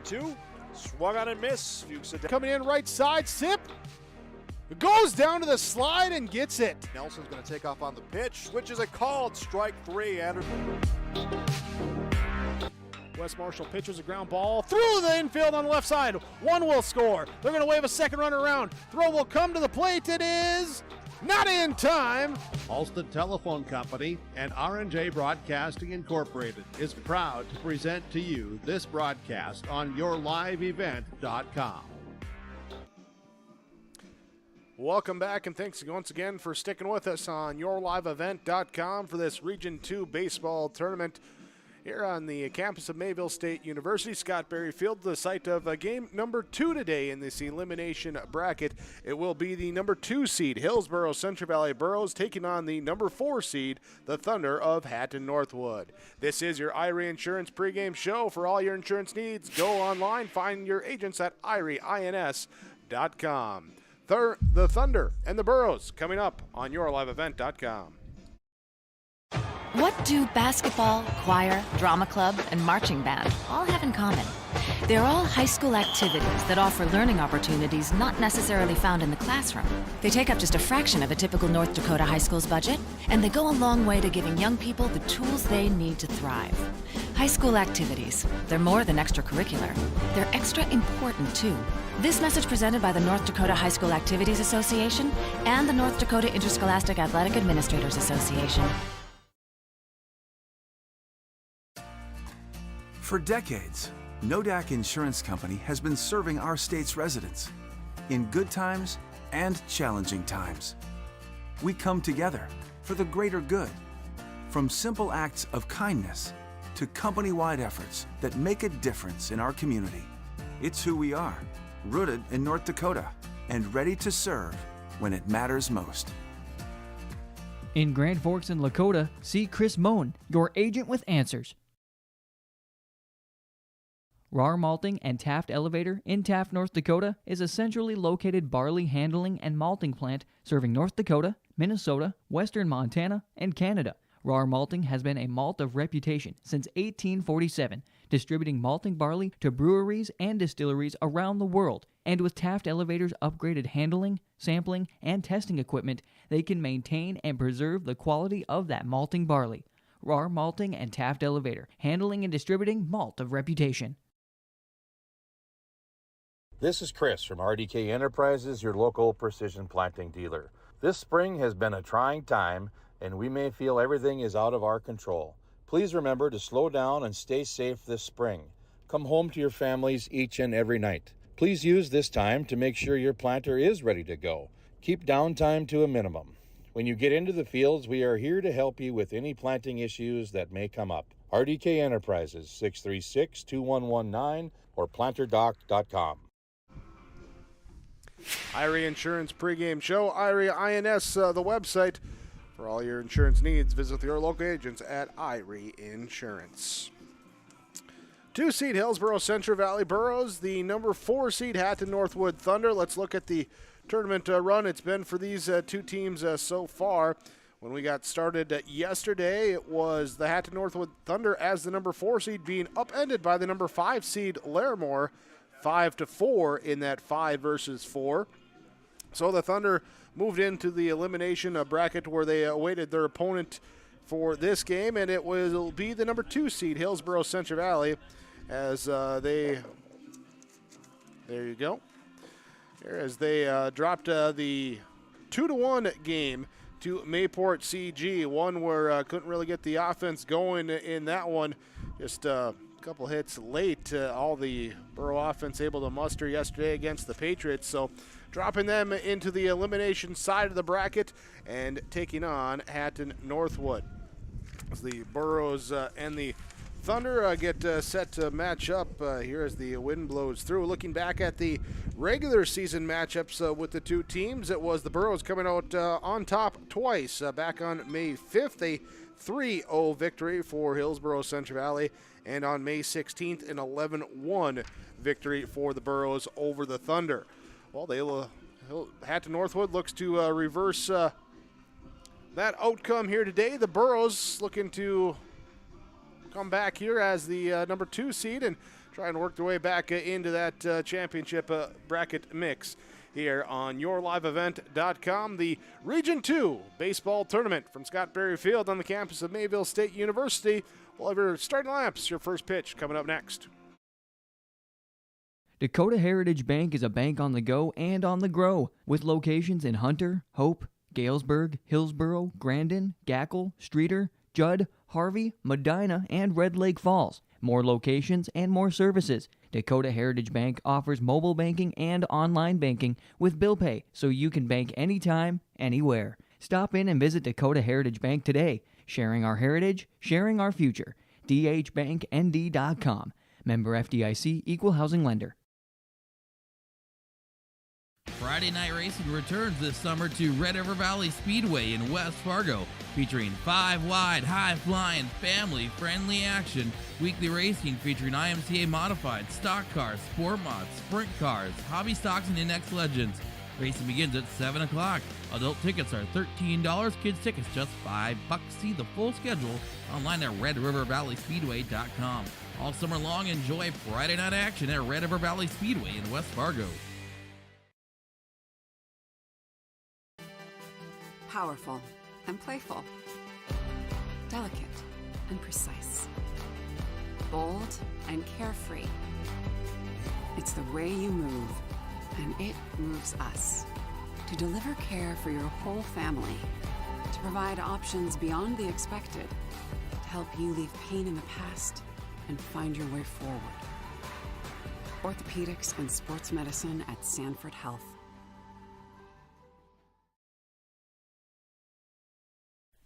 1-2. Swung on and miss. Fuchs coming in right side. Sip. Goes down to the slide and gets it. Nelson's going to take off on the pitch. Switches it called. Strike 3. Anderson. Wes Marshall pitches a ground ball through the infield on the left side. One will score. They're going to wave a second runner around. Throw will come to the plate. It is not in time. Alston Telephone Company and R&J Broadcasting Incorporated is proud to present to you this broadcast on yourliveevent.com. Welcome back, and thanks once again for sticking with us on yourliveevent.com for this Region 2 baseball tournament here on the campus of Mayville State University. Scott Berry Field, the site of game number 2 today in this elimination bracket. It will be the number 2 seed, Hillsboro Central Valley Burros, taking on the number 4 seed, the Thunder of Hatton-Northwood. This is your IRE Insurance pregame show. For all your insurance needs, go online, find your agents at ireins.com. The Thunder and the Burros coming up on yourliveevent.com. What do basketball, choir, drama club, and marching band all have in common? They're all high school activities that offer learning opportunities not necessarily found in the classroom. They take up just a fraction of a typical North Dakota high school's budget, and they go a long way to giving young people the tools they need to thrive. High school activities, they're more than extracurricular. They're extra important, too. This message presented by the North Dakota High School Activities Association and the North Dakota Interscholastic Athletic Administrators Association. For decades, Nodak Insurance Company has been serving our state's residents in good times and challenging times. We come together for the greater good, from simple acts of kindness to company-wide efforts that make a difference in our community. It's who we are, rooted in North Dakota and ready to serve when it matters most. In Grand Forks and Lakota, see Chris Moen, your agent with answers. Rar Malting and Taft Elevator in Taft, North Dakota is a centrally located barley handling and malting plant serving North Dakota, Minnesota, western Montana, and Canada. Rar Malting has been a malt of reputation since 1847, distributing malting barley to breweries and distilleries around the world. And with Taft Elevator's upgraded handling, sampling, and testing equipment, they can maintain and preserve the quality of that malting barley. Rar Malting and Taft Elevator, handling and distributing malt of reputation. This is Chris from RDK Enterprises, your local precision planting dealer. This spring has been a trying time, and we may feel everything is out of our control. Please remember to slow down and stay safe this spring. Come home to your families each and every night. Please use this time to make sure your planter is ready to go. Keep downtime to a minimum. When you get into the fields, we are here to help you with any planting issues that may come up. RDK Enterprises, 636-2119 or planterdoc.com. IRE Insurance pregame show, IRE INS, the website. For all your insurance needs, visit your local agents at IRE Insurance. 2 seed Hillsboro Central Valley Burros, the number 4 seed Hatton-Northwood Thunder. Let's look at the tournament run it's been for these two teams so far. When we got started yesterday, it was the Hatton-Northwood Thunder as the number 4 seed being upended by the number 5 seed Larimore. 5-4 in that 5 versus 4. So the Thunder moved into the elimination bracket where they awaited their opponent for this game, and it will be the number 2 seed Hillsboro Central Valley as there you go. Here as they dropped the 2-1 game to Mayport CG, one where couldn't really get the offense going in that one. Just couple hits late, all the Burro offense able to muster yesterday against the Patriots. So dropping them into the elimination side of the bracket and taking on Hatton-Northwood. As the Burros and the Thunder get set to match up here as the wind blows through. Looking back at the regular season matchups with the two teams, it was the Burros coming out on top twice. Back on May 5th, a 3-0 victory for Hillsboro Central Valley, and on May 16th, an 11-1 victory for the Burros over the Thunder. Well, Hatton-Northwood looks to reverse that outcome here today. The Burros looking to come back here as the number 2 seed and trying to work their way back into that championship bracket mix here on yourliveevent.com. The Region 2 baseball tournament from Scott Berry Field on the campus of Mayville State University. We'll have your starting lineups, your first pitch coming up next. Dakota Heritage Bank is a bank on the go and on the grow, with locations in Hunter, Hope, Galesburg, Hillsboro, Grandin, Gackle, Streeter, Judd, Harvey, Medina, and Red Lake Falls. More locations and more services. Dakota Heritage Bank offers mobile banking and online banking with bill pay, so you can bank anytime, anywhere. Stop in and visit Dakota Heritage Bank today. Sharing our heritage, sharing our future. dhbanknd.com. Member FDIC, Equal Housing Lender. Friday Night Racing returns this summer to Red River Valley Speedway in West Fargo, featuring 5-wide, high-flying, family-friendly action. Weekly racing featuring IMCA modified, stock cars, sport mods, sprint cars, hobby stocks, and index legends. Racing begins at 7 o'clock. Adult tickets are $13, kids tickets just $5. See the full schedule online at RedRiverValleySpeedway.com. All summer long, enjoy Friday night action at Red River Valley Speedway in West Fargo. Powerful and playful, delicate and precise, bold and carefree. It's the way you move, and it moves us to deliver care for your whole family, to provide options beyond the expected, to help you leave pain in the past and find your way forward. Orthopedics and sports medicine at Sanford Health.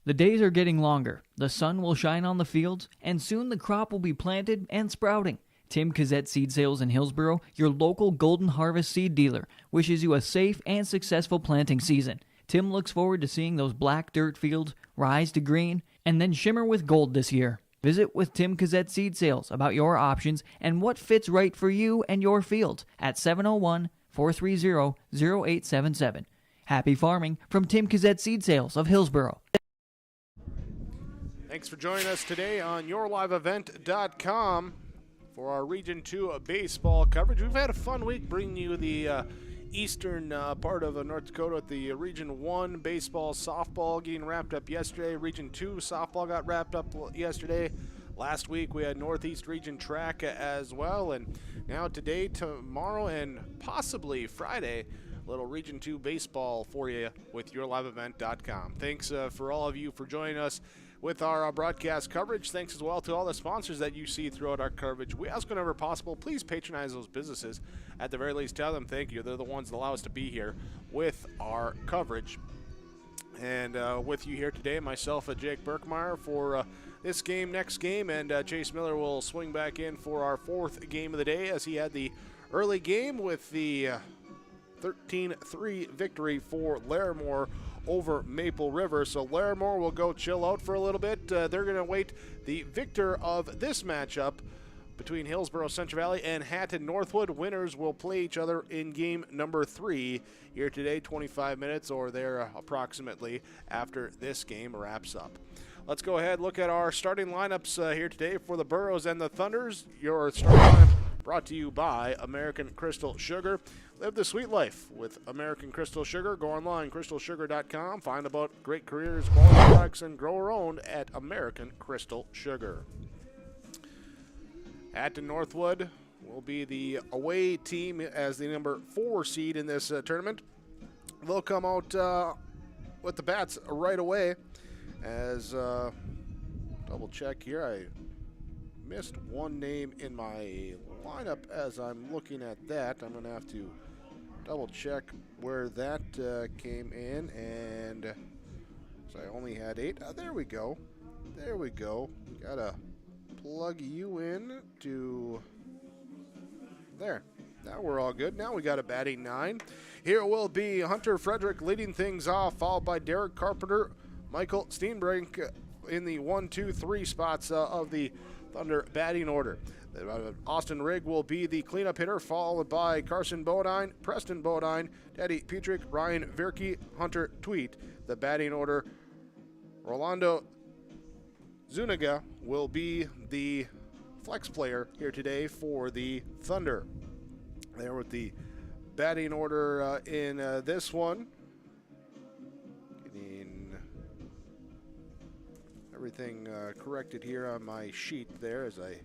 The days are getting longer, the sun will shine on the fields, and soon the crop will be planted and sprouting. Tim Kazette Seed Sales in Hillsboro, your local Golden Harvest seed dealer, wishes you a safe and successful planting season. Tim looks forward to seeing those black dirt fields rise to green and then shimmer with gold this year. Visit with Tim Kazette Seed Sales about your options and what fits right for you and your fields at 701-430-0877. Happy farming from Tim Kazette Seed Sales of Hillsboro. Thanks for joining us today on yourliveevent.com for our Region 2 baseball coverage. We've had a fun week bringing you the eastern part of North Dakota at the Region 1 baseball, softball getting wrapped up yesterday. Region 2 softball got wrapped up yesterday. Last week we had Northeast Region track as well. And now today, tomorrow, and possibly Friday, little Region 2 baseball for you with yourliveevent.com. Thanks for all of you for joining us with our broadcast coverage. Thanks as well to all the sponsors that you see throughout our coverage. We ask whenever possible, please patronize those businesses. At the very least, tell them thank you. They're the ones that allow us to be here with our coverage. And with you here today, myself, Jake Berkmeyer, for this game, next game, and Chase Miller will swing back in for our fourth game of the day as he had the early game with the 13-3 victory for Larimore over Maple River. So Larimore will go chill out for a little bit. They're going to wait the victor of this matchup between Hillsboro Central Valley and Hatton-Northwood. Winners will play each other in game number 3 here today, 25 minutes or there approximately after this game wraps up. Let's go ahead and look at our starting lineups here today for the Burros and the Thunders. Your starting lineup brought to you by American Crystal Sugar. Live the sweet life with American Crystal Sugar. Go online, crystalsugar.com. Find about great careers, quality products, and grower owned at American Crystal Sugar. Hatton-Northwood will be the away team as the number 4 seed in this tournament. They'll come out with the bats right away. As double check here, I missed one name in my lineup as I'm looking at that. I'm going to have to double check where that came in, and so I only had 8. There we go. There we go. Gotta plug you in to there. Now we're all good. Now we got a batting 9. Here will be Hunter Frederick leading things off, followed by Derek Carpenter, Michael Steenbrink in the 1, 2, 3 spots of the Thunder batting order. Austin Rigg will be the cleanup hitter, followed by Carson Bodine, Preston Bodine, Teddy Petrick, Ryan Verke, Hunter Tweet. The batting order, Rolando Zuniga will be the flex player here today for the Thunder. There with the batting order in this one. Getting everything corrected here on my sheet there as I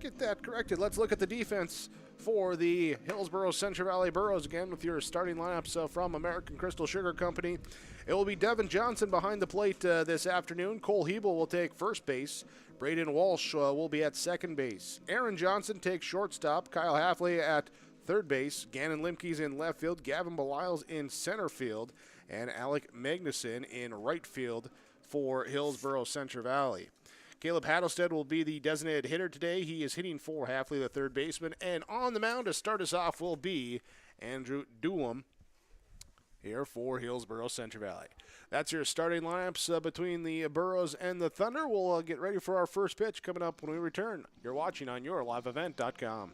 get that corrected. Let's look at the defense for the Hillsboro Central Valley Burros again with your starting lineups from American Crystal Sugar Company. It will be Devin Johnson behind the plate this afternoon. Cole Hebel will take first base. Braden Walsh will be at second base. Aaron Johnson takes shortstop. Kyle Halfley at third base. Gannon Limke's in left field. Gavin Belial's in center field. And Alec Magnuson in right field for Hillsboro Central Valley. Caleb Hattlestead will be the designated hitter today. He is hitting for Halfley, the third baseman. And on the mound to start us off will be Andrew Doolum here for Hillsboro Central Valley. That's your starting lineups between the Burros and the Thunder. We'll get ready for our first pitch coming up when we return. You're watching on YourLiveEvent.com.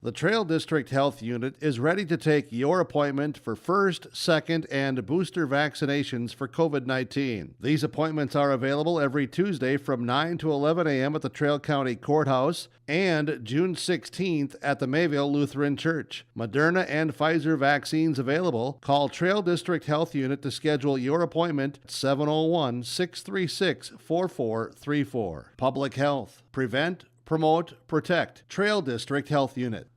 The Trail District Health Unit is ready to take your appointment for first, second, and booster vaccinations for COVID-19. These appointments are available every Tuesday from 9 to 11 a.m. at the Trail County Courthouse and June 16th at the Mayville Lutheran Church. Moderna and Pfizer vaccines available. Call Trail District Health Unit to schedule your appointment at 701-636-4434. Public Health. Prevent, promote, protect. Trail District Health Unit.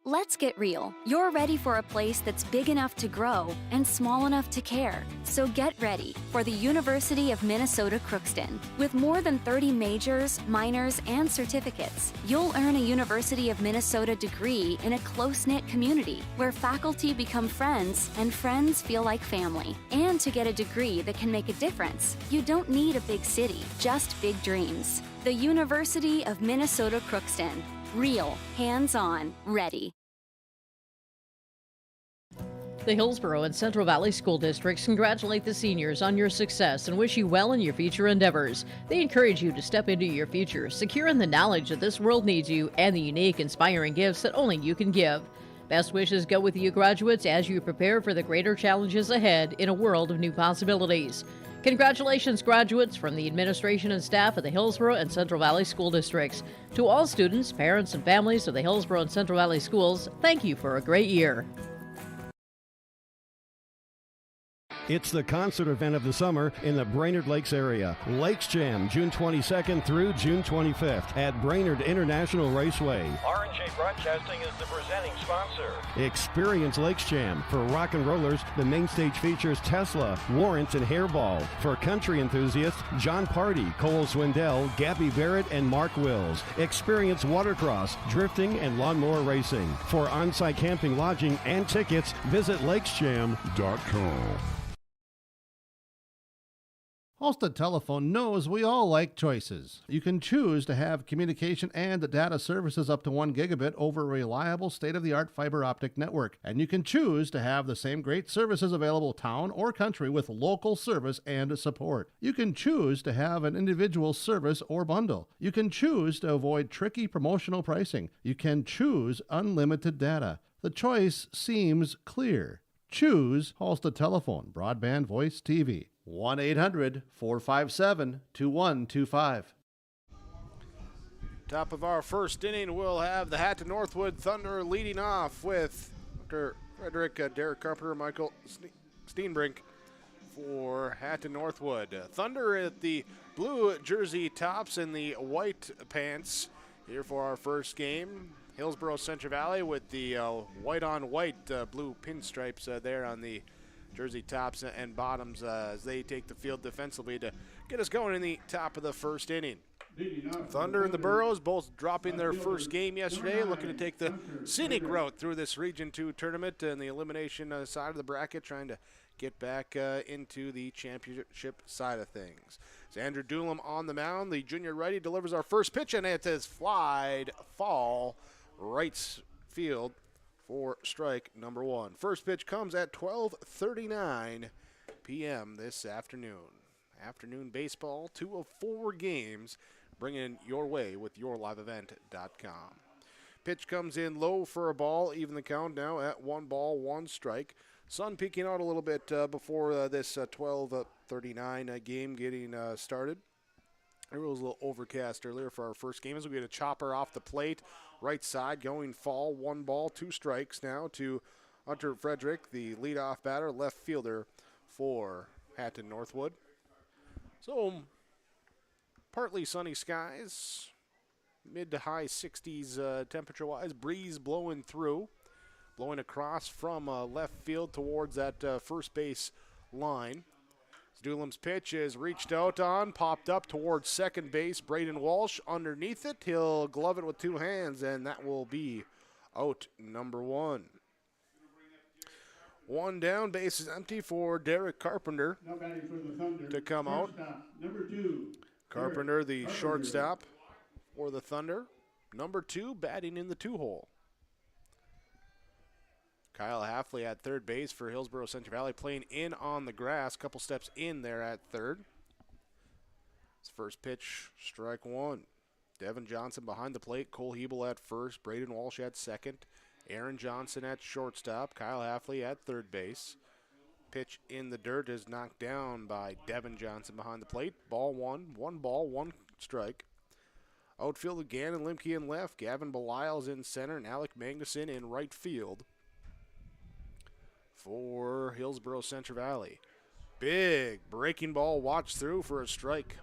Let's get real. You're ready for a place that's big enough to grow and small enough to care. So get ready for the University of Minnesota Crookston. With more than 30 majors, minors, and certificates, you'll earn a University of Minnesota degree in a close-knit community where faculty become friends and friends feel like family. And to get a degree that can make a difference, you don't need a big city, just big dreams. The University of Minnesota Crookston. Real, hands-on, ready. The Hillsboro and Central Valley School Districts congratulate the seniors on your success and wish you well in your future endeavors. They encourage you to step into your future, secure in the knowledge that this world needs you and the unique, inspiring gifts that only you can give. Best wishes go with you graduates as you prepare for the greater challenges ahead in a world of new possibilities. Congratulations, graduates, from the administration and staff of the Hillsboro and Central Valley School Districts. To all students, parents, and families of the Hillsboro and Central Valley Schools, thank you for a great year. It's the concert event of the summer in the Brainerd Lakes area. Lakes Jam, June 22nd through June 25th at Brainerd International Raceway. R&J Broadcasting is the presenting sponsor. Experience Lakes Jam. For rock and rollers, the main stage features Tesla, Warrants, and Hairball. For country enthusiasts, John Party, Cole Swindell, Gabby Barrett, and Mark Wills. Experience watercross, drifting, and lawnmower racing. For on-site camping, lodging, and tickets, visit lakesjam.com. Halstead Telephone knows we all like choices. You can choose to have communication and data services up to 1 gigabit over a reliable state-of-the-art fiber optic network. And you can choose to have the same great services available town or country with local service and support. You can choose to have an individual service or bundle. You can choose to avoid tricky promotional pricing. You can choose unlimited data. The choice seems clear. Choose Halstead Telephone, broadband voice TV. 1-800-457-2125. Top of our first inning, we'll have the Hatton-Northwood Thunder leading off with Dr. Frederick, Derek Carpenter, Michael Steenbrink for Hatton-Northwood. Thunder at the blue jersey tops and the white pants here for our first game. Hillsboro Central Valley with the white-on-white blue pinstripes there on the jersey tops and bottoms as they take the field defensively to get us going in the top of the first inning. Thunder and the Burros both dropping their first game yesterday, looking to take the scenic route through this Region 2 tournament and the elimination side of the bracket, trying to get back into the championship side of things. So Andrew Doolum on the mound. The junior righty delivers our first pitch, and it is flied fall right field for strike number one. First pitch comes at 12:39 p.m. this afternoon. Afternoon baseball, 2 of 4 games, bringing your way with YourLiveEvent.com. Pitch comes in low for a ball, even the count now at 1 ball, 1 strike. Sun peeking out a little bit before this 12:39 game getting started. It was a little overcast earlier for our first game as we get a chopper off the plate. Right side going fall. 1 ball, 2 strikes now to Hunter Frederick, the leadoff batter, left fielder for Hatton-Northwood. So, partly sunny skies, mid to high 60s temperature-wise. Breeze blowing through, blowing across from left field towards that first base line. Doolam's pitch is reached out on, popped up towards second base. Braden Walsh underneath it. He'll glove it with 2 hands, and that will be out number 1. 1 down, base is empty for Derek Carpenter to come out. Number 2. Carpenter, the shortstop for the Thunder. Number 2, batting in the 2-hole. Kyle Halfley at third base for Hillsboro Central Valley, playing in on the grass. Couple steps in there at third. His first pitch, strike 1. Devin Johnson behind the plate. Cole Hebel at first. Braden Walsh at second. Aaron Johnson at shortstop. Kyle Halfley at third base. Pitch in the dirt is knocked down by Devin Johnson behind the plate. Ball 1. 1 ball, 1 strike. Outfield, Gannon Limke in left. Gavin Belial's in center. And Alec Magnuson in right field for Hillsboro Central Valley. Big breaking ball watched through for a strike.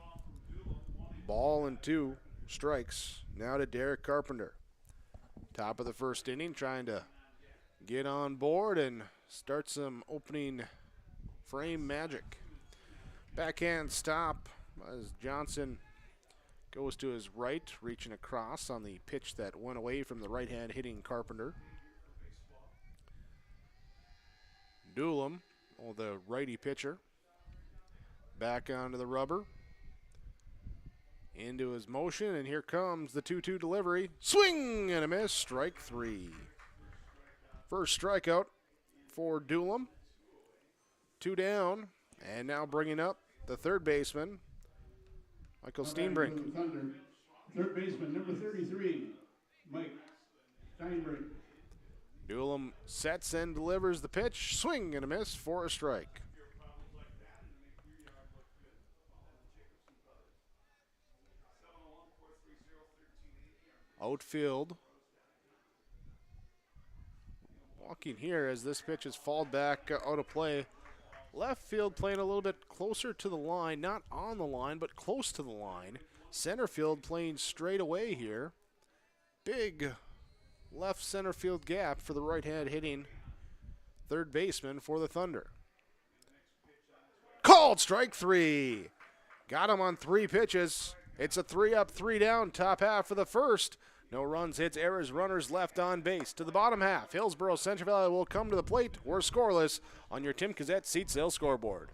Ball and 2 strikes. Now to Derek Carpenter. Top of the first inning, trying to get on board and start some opening frame magic. Backhand stop as Johnson goes to his right, reaching across on the pitch that went away from the right hand hitting Carpenter. Doolam, the righty pitcher, back onto the rubber. Into his motion, and here comes the 2-2 delivery. Swing and a miss, strike 3. First strikeout for Doolam. 2 down, and now bringing up the third baseman, Michael Steenbrink. Third baseman, number 33, Mike Steinbrink. Doolam sets and delivers the pitch. Swing and a miss for a strike. Outfield walking here as this pitch is fouled back out of play. Left field playing a little bit closer to the line, not on the line, but close to the line. Center field playing straight away here. Big left center field gap for the right hand hitting third baseman for the Thunder. Called strike 3. Got him on 3 pitches. It's a 3-up, 3-down, top half for the first. No runs, hits, errors, runners left on base. To the bottom half, Hillsboro Central Valley will come to the plate. We're scoreless on your Tim Cassette Seat Sale scoreboard.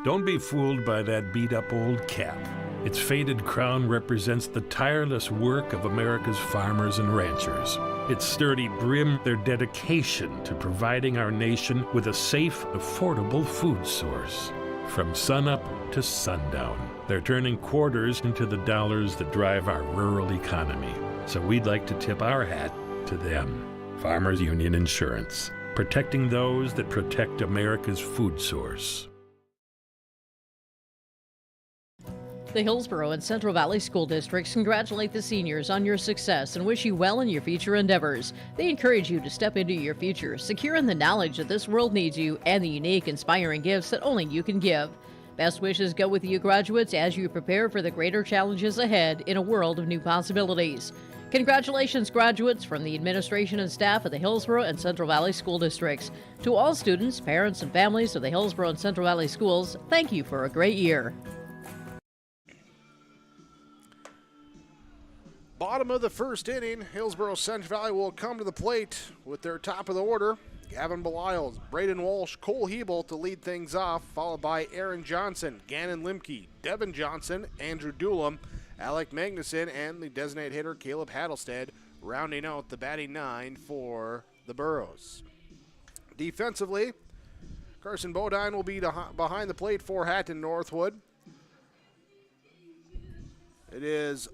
Don't be fooled by that beat-up old cap. Its faded crown represents the tireless work of America's farmers and ranchers. Its sturdy brim, their dedication to providing our nation with a safe, affordable food source. From sunup to sundown, they're turning quarters into the dollars that drive our rural economy. So we'd like to tip our hat to them. Farmers Union Insurance, protecting those that protect America's food source. The Hillsboro and Central Valley School Districts congratulate the seniors on your success and wish you well in your future endeavors. They encourage you to step into your future, secure in the knowledge that this world needs you and the unique, inspiring gifts that only you can give. Best wishes go with you graduates as you prepare for the greater challenges ahead in a world of new possibilities. Congratulations, graduates, from the administration and staff of the Hillsboro and Central Valley School Districts. To all students, parents, and families of the Hillsboro and Central Valley Schools, thank you for a great year. Bottom of the first inning, Hillsboro Central Valley will come to the plate with their top of the order. Gavin Belial, Braden Walsh, Cole Hebel to lead things off, followed by Aaron Johnson, Gannon Limke, Devin Johnson, Andrew Doolam, Alec Magnuson, and the designated hitter Caleb Hattelstead, rounding out the batting 9 for the Burros. Defensively, Carson Bodine will be behind the plate for Hatton-Northwood. It is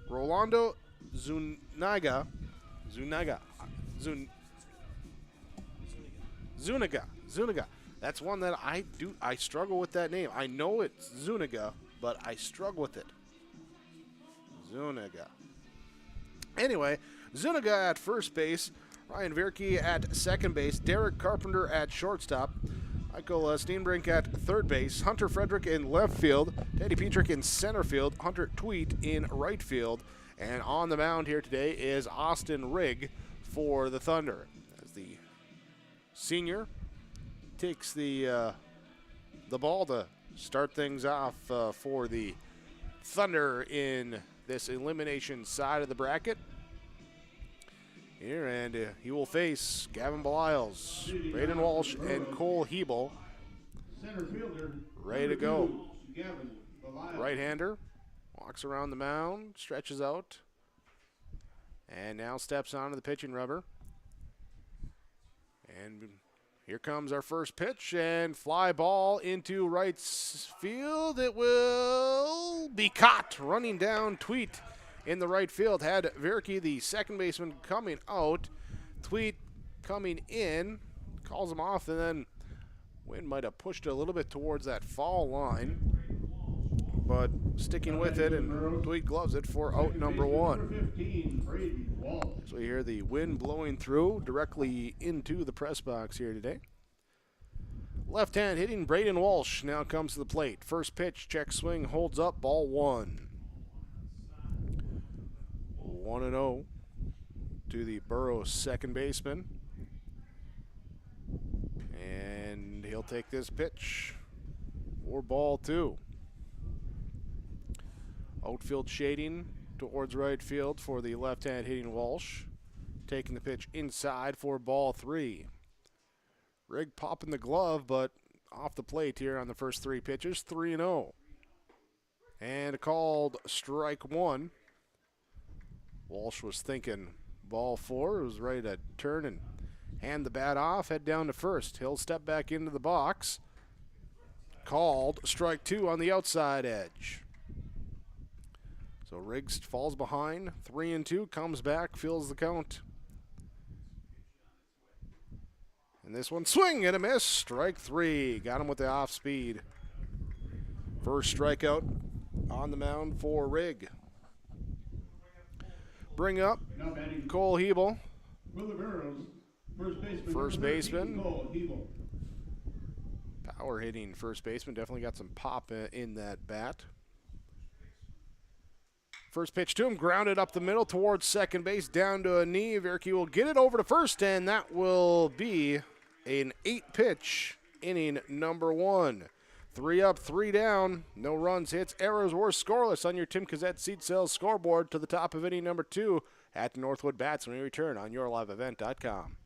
Rolando Zuniga That's one that I struggle with that name. I know it's Zuniga, but I struggle with it. Zuniga. Anyway, Zuniga at first base, Ryan Vierke at second base, Derek Carpenter at shortstop, Michael Steenbrink at third base, Hunter Frederick in left field, Teddy Petrick in center field, Hunter Tweet in right field, and on the mound here today is Austin Rigg for the Thunder. As the senior takes the ball to start things off for the Thunder in this elimination side of the bracket. Here, and he will face Gavin Beliles, Braden Walsh, and Cole Hebel. Center fielder, ready to go. Gavin Beliles. Right-hander walks around the mound, stretches out, and now steps onto the pitching rubber. And here comes our first pitch, and fly ball into right field. It will be caught. Running down Tweet in the right field. Had Vierke, the second baseman, coming out. Tweet coming in, calls him off, and then wind might have pushed it a little bit towards that foul line. But sticking with it, and Tweet gloves it for out number one. So we hear the wind blowing through directly into the press box here today. Left hand hitting Braden Walsh now comes to the plate. First pitch, check swing, holds up, ball one. 1-0 to the Burros second baseman. And he'll take this pitch for ball two. Outfield shading towards right field for the left-hand hitting Walsh. Taking the pitch inside for ball three. Rigg popping the glove, but off the plate here on the first three pitches, 3-0. And a called strike one. Walsh was thinking ball four, was ready to turn and hand the bat off, head down to first. He'll step back into the box. Called strike two on the outside edge. So Riggs falls behind, 3-2, comes back, fills the count. And this one, swing and a miss, strike three. Got him with the off speed. First strikeout on the mound for Rigg. Bring up Cole Hebel. First baseman. Cole Hebel. Power hitting first baseman. Definitely got some pop in that bat. First pitch to him, grounded up the middle towards second base, down to a knee. Vierke will get it over to first, and that will be an 8-pitch inning number one. 3 up, 3 down, no runs, hits, errors, or scoreless on your Tim Cazette Seed Sales scoreboard to the top of inning number 2 at the Northwood Bats when we return on yourliveevent.com.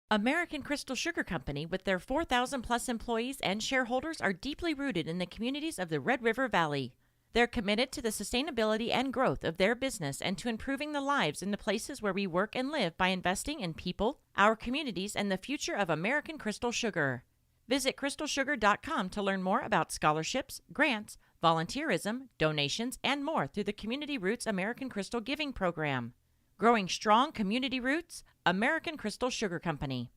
American Crystal Sugar Company, with their 4,000-plus employees and shareholders, are deeply rooted in the communities of the Red River Valley. They're committed to the sustainability and growth of their business and to improving the lives in the places where we work and live by investing in people, our communities, and the future of American Crystal Sugar. Visit crystalsugar.com to learn more about scholarships, grants, volunteerism, donations, and more through the Community Roots American Crystal Giving Program. Growing strong community roots, American Crystal Sugar Company.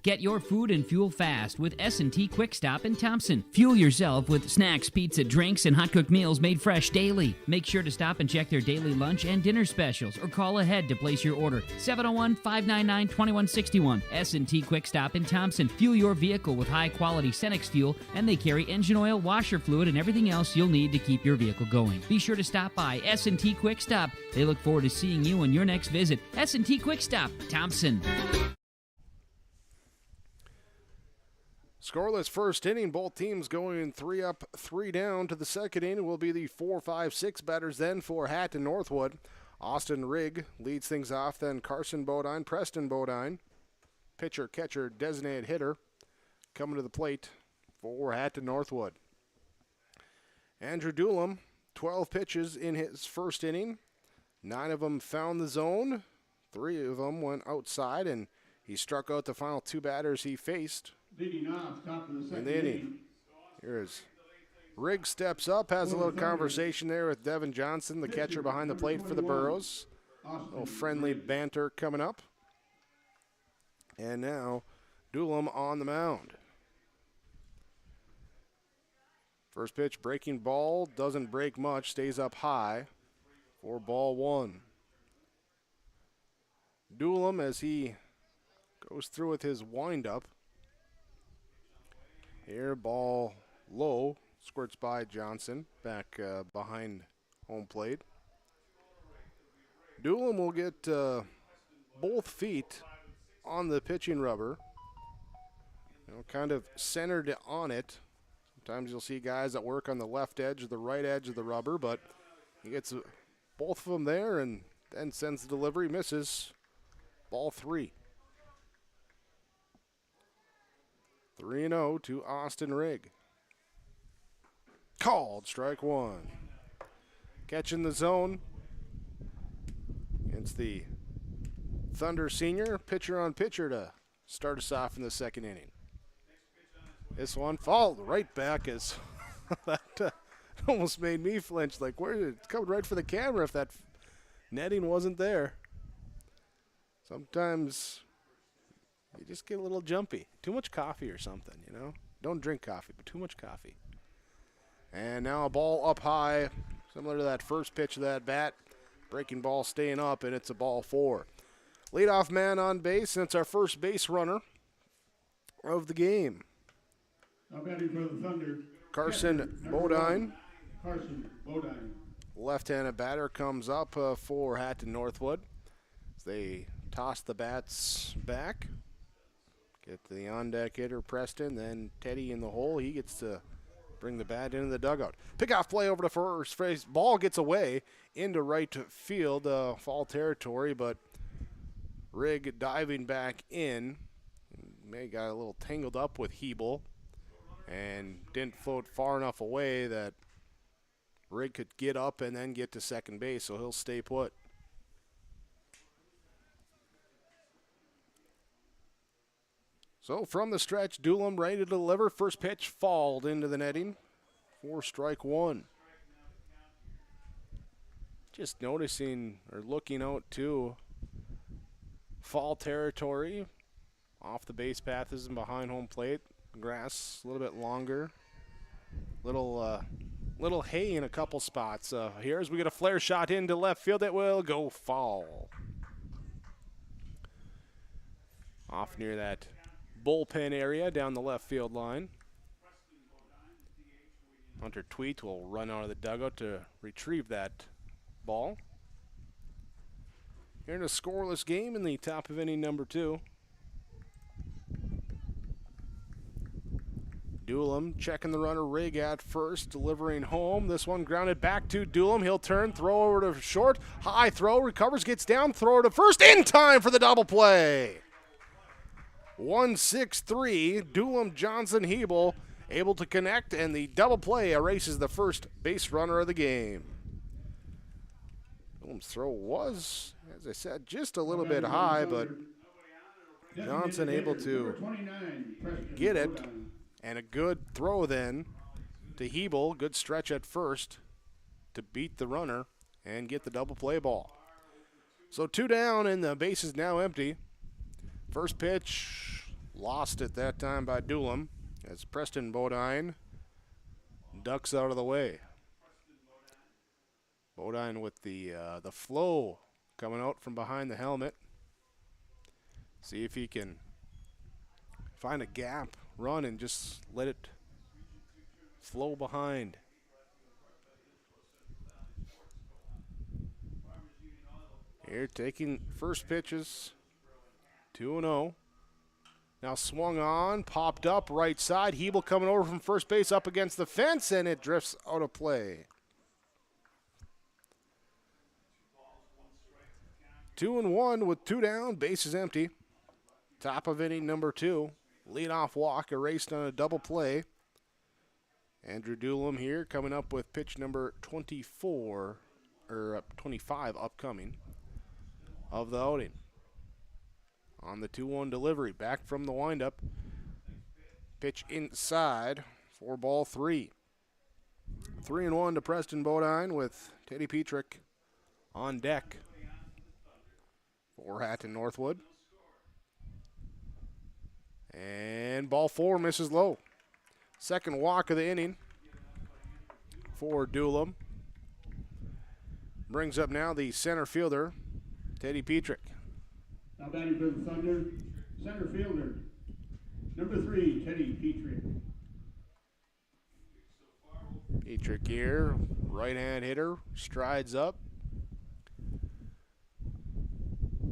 Get your food and fuel fast with S&T Quick Stop in Thompson. Fuel yourself with snacks, pizza, drinks, and hot-cooked meals made fresh daily. Make sure to stop and check their daily lunch and dinner specials or call ahead to place your order. 701-599-2161. S&T Quick Stop in Thompson. Fuel your vehicle with high-quality Cenex fuel, and they carry engine oil, washer fluid, and everything else you'll need to keep your vehicle going. Be sure to stop by S&T Quick Stop. They look forward to seeing you on your next visit. S&T Quick Stop, Thompson. Scoreless first inning, both teams going 3 up, 3 down to the second inning will be the 4, 5, 6 batters then for Hatton-Northwood. Austin Rigg leads things off, then Carson Bodine, Preston Bodine, pitcher, catcher, designated hitter, coming to the plate for Hatton-Northwood. Andrew Doolam, 12 pitches in his first inning. 9 of them found the zone. 3 of them went outside, and he struck out the final 2 batters he faced. Leading off, top of the second In the inning. Here's Rigg steps up, has a little conversation there with Devin Johnson, the catcher behind the plate for the Burros. A little friendly banter coming up. And now Doolum on the mound. First pitch, breaking ball, doesn't break much, stays up high for ball one. Doolum, as he goes through with his windup. Here, ball low, squirts by Johnson, back behind home plate. Doolum will get both feet on the pitching rubber, kind of centered on it. Sometimes you'll see guys that work on the left edge or the right edge of the rubber, but he gets both of them there and then sends the delivery, misses. Ball three. 3-0 to Austin Rigg. Called strike one. Catch in the zone. It's the Thunder senior, pitcher on pitcher to start us off in the second inning. This one fouled right back as that almost made me flinch. Like, where did it come right for the camera if that netting wasn't there? Sometimes you just get a little jumpy. Too much coffee or something, Don't drink coffee, but too much coffee. And now a ball up high, similar to that first pitch of that bat. Breaking ball staying up, and it's a ball four. Leadoff man on base, and it's our first base runner of the game. Now batting for the Thunder. Carson Bodine. Carson Bodine. Left-handed batter comes up for Hatton-Northwood. They toss the bats back. Get the on-deck hitter, Preston, then Teddy in the hole. He gets to bring the bat into the dugout. Pickoff play over to first base. Ball gets away into right field, foul territory, but Rigg diving back in. May got a little tangled up with Hebel and didn't float far enough away that Rigg could get up and then get to second base, so he'll stay put. So from the stretch, Doolum ready to deliver. First pitch fouled into the netting for strike one. Just noticing or looking out too, fall territory off the base paths and behind home plate. Grass a little bit longer. Little hay in a couple spots. Here as we get a flare shot into left field, it will go foul. Off near that bullpen area down the left field line. Hunter Tweet will run out of the dugout to retrieve that ball. Here in a scoreless game in the top of inning number 2. Doolum checking the runner, Rigg at first, delivering home. This one grounded back to Doolum. He'll turn, throw over to short. High throw, recovers, gets down, throw to first. In time for the double play. 1-6-3, Doolum, Johnson, Hebel able to connect, and the double play erases the first base runner of the game. Doolum's throw was, as I said, just a little bit high, but Johnson able to get it, and a good throw then to Hebel. Good stretch at first to beat the runner and get the double play ball. So 2 down, and the base is now empty. First pitch, lost at that time by Doolum as Preston Bodine ducks out of the way. Bodine with the flow coming out from behind the helmet. See if he can find a gap, run, and just let it flow behind. Here taking first pitches. 2-0. Now swung on, popped up, right side. Hebel coming over from first base up against the fence, and it drifts out of play. 2-1 with 2 down, base is empty. Top of inning number 2. Leadoff walk erased on a double play. Andrew Doolum here coming up with pitch number 24, or 25 upcoming of the outing. On the 2-1 delivery, back from the windup. Pitch inside for ball 3. 3-1 to Preston Bodine with Teddy Petrick on deck for Hatton-Northwood. And ball 4 misses low. Second walk of the inning for Doolum. Brings up now the center fielder, Teddy Petrick. Now batting for the Thunder, center fielder, number 3, Teddy Petrick. Petrick here, right-hand hitter, strides up.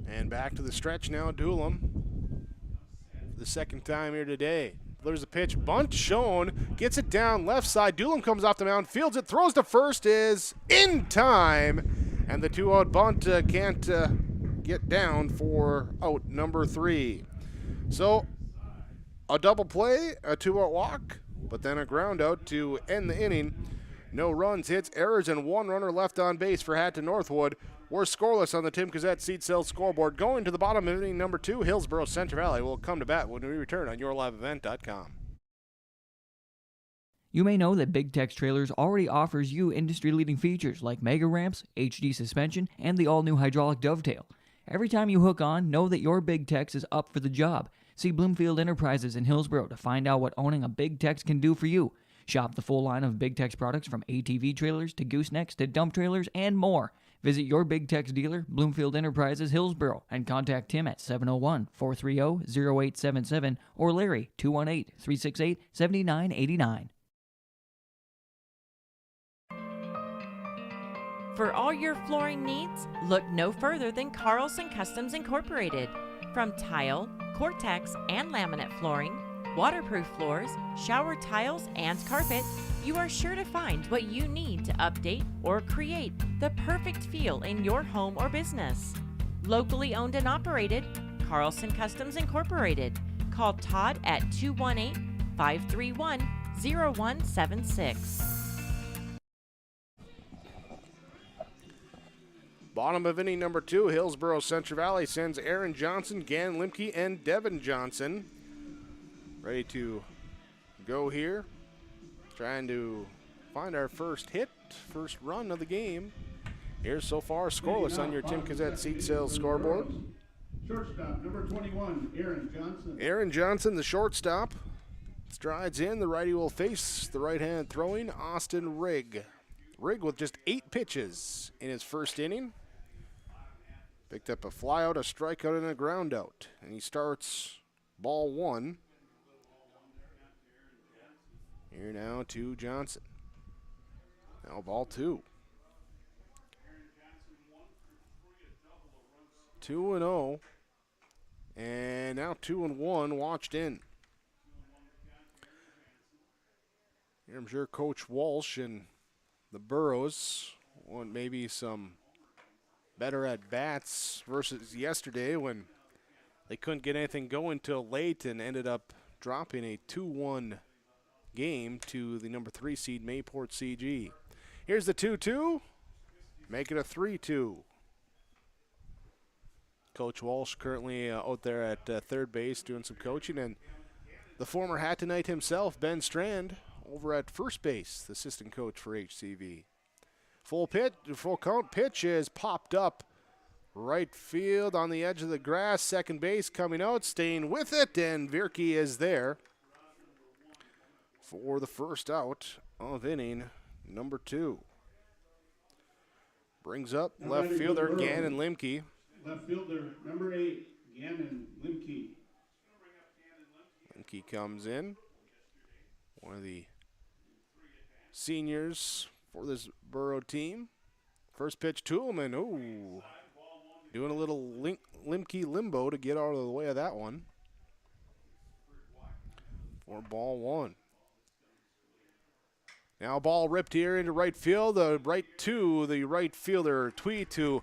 And back to the stretch now, Doolum. For the second time here today. There's a pitch, bunt shown, gets it down left side. Doolum comes off the mound, fields it, throws to first, is in time. And the 2-out bunt can't get down for out number 3. So a double play, a 2-out walk, but then a ground out to end the inning. No runs, hits, errors, and 1 runner left on base for Hatton-Northwood. We're scoreless on the Tim Cassette Seed Sales scoreboard. Going to the bottom of inning number 2, Hillsboro Central Valley will come to bat when we return on yourliveevent.com. You may know that Big Tex Trailers already offers you industry-leading features like mega ramps, HD suspension, and the all-new hydraulic dovetail. Every time you hook on, know that your Big Tex is up for the job. See Bloomfield Enterprises in Hillsboro to find out what owning a Big Tex can do for you. Shop the full line of Big Tex products from ATV trailers to goosenecks to dump trailers and more. Visit your Big Tex dealer, Bloomfield Enterprises, Hillsboro, and contact Tim at 701-430-0877 or Larry, 218-368-7989. For all your flooring needs, look no further than Carlson Customs Incorporated. From tile, Cortex, and laminate flooring, waterproof floors, shower tiles, and carpet, you are sure to find what you need to update or create the perfect feel in your home or business. Locally owned and operated, Carlson Customs Incorporated. Call Todd at 218-531-0176. Bottom of inning number 2, Hillsboro Central Valley sends Aaron Johnson, Gannon Limke, and Devin Johnson ready to go here. Trying to find our first hit, first run of the game. Here's so far scoreless on your Tim Cassette Seed Sales scoreboard. Shortstop, number 21, Aaron Johnson. Aaron Johnson, the shortstop, strides in. The righty will face the right-hand throwing Austin Rigg. Rigg with just 8 pitches in his first inning. Picked up a flyout, a strikeout, and a groundout. And he starts ball 1. Here now to Johnson. Now ball 2. 2-0. And now 2-1 watched in. Here I'm sure Coach Walsh and the Burros want maybe some better at bats versus yesterday when they couldn't get anything going till late and ended up dropping a 2-1 game to the number 3 seed Mayport CG. Here's the 2-2. Make it a 3-2. Coach Walsh currently out there at third base doing some coaching, and the former Hattonite himself, Ben Strand, over at first base, the assistant coach for HCV. Full count pitch is popped up right field on the edge of the grass. Second base coming out, staying with it, and Vierke is there for the first out of inning number 2. Brings up left fielder Gannon Limke. Left fielder, number 8, Gannon Limke. Limke comes in. One of the seniors for this Borough team. First pitch to him, and doing a little Limke limbo to get out of the way of that one. For ball 1. Now ball ripped here into right field, the right fielder, Tweet, who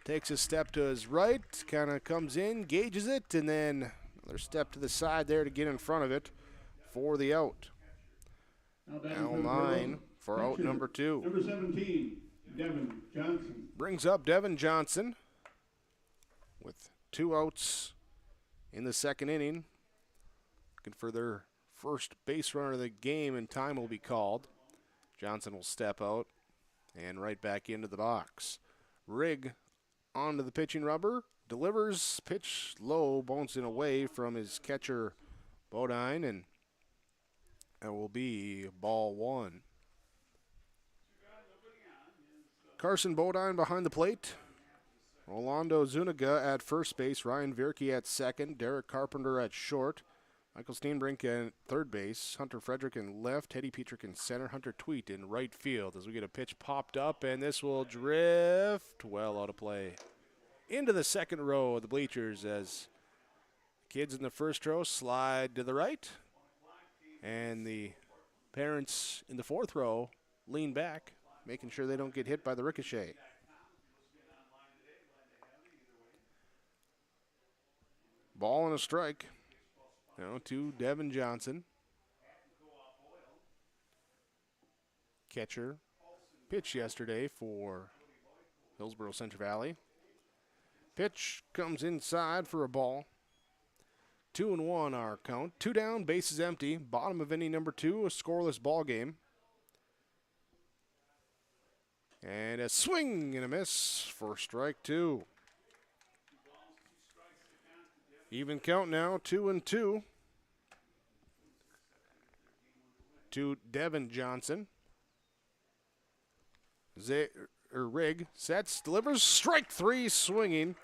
takes a step to his right, kind of comes in, gauges it, and then another step to the side there to get in front of it for the out. Now 9 for out number 2. Number 17, Devin Johnson. Brings up Devin Johnson with 2 outs in the second inning. Looking for their first base runner of the game, and time will be called. Johnson will step out and right back into the box. Rigg onto the pitching rubber, delivers, pitch low, bouncing away from his catcher Bodine, and that will be ball one. Carson Bodine behind the plate. Rolando Zuniga at first base. Ryan Vierke at second. Derek Carpenter at short. Michael Steenbrink at third base. Hunter Frederick in left. Teddy Petrick in center. Hunter Tweet in right field as we get a pitch popped up, and this will drift well out of play. Into the second row of the bleachers as kids in the first row slide to the right, and the parents in the fourth row lean back, making sure they don't get hit by the ricochet. Ball and a strike. Now to Devin Johnson. Catcher pitched yesterday for Hillsboro Central Valley. Pitch comes inside for a ball. 2-1 our count. 2 down, bases empty. Bottom of inning number 2, a scoreless ball game. And a swing and a miss for strike 2. Even count now, 2-2. To Devin Johnson. Rigg sets, delivers, strike 3, swinging.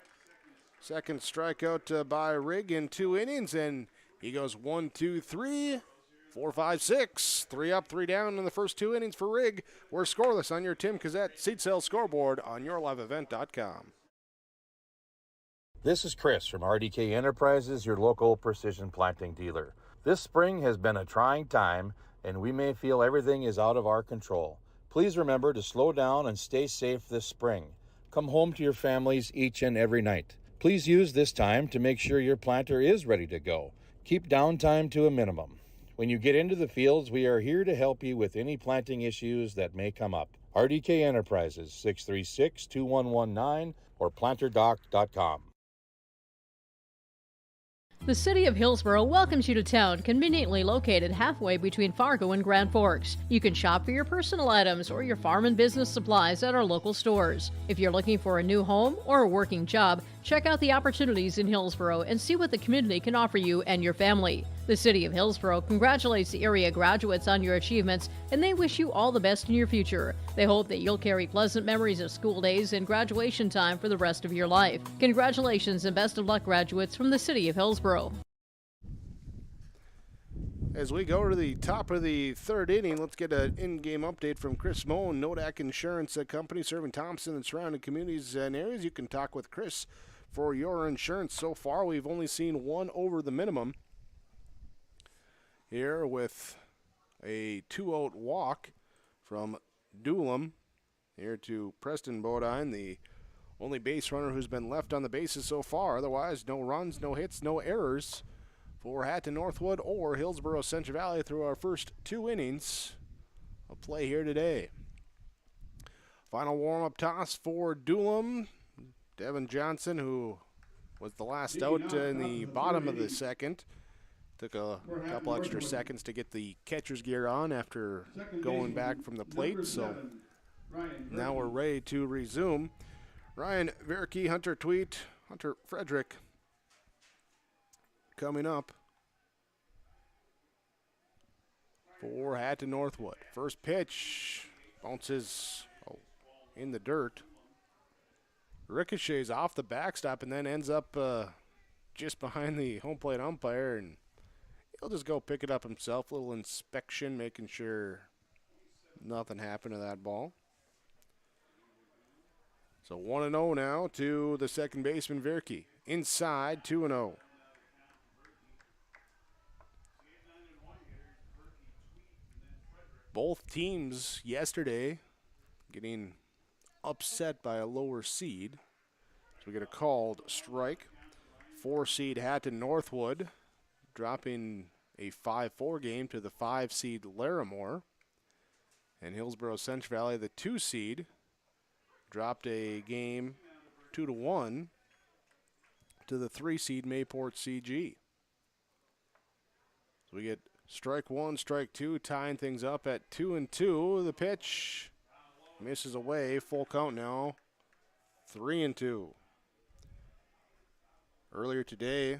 Second strikeout by Rigg in 2 innings, and he goes 1, 2, 3, 4, 5, 6. 3 up, 3 down in the first 2 innings for Rigg. We're scoreless on your Tim Cassette seat sale scoreboard on yourliveevent.com. This is Chris from RDK Enterprises, your local precision planting dealer. This spring has been a trying time, and we may feel everything is out of our control. Please remember to slow down and stay safe this spring. Come home to your families each and every night. Please use this time to make sure your planter is ready to go. Keep downtime to a minimum. When you get into the fields, we are here to help you with any planting issues that may come up. RDK Enterprises, 636-2119 or planterdoc.com. The City of Hillsboro welcomes you to town, conveniently located halfway between Fargo and Grand Forks. You can shop for your personal items or your farm and business supplies at our local stores. If you're looking for a new home or a working job, check out the opportunities in Hillsboro and see what the community can offer you and your family. The City of Hillsboro congratulates the area graduates on your achievements, and they wish you all the best in your future. They hope that you'll carry pleasant memories of school days and graduation time for the rest of your life. Congratulations and best of luck, graduates from the City of Hillsboro. As we go to the top of the third inning, let's get an in-game update from Chris Moen, Nodak Insurance Company, serving Thompson and surrounding communities and areas. You can talk with Chris for your insurance. So far, we've only seen one over the minimum here with a 2-out walk from Doolum here to Preston Bodine, the only base runner who's been left on the bases so far. Otherwise, no runs, no hits, no errors for Hatton-Northwood or Hillsboro Central Valley through our first 2 innings of play here today. Final warm-up toss for Doolum. Devin Johnson, who was the last out in the bottom of the second, took a couple extra seconds to get the catcher's gear on after going back from the plate. So now we're ready to resume. Ryan Vierke, Hunter Tweet, Hunter Frederick coming up for Hatton-Northwood. First pitch bounces in the dirt. Ricochets off the backstop and then ends up just behind the home plate umpire, and he'll just go pick it up himself. A little inspection, making sure nothing happened to that ball. So 1-0 now to the second baseman, Vierke. Inside, 2-0. Both teams yesterday getting upset by a lower seed. So we get a called strike. 4-seed Hatton-Northwood dropping a 5-4 game to the 5-seed Larimore. And Hillsboro Central Valley, the 2-seed, dropped a game 2-1 to the 3-seed Mayport CG. So we get strike 1, strike 2, tying things up at 2-2. The pitch misses away. Full count now, 3-2. Earlier today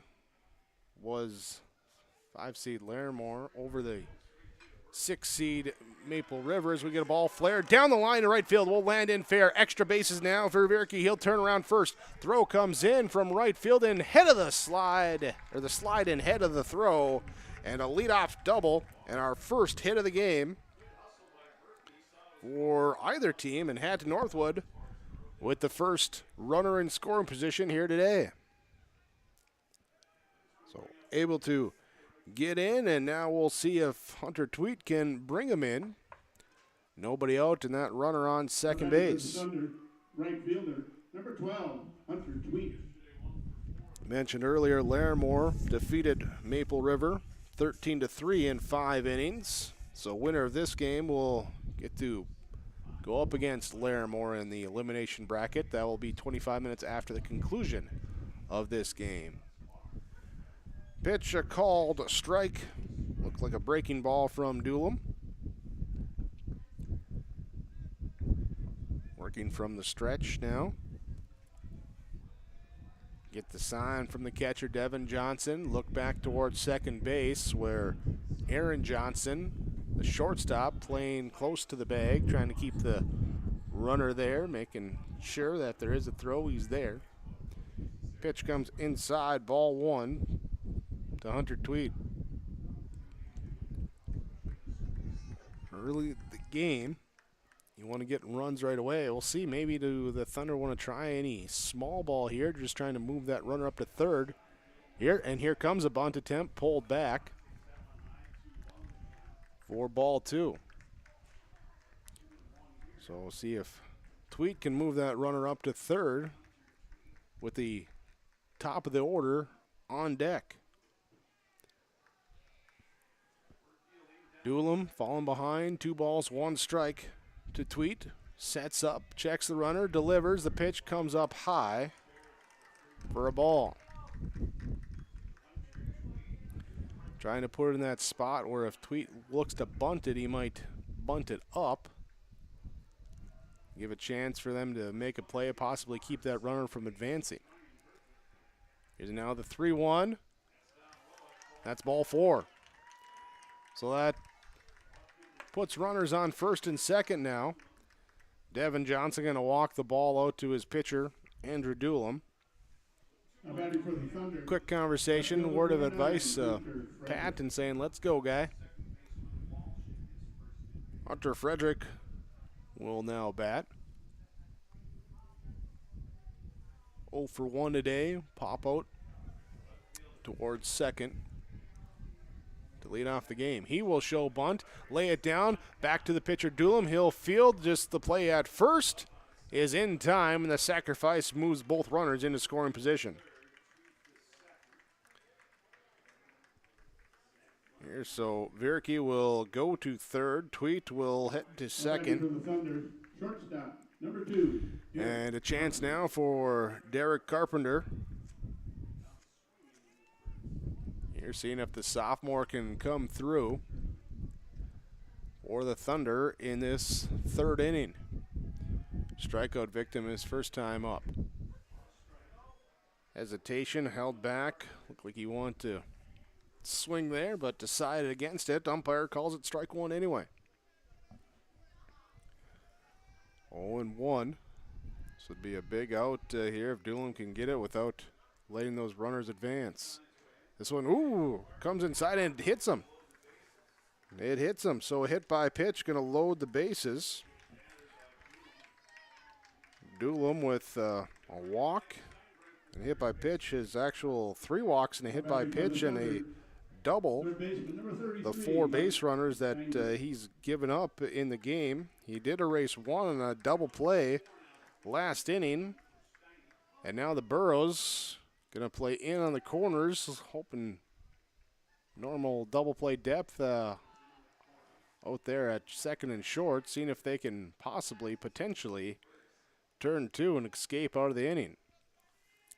was 5-seed Larimore over the 6-seed Maple River as we get a ball flared down the line to right field. Will land in fair. Extra bases now for Virke. He'll turn around first. Throw comes in from right field and head of the slide, or the slide in head of the throw, and a leadoff double and our first hit of the game for either team, and Hatton-Northwood with the first runner in scoring position here today. So able to get in, and now we'll see if Hunter Tweet can bring him in. Nobody out, and that runner on second base. Right fielder, number 12, Hunter Tweet. Mentioned earlier, Larimore defeated Maple River 13-3 in 5 innings. So winner of this game will get to go up against Larimore in the elimination bracket. That will be 25 minutes after the conclusion of this game. Pitch called strike. Looked like a breaking ball from Doolum. Working from the stretch now. Get the sign from the catcher, Devin Johnson. Look back towards second base where Aaron Johnson, the shortstop, playing close to the bag, trying to keep the runner there, making sure that if there is a throw, he's there. Pitch comes inside, ball 1. To Hunter Tweed. Early the game, you want to get runs right away. We'll see. Maybe do the Thunder want to try any small ball here, just trying to move that runner up to third. Here comes a bunt attempt, pulled back for ball 2. So we'll see if Tweed can move that runner up to third with the top of the order on deck. Doolum falling behind, 2 balls, 1 strike to Tweet. Sets up, checks the runner, delivers. The pitch comes up high for a ball. Trying to put it in that spot where if Tweet looks to bunt it, he might bunt it up. Give a chance for them to make a play, possibly keep that runner from advancing. Here's now the 3-1. That's ball 4. So that puts runners on first and second now. Devin Johnson going to walk the ball out to his pitcher, Andrew Doolum. Quick conversation, word of advice, Pat, and saying, let's go, guy. Hunter Frederick will now bat. 0 for 1 today, pop out towards second to lead off the game. He will show bunt, lay it down, back to the pitcher Doolum. He'll field, just the play at first is in time, and the sacrifice moves both runners into scoring position. Here, so Virke will go to third. Tweet will head to second. Shortstop, number 2. And a chance now for Derek Carpenter. You're seeing if the sophomore can come through for the Thunder in this 3rd inning. Strikeout victim his first time up. Hesitation, held back. Looked like he wanted to swing there, but decided against it. Umpire calls it strike 1 anyway. 0-1. This would be a big out here if Doolin can get it without letting those runners advance. This one, comes inside and hits him. It hits him, so a hit by pitch, going to load the bases. Doolin with a walk and hit by pitch. His actual 3 walks and a hit by pitch and a double. The 4 base runners that he's given up in the game. He did erase 1 on a double play last inning. And now the Burros going to play in on the corners, hoping normal double play depth out there at second and short, seeing if they can potentially turn 2 and escape out of the inning.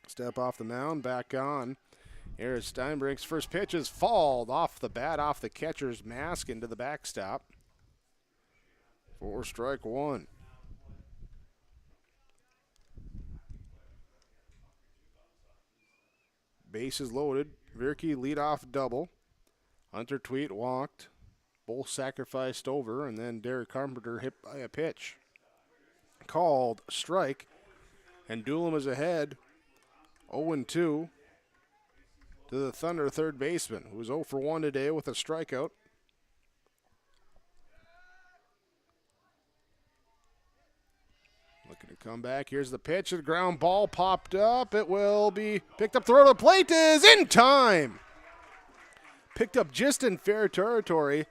Step off the mound, back on. Here is Steinbrink's first pitch is fouled off the bat, off the catcher's mask into the backstop. For strike 1. Bases loaded. Virke leadoff double. Hunter Tweet walked. Both sacrificed over, and then Derek Carpenter hit by a pitch. Called strike, and Doolin is ahead 0-2 to the Thunder third baseman, who was 0 for 1 today with a strikeout. Looking to come back. Here's the pitch. The ground ball popped up. It will be picked up. Throw to the plate is in time. Picked up just in fair territory,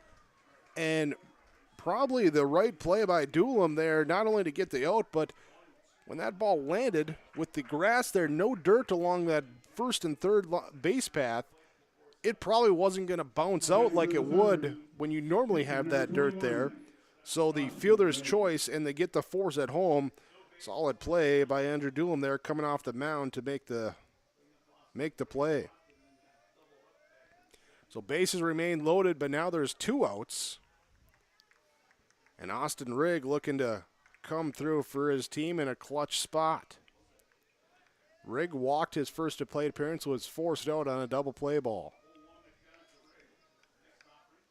and probably the right play by Doolin there, not only to get the out, but when that ball landed with the grass there, no dirt along that first and third base path, it probably wasn't going to bounce out like it would when you normally have that dirt there. So the fielder's choice, and they get the force at home. Solid play by Andrew Doolin there, coming off the mound to make the play. So bases remain loaded, but now there's 2 outs. And Austin Rigg looking to come through for his team in a clutch spot. Rigg walked his first plate appearance, was forced out on a double play ball.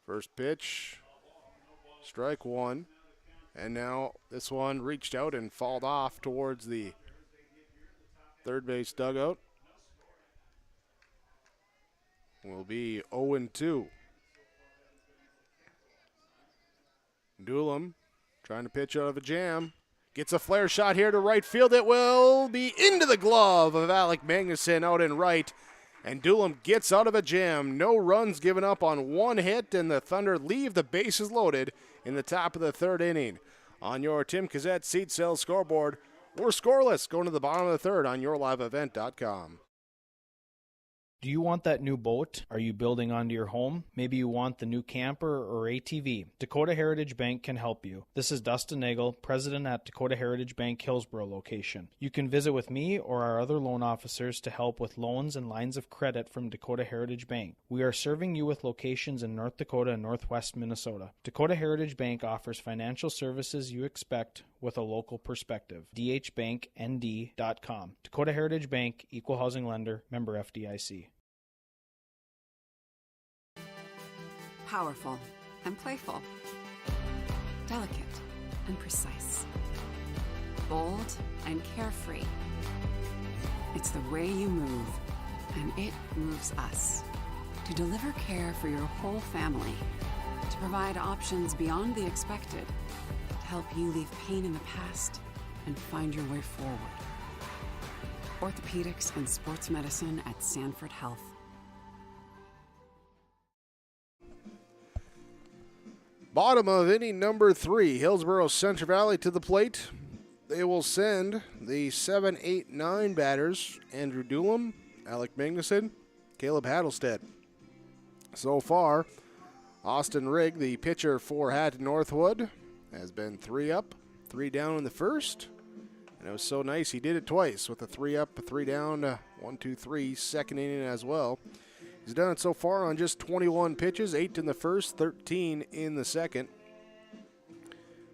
First pitch, strike 1. And now this one reached out and fouled off towards the third base dugout. Will be 0-2. Doolin trying to pitch out of a jam. Gets a flare shot here to right field. It will be into the glove of Alec Magnuson out in right. And Doolin gets out of a jam. No runs given up on 1 hit, and the Thunder leave the bases loaded in the top of the 3rd inning. On your Tim Cassette seat sales scoreboard, we're scoreless going to the bottom of the 3rd on yourliveevent.com. Do you want that new boat? Are you building onto your home? Maybe you want the new camper or ATV. Dakota Heritage Bank can help you. This is Dustin Nagel, president at Dakota Heritage Bank Hillsboro location. You can visit with me or our other loan officers to help with loans and lines of credit from Dakota Heritage Bank. We are serving you with locations in North Dakota and Northwest Minnesota. Dakota Heritage Bank offers financial services you expect with a local perspective. dhbanknd.com. Dakota Heritage Bank, Equal Housing Lender, member FDIC. Powerful and playful. Delicate and precise. Bold and carefree. It's the way you move, and it moves us. To deliver care for your whole family. To provide options beyond the expected. To help you leave pain in the past and find your way forward. Orthopedics and sports medicine at Sanford Health. Bottom of inning number 3, Hillsboro Central Valley to the plate. They will send the 7, 8, 9 batters, Andrew Doolin, Alec Magnuson, Caleb Hattelstead. So far, Austin Rigg, the pitcher for Hatton-Northwood, has been 3 up, 3 down in the first. And it was so nice he did it twice with a 3 up, a 3 down, 1, 2, 3, second inning as well. He's done it so far on just 21 pitches, 8 in the first, 13 in the second.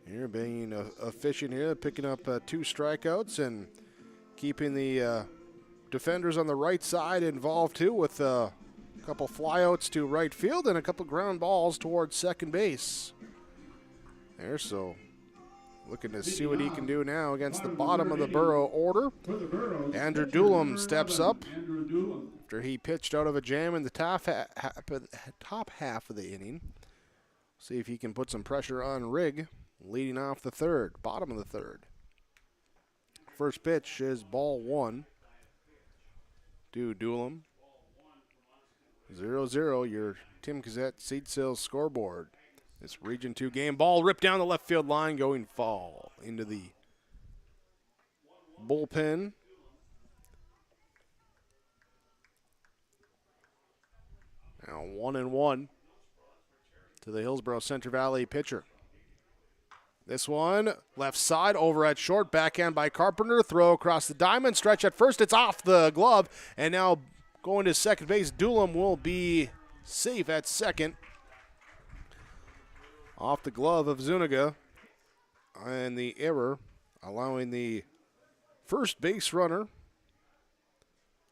Here being efficient here, picking up 2 strikeouts and keeping the defenders on the right side involved too, with a couple flyouts to right field and a couple ground balls towards second base. There, so looking to see what he can do now against the bottom of the Borough order. Andrew Doolin steps up after he pitched out of a jam in the top half of the inning. See if he can put some pressure on Rigg, leading off the 3rd, bottom of the 3rd. First pitch is ball 1 to Doolin. 0-0, your Tim Cassette seed sales scoreboard. This Region 2 game. Ball ripped down the left field line, going foul into the bullpen. Now 1-1 to the Hillsboro Central Valley pitcher. This one, left side, over at short, backhand by Carpenter, throw across the diamond, stretch at first, it's off the glove, and now going to second base, Doolin will be safe at second. Off the glove of Zuniga, and the error allowing the first base runner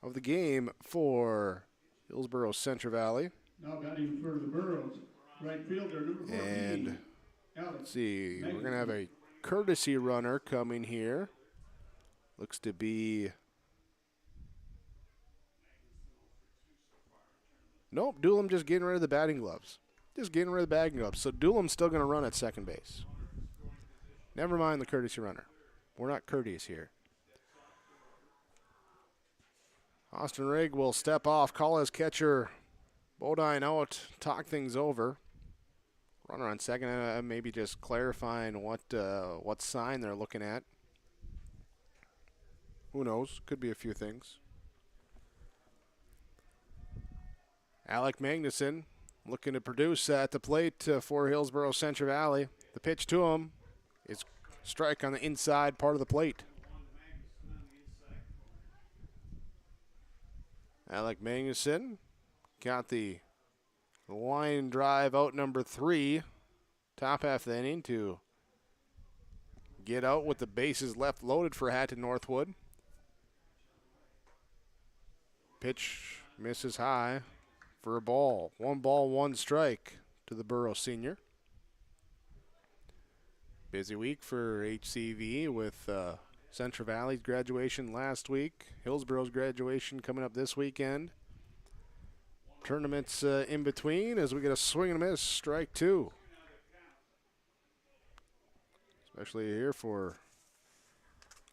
of the game for Hillsboro Central Valley. Now batting for the Burros, right fielder, number 14. And let's see, we're going to have a courtesy runner coming here. Looks to be... Nope, Doolum just getting rid of the batting gloves. Just getting rid of the batting gloves. So Doolum's still going to run at second base. Never mind the courtesy runner. We're not courteous here. Austin Rigg will step off, call his catcher Bodine out, talk things over. Runner on second, maybe just clarifying what sign they're looking at. Who knows? Could be a few things. Alec Magnuson looking to produce at the plate for Hillsboro Central Valley. The pitch to him is strike on the inside part of the plate. Alec Magnuson got the line drive out number 3, top half of the inning to get out with the bases left loaded for Hatton-Northwood. Pitch misses high for a ball. 1 ball, 1 strike to the Burrow senior. Busy week for HCV with Central Valley's graduation last week. Hillsboro's graduation coming up this weekend. Tournaments in between as we get a swing and a miss, strike 2. Especially here for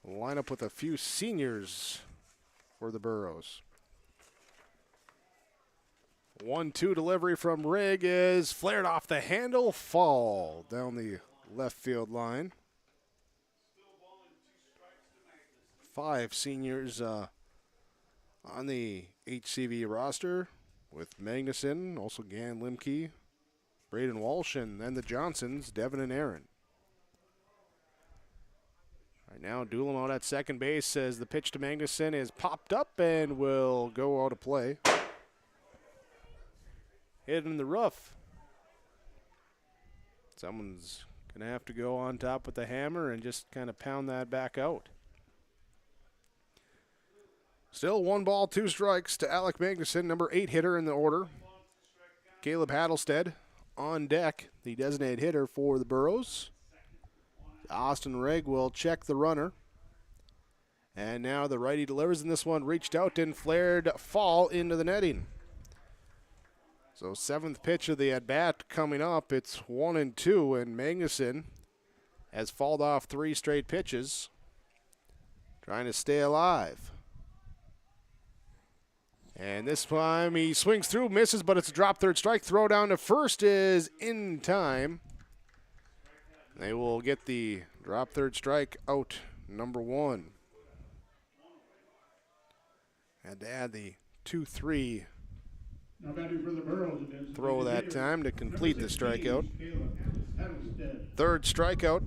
a lineup with a few seniors for the Burros. 1-2 delivery from Rigg is flared off the handle, fall down the left field line. 5 seniors on the HCV roster with Magnuson, also Gann Limke, Braden Walsh, and then the Johnsons, Devin and Aaron. Right now, Doolum out at second base says the pitch to Magnuson is popped up and will go out of play. Hit in the rough. Someone's going to have to go on top with the hammer and just kind of pound that back out. Still 1 ball, 2 strikes to Alec Magnuson, number 8 hitter in the order. Caleb Hattlestead on deck, the designated hitter for the Burros. Austin Rigg will check the runner. And now the righty delivers, and this one reached out and flared fall into the netting. So 7th pitch of the at-bat coming up. It's 1-2, and Magnuson has fouled off 3 straight pitches, trying to stay alive. And this time he swings through, misses, but it's a drop third strike. Throw down to first is in time. They will get the drop third strike out number 1. Had to add the 2-3 throw that time to complete the strikeout. 3rd strikeout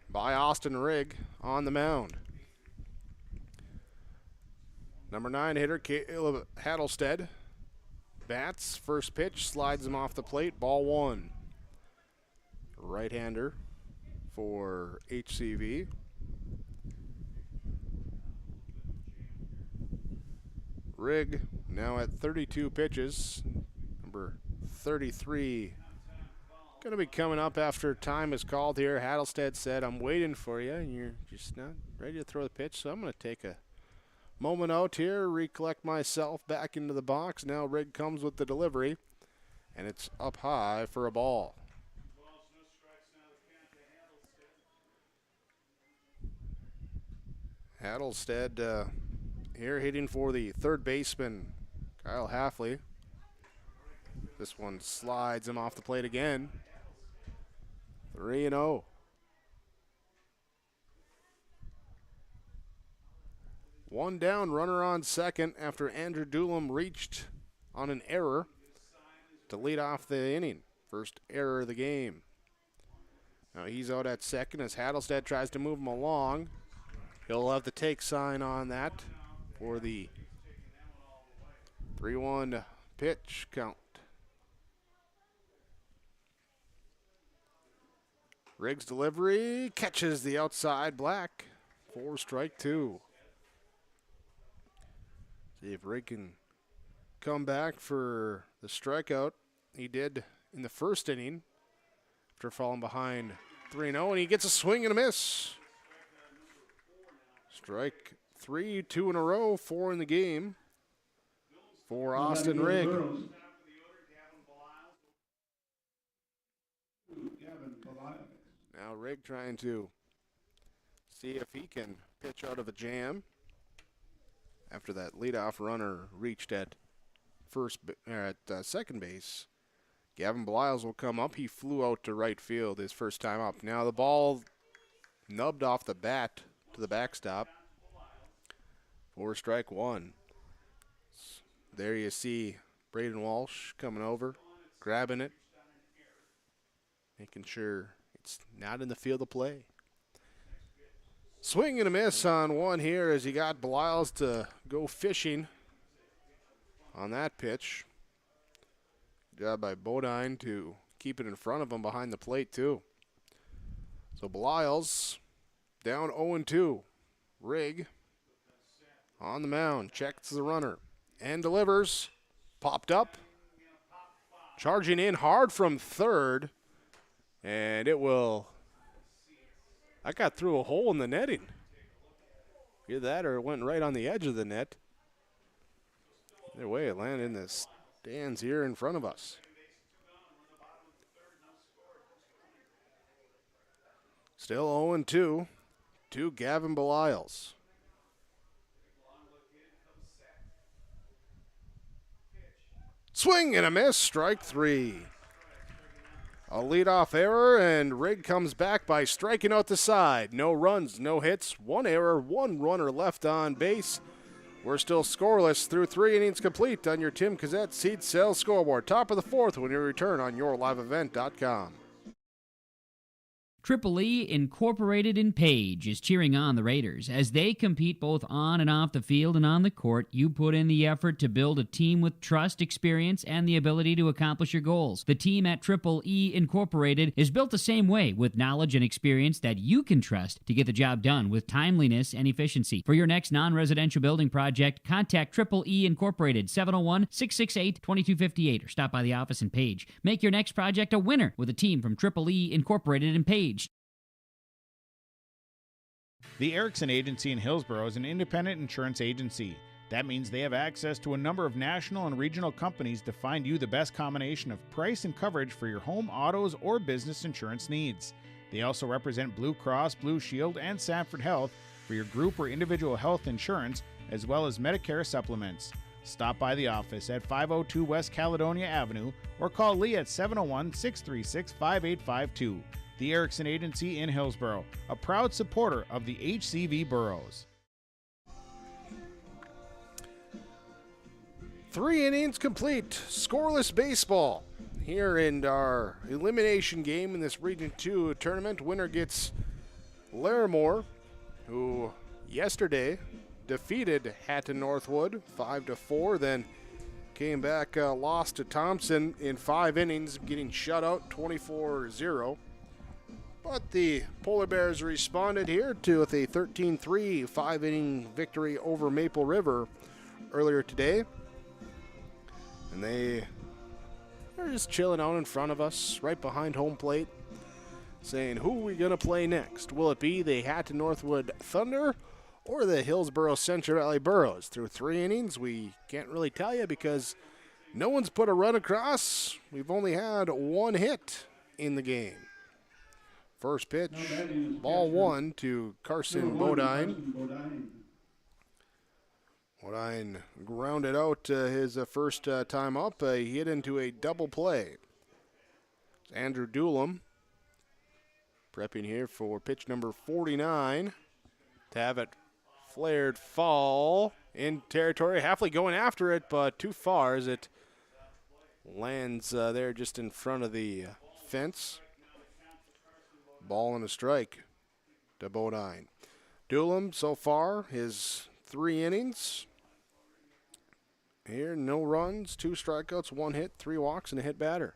by Austin Rigg on the mound. Number 9 hitter Caleb Hattlestead bats. First pitch slides him off the plate. Ball 1. Right-hander for HCV. Rigg now at 32 pitches. Number 33 going to be coming up after time is called here. Hattlestead said, "I'm waiting for you, and you're just not ready to throw the pitch, so I'm going to take a moment out here, recollect myself back into the box." Now Rigg comes with the delivery, and it's up high for a ball. Hattlestead here hitting for the 3rd baseman, Kyle Halfley. This one slides him off the plate again. 3-0. One down, runner on second after Andrew Doolum reached on an error to lead off the inning. First error of the game. Now he's out at second as Hattlestead tries to move him along. He'll have the take sign on that for the 3-1 pitch count. Rigg's delivery catches the outside black for strike 2. See if Rigg can come back for the strikeout he did in the first inning after falling behind 3-0, and he gets a swing and a miss. Strike 3, 2 in a row, 4 in the game for Austin Rigg. Now Rigg trying to see if he can pitch out of a jam after that leadoff runner reached at second base. Gavin Beliles will come up. He flew out to right field his first time up. Now the ball nubbed off the bat to the backstop for strike one. There you see Braden Walsh coming over, grabbing it, making sure it's not in the field of play. Swing and a miss on one here as he got Beliles to go fishing on that pitch. Good job by Bodine to keep it in front of him behind the plate, too. So Beliles down 0-2. Rigg on the mound, checks the runner and delivers. Popped up. Charging in hard from third. And it will. I got through a hole in the netting. Either that or it went right on the edge of the net. Either way, it landed in the stands here in front of us. Still 0-2 to Gavin Beliles. Swing and a miss, strike 3. A leadoff error, and Rigg comes back by striking out the side. No runs, no hits, 1 error, 1 runner left on base. We're still scoreless through 3 innings complete on your Tim Cazette Seed Sales scoreboard. Top of the 4th when you return on yourliveevent.com. Triple E Incorporated in Page is cheering on the Raiders. As they compete both on and off the field and on the court, you put in the effort to build a team with trust, experience, and the ability to accomplish your goals. The team at Triple E Incorporated is built the same way, with knowledge and experience that you can trust to get the job done with timeliness and efficiency. For your next non-residential building project, contact Triple E Incorporated, 701-668-2258, or stop by the office in Page. Make your next project a winner with a team from Triple E Incorporated in Page. The Erickson Agency in Hillsboro is an independent insurance agency. That means they have access to a number of national and regional companies to find you the best combination of price and coverage for your home, autos, or business insurance needs. They also represent Blue Cross, Blue Shield, and Sanford Health for your group or individual health insurance, as well as Medicare supplements. Stop by the office at 502 West Caledonia Avenue or call Lee at 701-636-5852. The Erickson Agency in Hillsboro, a proud supporter of the HCV Burros. 3 innings complete. Scoreless baseball here in our elimination game in this Region 2 tournament. Winner gets Larimore, who yesterday defeated Hatton-Northwood 5-4, then came back, lost to Thompson in 5 innings, getting shut out 24-0. But the Polar Bears responded here with a 13-3 5-inning victory over Maple River earlier today. And they're just chilling out in front of us, right behind home plate, saying, who are we going to play next? Will it be the Hatton-Northwood Thunder or the Hillsboro Central Valley Burros? Through 3 innings, we can't really tell you because no one's put a run across. We've only had 1 hit in the game. First pitch, ball 1 to Carson Bodine. Bodine grounded out his first time up. He hit into a double play. Andrew Doolum prepping here for pitch number 49 to have it flared fall in territory. Halfley going after it, but too far as it lands there just in front of the fence. Ball and a strike to Bodine. Doolum so far, his 3 innings. Here, no runs, 2 strikeouts, 1 hit, 3 walks, and a hit batter.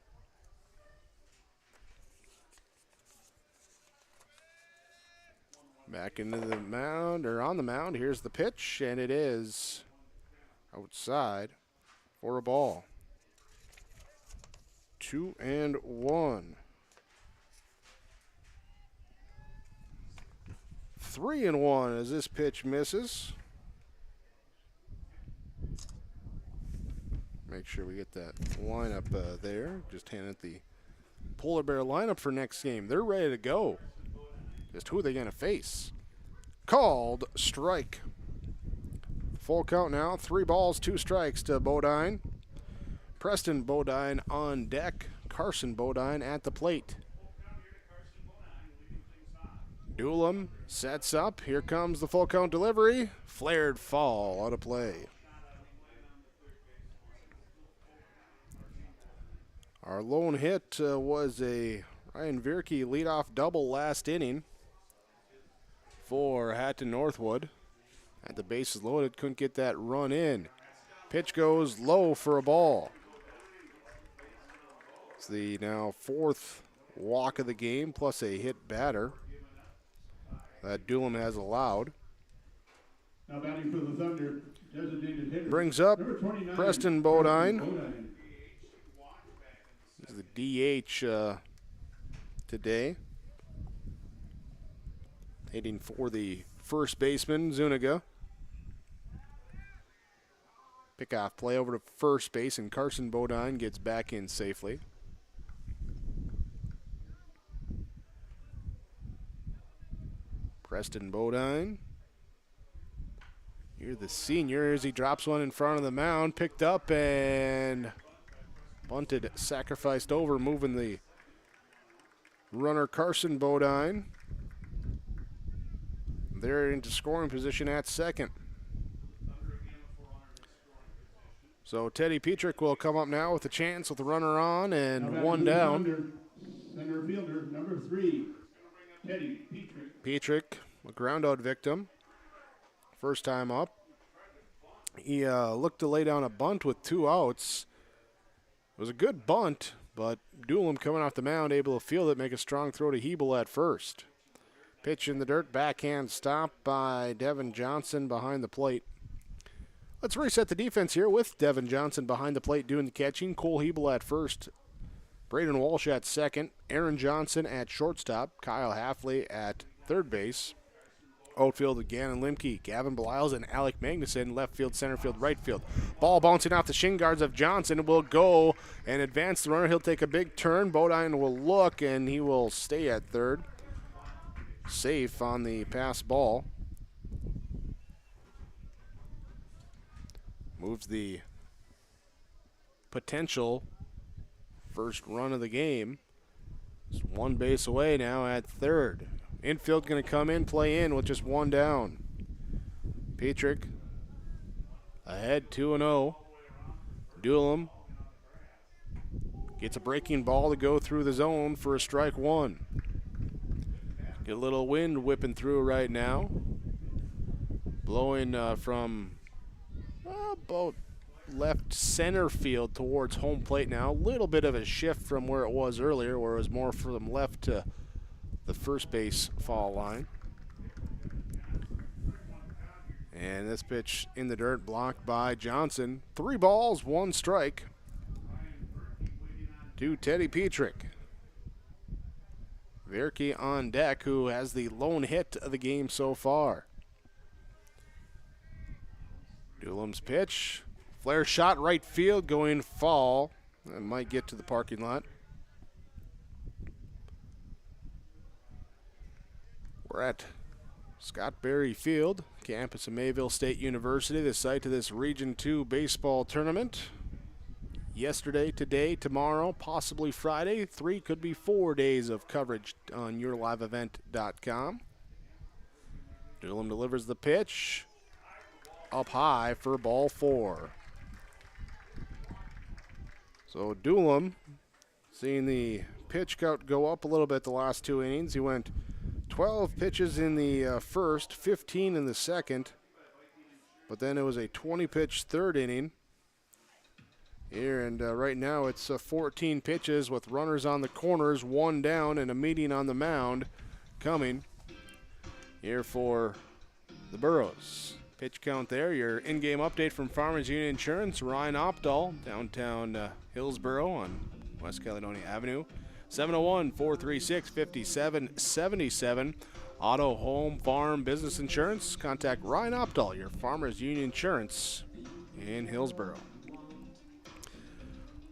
Back into the mound, or on the mound. Here's the pitch, and it is outside for a ball. 2-1. 3-1 as this pitch misses. Make sure we get that lineup there. Just handed the Polar Bear lineup for next game. They're ready to go. Just who are they going to face? Called strike. Full count now. 3 balls, 2 strikes to Bodine. Preston Bodine on deck. Carson Bodine at the plate. Doolum sets up. Here comes the full count delivery. Flared foul out of play. Our lone hit was a Ryan Vierke leadoff double last inning for Hatton-Northwood. Had the bases loaded, couldn't get that run in. Pitch goes low for a ball. It's the now 4th walk of the game plus a hit batter that Doolum has allowed. Now batting for the Thunder, designated hitter. Brings up Number 29, Preston Bodine. Bodine. He's the DH today. Hitting for the first baseman, Zuniga. Pickoff play over to first base, and Carson Bodine gets back in safely. Preston Bodine. Here's the senior as he drops one in front of the mound. Picked up and bunted, sacrificed over, moving the runner Carson Bodine. They're into scoring position at second. So Teddy Petrick will come up now with a chance with the runner on and one down. Center fielder, number 3, Teddy Petrick. Petrick, a ground-out victim. First time up. He looked to lay down a bunt with 2 outs. It was a good bunt, but Doolum coming off the mound, able to field it, make a strong throw to Hebel at first. Pitch in the dirt, backhand stop by Devin Johnson behind the plate. Let's reset the defense here with Devin Johnson behind the plate doing the catching. Cole Hebel at first. Braden Walsh at second. Aaron Johnson at shortstop. Kyle Halfley at third base. Outfield with Gannon Limke, Gavin Beliles, and Alec Magnuson. Left field, center field, right field. Ball bouncing off the shin guards of Johnson. Will go and advance the runner. He'll take a big turn. Bodine will look, and he will stay at third. Safe on the pass ball. Moves the potential first run of the game. It's 1 base away now at third. Infield going to come in, play in with just 1 down. Petrick ahead 2-0. Doolum gets a breaking ball to go through the zone for a strike 1. Get a little wind whipping through right now. Blowing from about left center field towards home plate now. A little bit of a shift from where it was earlier, where it was more from left to the first base foul line. And this pitch in the dirt blocked by Johnson. 3 balls, 1 strike to Teddy Petrick. Vierke on deck, who has the lone hit of the game so far. Doolum's pitch. Flare shot right field going foul. That might get to the parking lot. We're at Scott Berry Field, campus of Mayville State University, the site of this Region 2 baseball tournament. Yesterday, today, tomorrow, possibly Friday. 3, could be 4 days of coverage on yourliveevent.com. Doolum delivers the pitch. Up high for ball 4. So Doolum seeing the pitch count go up a little bit the last 2 innings. He went 12 pitches in the first, 15 in the second. But then it was a 20-pitch third inning. Here, and right now it's 14 pitches with runners on the corners, 1 down, and a meeting on the mound coming here for the Burros. Pitch count there. Your in-game update from Farmers Union Insurance. Ryan Opdahl, downtown Hillsboro on West Caledonia Avenue. 701-436-5777. Auto, home, farm, business insurance. Contact Ryan Opdahl, your Farmers Union Insurance in Hillsboro.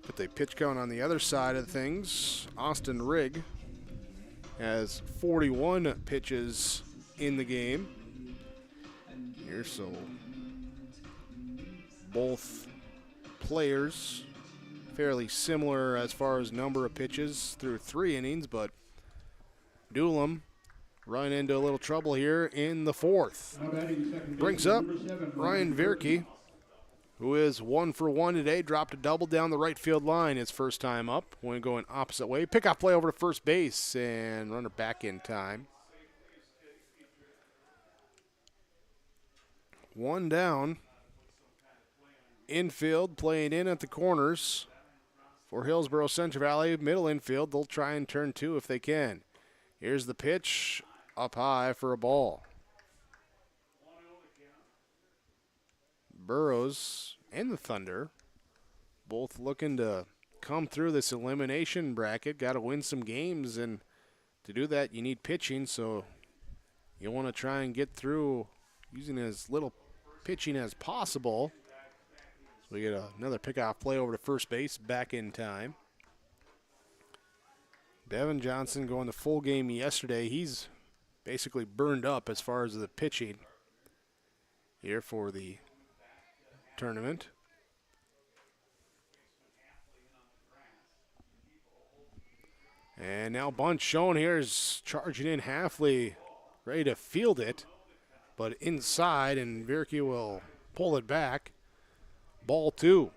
Put the pitch count on the other side of things. Austin Rigg has 41 pitches in the game here, so both players fairly similar as far as number of pitches through 3 innings, but Doolum run into a little trouble here in the 4th. Brings up Ryan Vierke, who is 1 for 1 today. Dropped a double down the right field line his first time up. When going opposite way. Pickoff play over to first base and runner back in time. 1 down. Infield playing in at the corners for Hillsboro Central Valley. Middle infield, they'll try and turn 2 if they can. Here's the pitch, up high for a ball. Burrows and the Thunder both looking to come through this elimination bracket. Got to win some games, and to do that you need pitching, so you want to try and get through using as little pitching as possible. So we get another pickoff play over to first base, back in time. Devin Johnson going the full game yesterday. He's basically burned up as far as the pitching here for the tournament. And now bunt shown here is charging in. Hafley ready to field it, but inside, and Vierke will pull it back. Ball 2.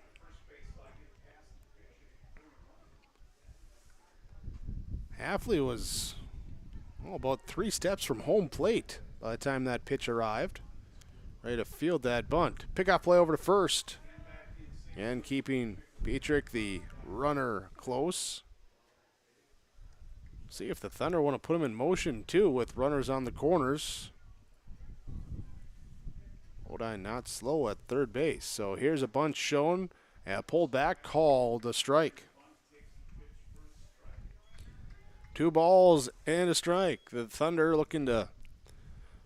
Hafley was about 3 steps from home plate by the time that pitch arrived. Ready to field that bunt. Pickoff play over to first. And keeping Petrick, the runner, close. See if the Thunder want to put him in motion, too, with runners on the corners. Bodine not slow at third base. So here's a bunt shown. And pulled back, called a strike. 2 balls and a strike. The Thunder looking to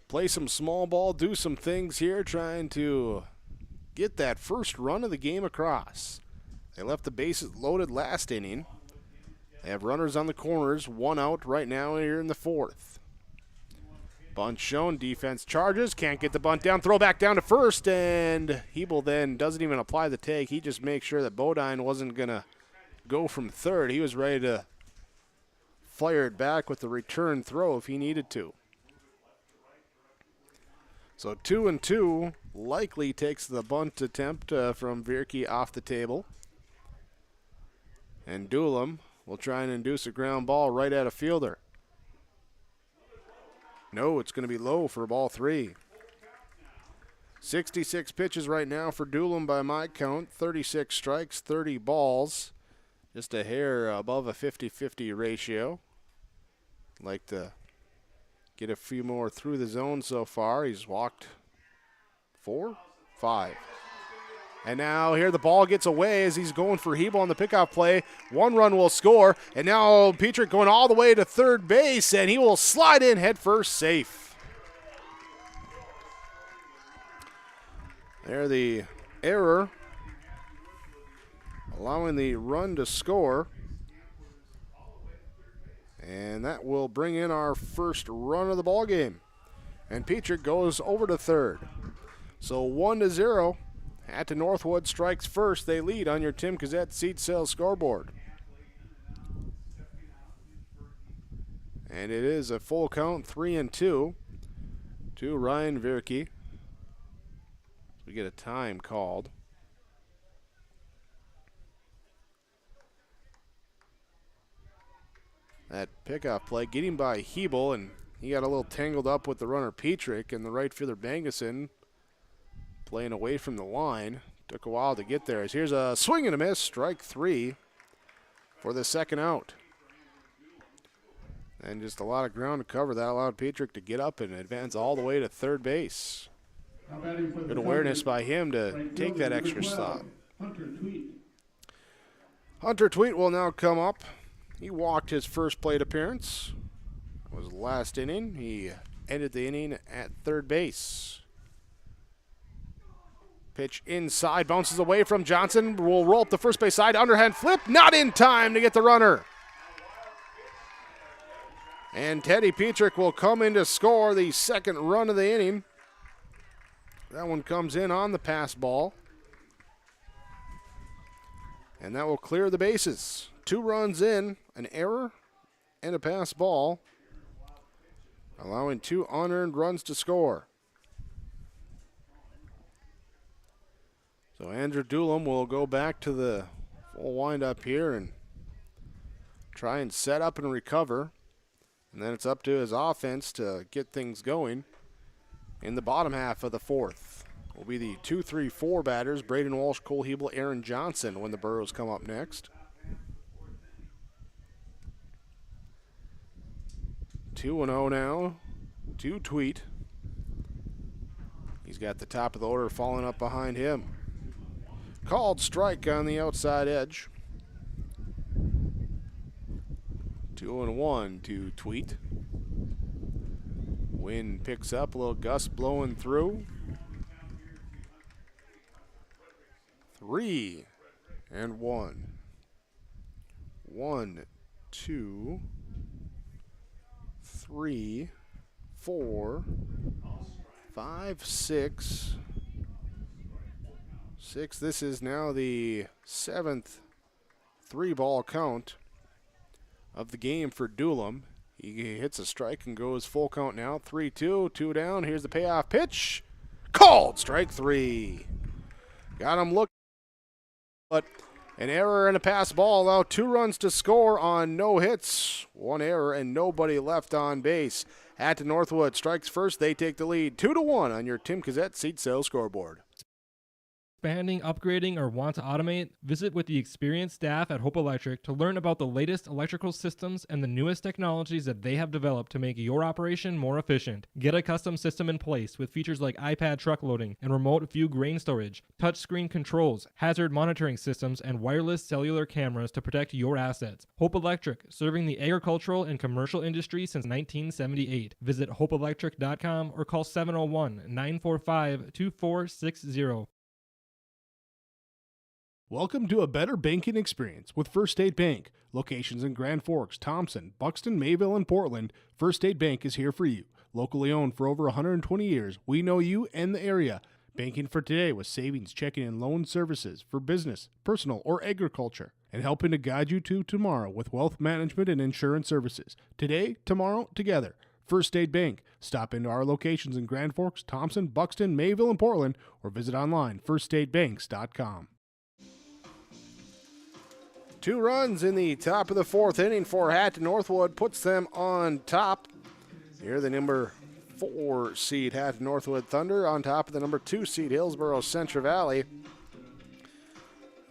play some small ball, do some things here, trying to get that first run of the game across. They left the bases loaded last inning. They have runners on the corners, 1 out right now here in the 4th. Bunt shown, defense charges, can't get the bunt down, throw back down to first, and Hebel then doesn't even apply the tag. He just makes sure that Bodine wasn't going to go from third. He was ready to fire it back with the return throw if he needed to. So 2-2, likely takes the bunt attempt from Vierke off the table. And Doolum will try and induce a ground ball right at a fielder. No, it's going to be low for ball 3. 66 pitches right now for Doolum by my count. 36 strikes, 30 balls. Just a hair above a 50-50 ratio. Like to get a few more through the zone so far. He's walked 4, 5. And now here the ball gets away as he's going for Hebel on the pickoff play. 1 run will score. And now Petrick going all the way to third base, and he will slide in head first, safe. There the error, allowing the run to score. And that will bring in our first run of the ball game. And Petrick goes over to third. So 1-0. Hatton-Northwood strikes first. They lead on your Tim Cassette seat sales scoreboard. And it is a full count, 3-2 to Ryan Vierke. We get a time called. That pickoff play getting by Hebel, and he got a little tangled up with the runner Petrick, and the right fielder Bangason playing away from the line. Took a while to get there. Here's a swing and a miss, strike 3 for the second out. And just a lot of ground to cover. That allowed Petrick to get up and advance all the way to third base. Now batting for the Good awareness Thunder, by him to right take fielder, that number extra 12, stop. Hunter Tweet. Hunter Tweet will now come up. He walked his first plate appearance. It was last inning. He ended the inning at third base. Pitch inside, bounces away from Johnson. Will roll up the first base side. Underhand flip, not in time to get the runner. And Teddy Petrick will come in to score the second run of the inning. That one comes in on the pass ball. And that will clear the bases. 2 runs in, an error, and a pass ball, allowing 2 unearned runs to score. So Andrew Doolum will go back to the full windup here and try and set up and recover. And then it's up to his offense to get things going. In the bottom half of the fourth will be the 2-3-4 batters, Braden Walsh, Cole Hebel, Aaron Johnson, when the Burros come up next. 2-0 now to Tweet. He's got the top of the order falling up behind him. Called strike on the outside edge. 2-1 to Tweet. Wind picks up, a little gust blowing through. 3-1. 1, 2, 3, 4, 5, 6. This is now the 7th 3-ball count of the game for Doolum. He hits a strike and goes full count now. 3-2, 2 down. Here's the payoff pitch. Called strike 3. Got him looking, but an error and a pass ball allow 2 runs to score on no hits. 1 error and nobody left on base. Hatton-Northwood strikes first. They take the lead 2-1 on your Tim Cassette seat sales scoreboard. Expanding, upgrading, or want to automate? Visit with the experienced staff at Hope Electric to learn about the latest electrical systems and the newest technologies that they have developed to make your operation more efficient. Get a custom system in place with features like iPad truck loading and remote view grain storage, touchscreen controls, hazard monitoring systems, and wireless cellular cameras to protect your assets. Hope Electric, serving the agricultural and commercial industry since 1978. Visit hopeelectric.com or call 701-945-2460. Welcome to a better banking experience with First State Bank. Locations in Grand Forks, Thompson, Buxton, Mayville, and Portland, First State Bank is here for you. Locally owned for over 120 years, we know you and the area. Banking for today with savings, checking, and loan services for business, personal, or agriculture. And helping to guide you to tomorrow with wealth management and insurance services. Today, tomorrow, together. First State Bank. Stop into our locations in Grand Forks, Thompson, Buxton, Mayville, and Portland, or visit online, firststatebanks.com. 2 runs in the top of the 4th inning for Hatton-Northwood puts them on top. Here the number 4 seed Hatton-Northwood Thunder on top of the number 2 seed Hillsboro Central Valley.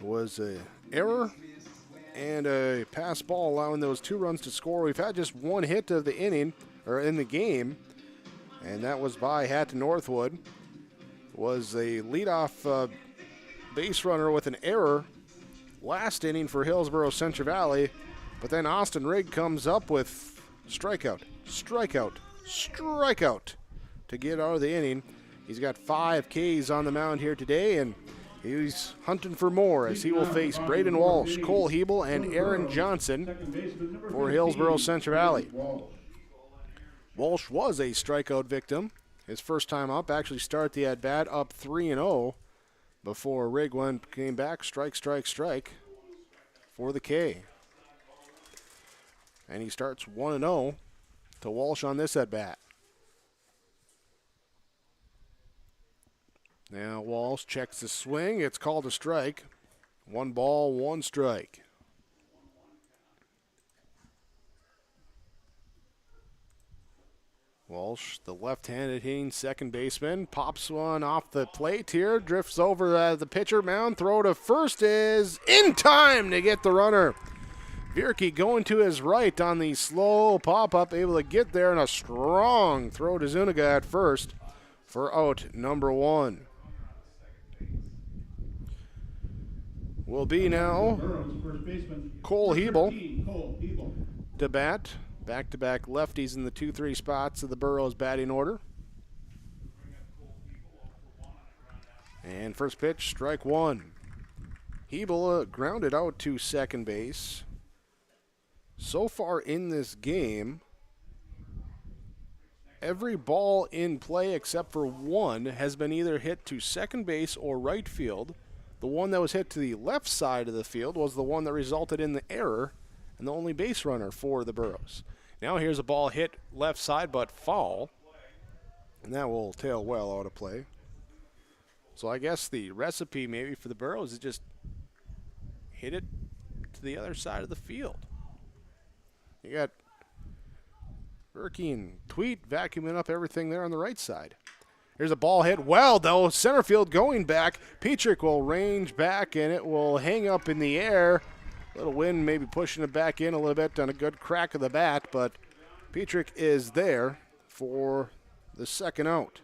It was an error and a pass ball allowing those 2 runs to score. We've had just 1 hit of the inning, or in the game, and that was by Hatton-Northwood. It was a leadoff base runner with an error last inning for Hillsboro Central Valley, but then Austin Rigg comes up with strikeout to get out of the inning. He's got 5 Ks on the mound here today, and he's hunting for more as he will face Braden Walsh, Cole Hebel, and Aaron Johnson for Hillsboro Central Valley. Walsh was a strikeout victim. His first time up, actually started the at-bat up 3-0. Before Rigg came back, strike for the K. And he starts 1-0 to Walsh on this at-bat. Now Walsh checks the swing. It's called a strike. 1 ball, 1 strike. Walsh, the left-handed hitting second baseman, pops one off the plate here, drifts over the pitcher mound, throw to first is in time to get the runner. Vierke going to his right on the slow pop-up, able to get there, and a strong throw to Zuniga at first for out number 1 will be now Cole Hebel to bat. Back-to-back lefties in the 2-3 spots of the Burrows batting order. And first pitch, strike 1. Hebel grounded out to second base. So far in this game, every ball in play except for one has been either hit to second base or right field. The one that was hit to the left side of the field was the one that resulted in the error and the only base runner for the Burrows. Now here's a ball hit left side but foul, and that will tail well out of play. So I guess the recipe maybe for the Burrows is just hit it to the other side of the field. You got Berkey and Tweet vacuuming up everything there on the right side. Here's a ball hit well, though. Center field going back. Petrick will range back, and it will hang up in the air. Little wind maybe pushing it back in a little bit on a good crack of the bat, but Petrick is there for the second out.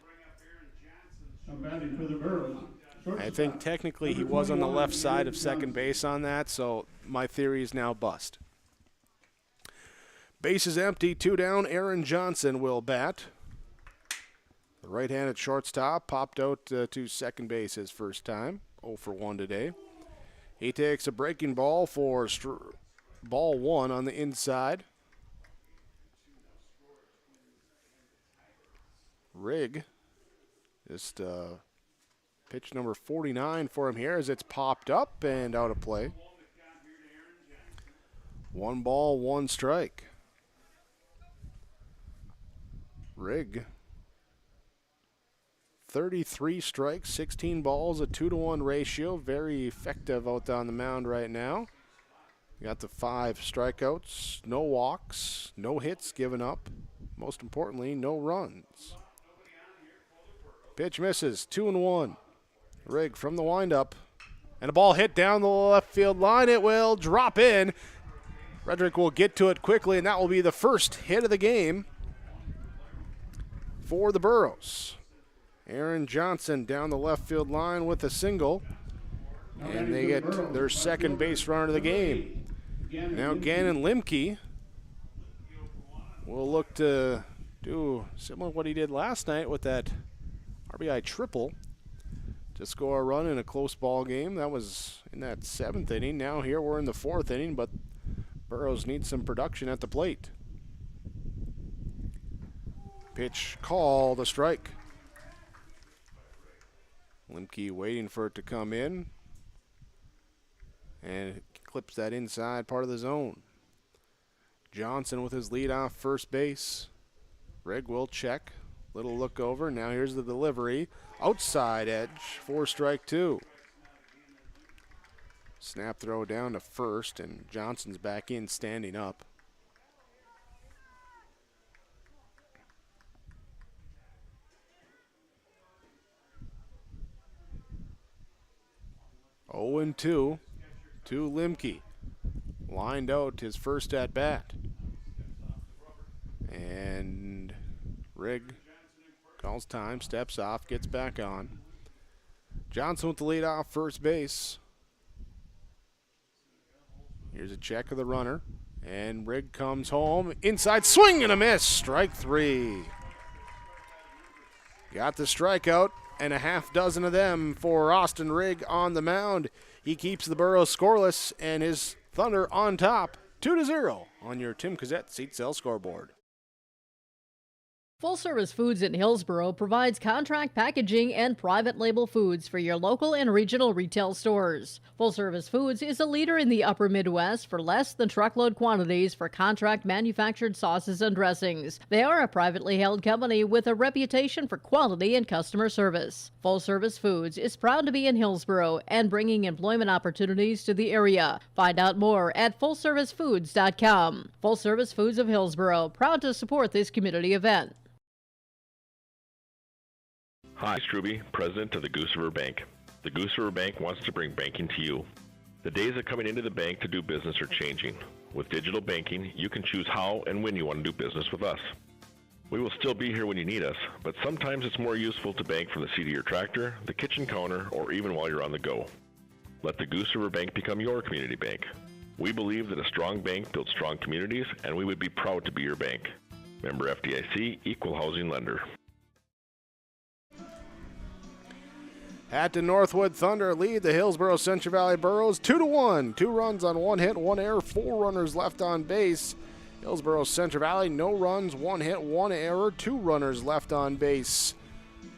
I think technically he was on the left side of second base on that, so my theory is now bust. Base is empty, 2 down. Aaron Johnson will bat. The right-handed shortstop popped out to second base his first time. 0 for 1 today. He takes a breaking ball for ball 1 on the inside. Rigg, just pitch number 49 for him here as it's popped up and out of play. 1 ball, 1 strike. Rigg, 33 strikes, 16 balls, a 2-to-1 ratio. Very effective out on the mound right now. Got the 5 strikeouts, no walks, no hits given up. Most importantly, no runs. Pitch misses, 2-1. Rigg from the windup. And a ball hit down the left field line. It will drop in. Frederick will get to it quickly, and that will be the first hit of the game for the Burrows. Aaron Johnson down the left field line with a single, and they get their second base runner of the game. Now Gannon Limke will look to do similar to what he did last night with that RBI triple to score a run in a close ball game. That was in that 7th inning. Now here we're in the 4th inning, but Burrows needs some production at the plate. Pitch called a strike. Limke waiting for it to come in, and it clips that inside part of the zone. Johnson with his lead off first base. Rigg will check. Little look over. Now here's the delivery. Outside edge for strike 2. Snap throw down to first, and Johnson's back in standing up. Oh and 2 to Limke. Lined out his first at bat. And Rigg calls time, steps off, gets back on. Johnson with the lead off first base. Here's a check of the runner. And Rigg comes home. Inside swing and a miss. Strike 3. Got the strikeout, and a half dozen of them for Austin Rigg on the mound. He keeps the Burrows scoreless and his Thunder on top, 2-0 on your Tim Cazette Seat Sell scoreboard. Full Service Foods in Hillsboro provides contract packaging and private label foods for your local and regional retail stores. Full Service Foods is a leader in the upper Midwest for less than truckload quantities for contract manufactured sauces and dressings. They are a privately held company with a reputation for quality and customer service. Full Service Foods is proud to be in Hillsboro and bringing employment opportunities to the area. Find out more at fullservicefoods.com. Full Service Foods of Hillsboro, proud to support this community event. Hi, Struby, president of the Goose River Bank. The Goose River Bank wants to bring banking to you. The days of coming into the bank to do business are changing. With digital banking, you can choose how and when you want to do business with us. We will still be here when you need us, but sometimes it's more useful to bank from the seat of your tractor, the kitchen counter, or even while you're on the go. Let the Goose River Bank become your community bank. We believe that a strong bank builds strong communities, and we would be proud to be your bank. Member FDIC, Equal Housing Lender. Hatton-Northwood Thunder lead the Hillsboro Central Valley Burros 2-1. 2 runs on 1 hit, 1 error, 4 runners left on base. Hillsboro Central Valley, no runs, 1 hit, 1 error, 2 runners left on base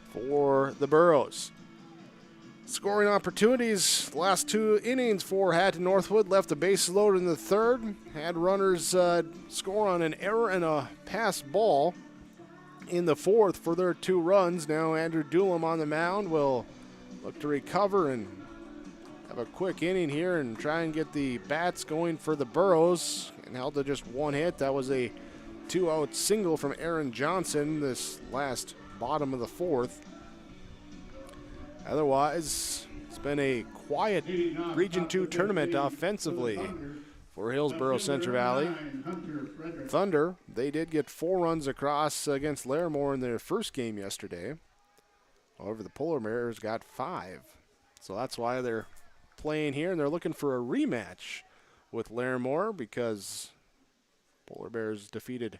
for the Burros. Scoring opportunities, last 2 innings for Hatton-Northwood, left the bases loaded in the third, had runners score on an error and a pass ball in the fourth for their 2 runs. Now Andrew Doolum on the mound will look to recover and have a quick inning here and try and get the bats going for the Burros, and held to just 1 hit. That was a 2-out single from Aaron Johnson this last bottom of the fourth. Otherwise, it's been a quiet Region 2 tournament offensively for Hillsboro Central Valley. Thunder, they did get 4 runs across against Larimore in their first game yesterday. However, the Polar Bears got 5. So that's why they're playing here, and they're looking for a rematch with Larimore because Polar Bears defeated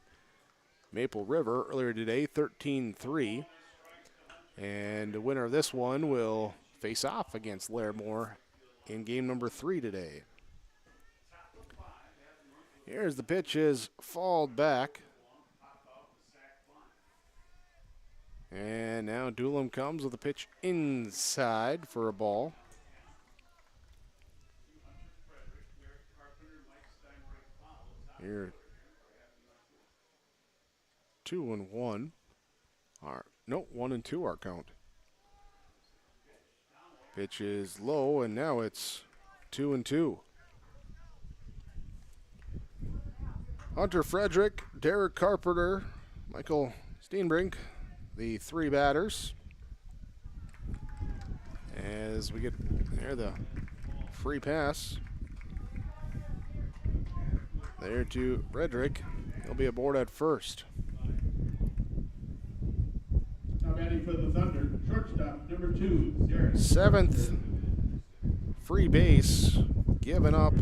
Maple River earlier today, 13-3. And the winner of this one will face off against Larimore in game number 3 today. Here's the pitch is fouled back. And now Doolum comes with a pitch inside for a ball. Here, 2-1. No, 1-2 our count. Pitch is low, and now it's 2-2. Hunter Frederick, Derek Carpenter, Michael Steenbrink, the 3 batters. As we get there, the free pass. There to Frederick. He'll be aboard at first. Now batting for the Thunder, shortstop, number 2, Derek. 7th free base given up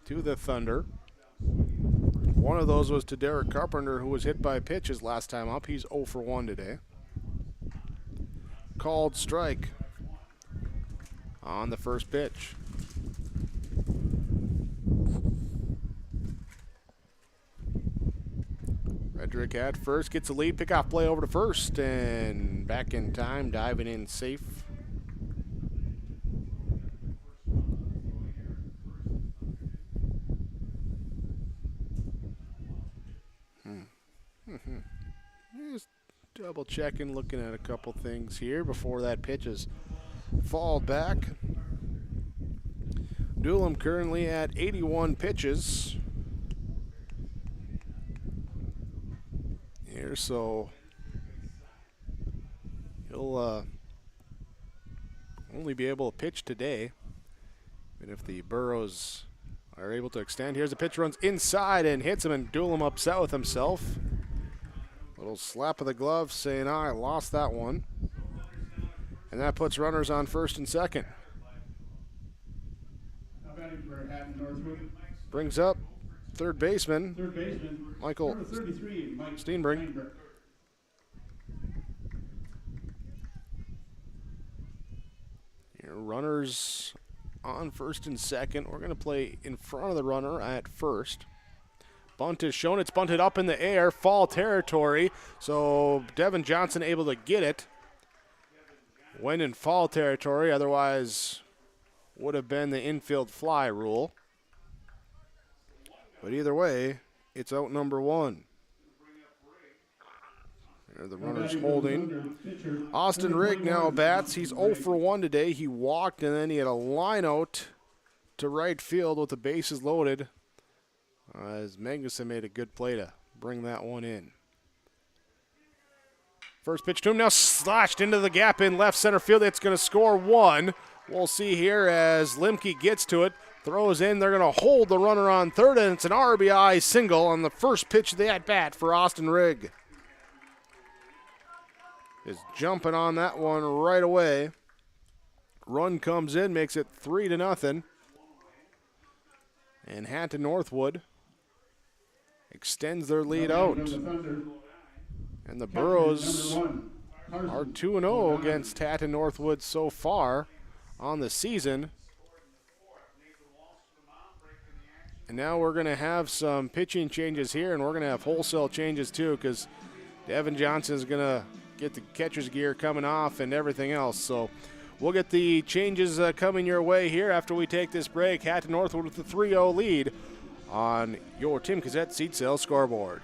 to the Thunder. One of those was to Derek Carpenter, who was hit by pitches last time up. He's 0 for 1 today. Called strike on the first pitch. Frederick at first, gets a lead, pickoff play over to first, and back in time, diving in safe. Just double checking, looking at a couple things here before that pitch is fouled back. Doolum currently at 81 pitches. Here, so he'll only be able to pitch today. And if the Burros are able to extend, here's a pitch, runs inside and hits him, and Doolum upset with himself. Little slap of the glove saying, I lost that one. And that puts runners on first and second. Now batting for Hatton-Northwood. Brings up third baseman, Michael number 33, Mike Steenbrink. Here, runners on first and second. We're going to play in front of the runner at first. Bunt is shown. It's bunted up in the air, foul territory. So Devin Johnson able to get it. Went in foul territory, otherwise would have been the infield fly rule. But either way, it's out number 1. There the runner's holding. Austin Rigg now bats. He's 0 for 1 today. He walked, and then he had a line out to right field with the bases loaded. As Magnuson made a good play to bring that one in. First pitch to him, now slashed into the gap in left center field. It's going to score 1. We'll see here as Limke gets to it. Throws in, they're going to hold the runner on third, and it's an RBI single on the first pitch of the at-bat for Austin Rigg. is jumping on that one right away. Run comes in, makes it 3-0. And Hatton-Northwood extends their lead out. And the Burros are 2-0 against Hatton-Northwood so far on the season. And now we're going to have some pitching changes here, and we're going to have wholesale changes too, because Devin Johnson is going to get the catcher's gear coming off and everything else. So we'll get the changes coming your way here after we take this break. Hatton-Northwood with the 3-0 lead on your Tim Cassette Seat Sales scoreboard.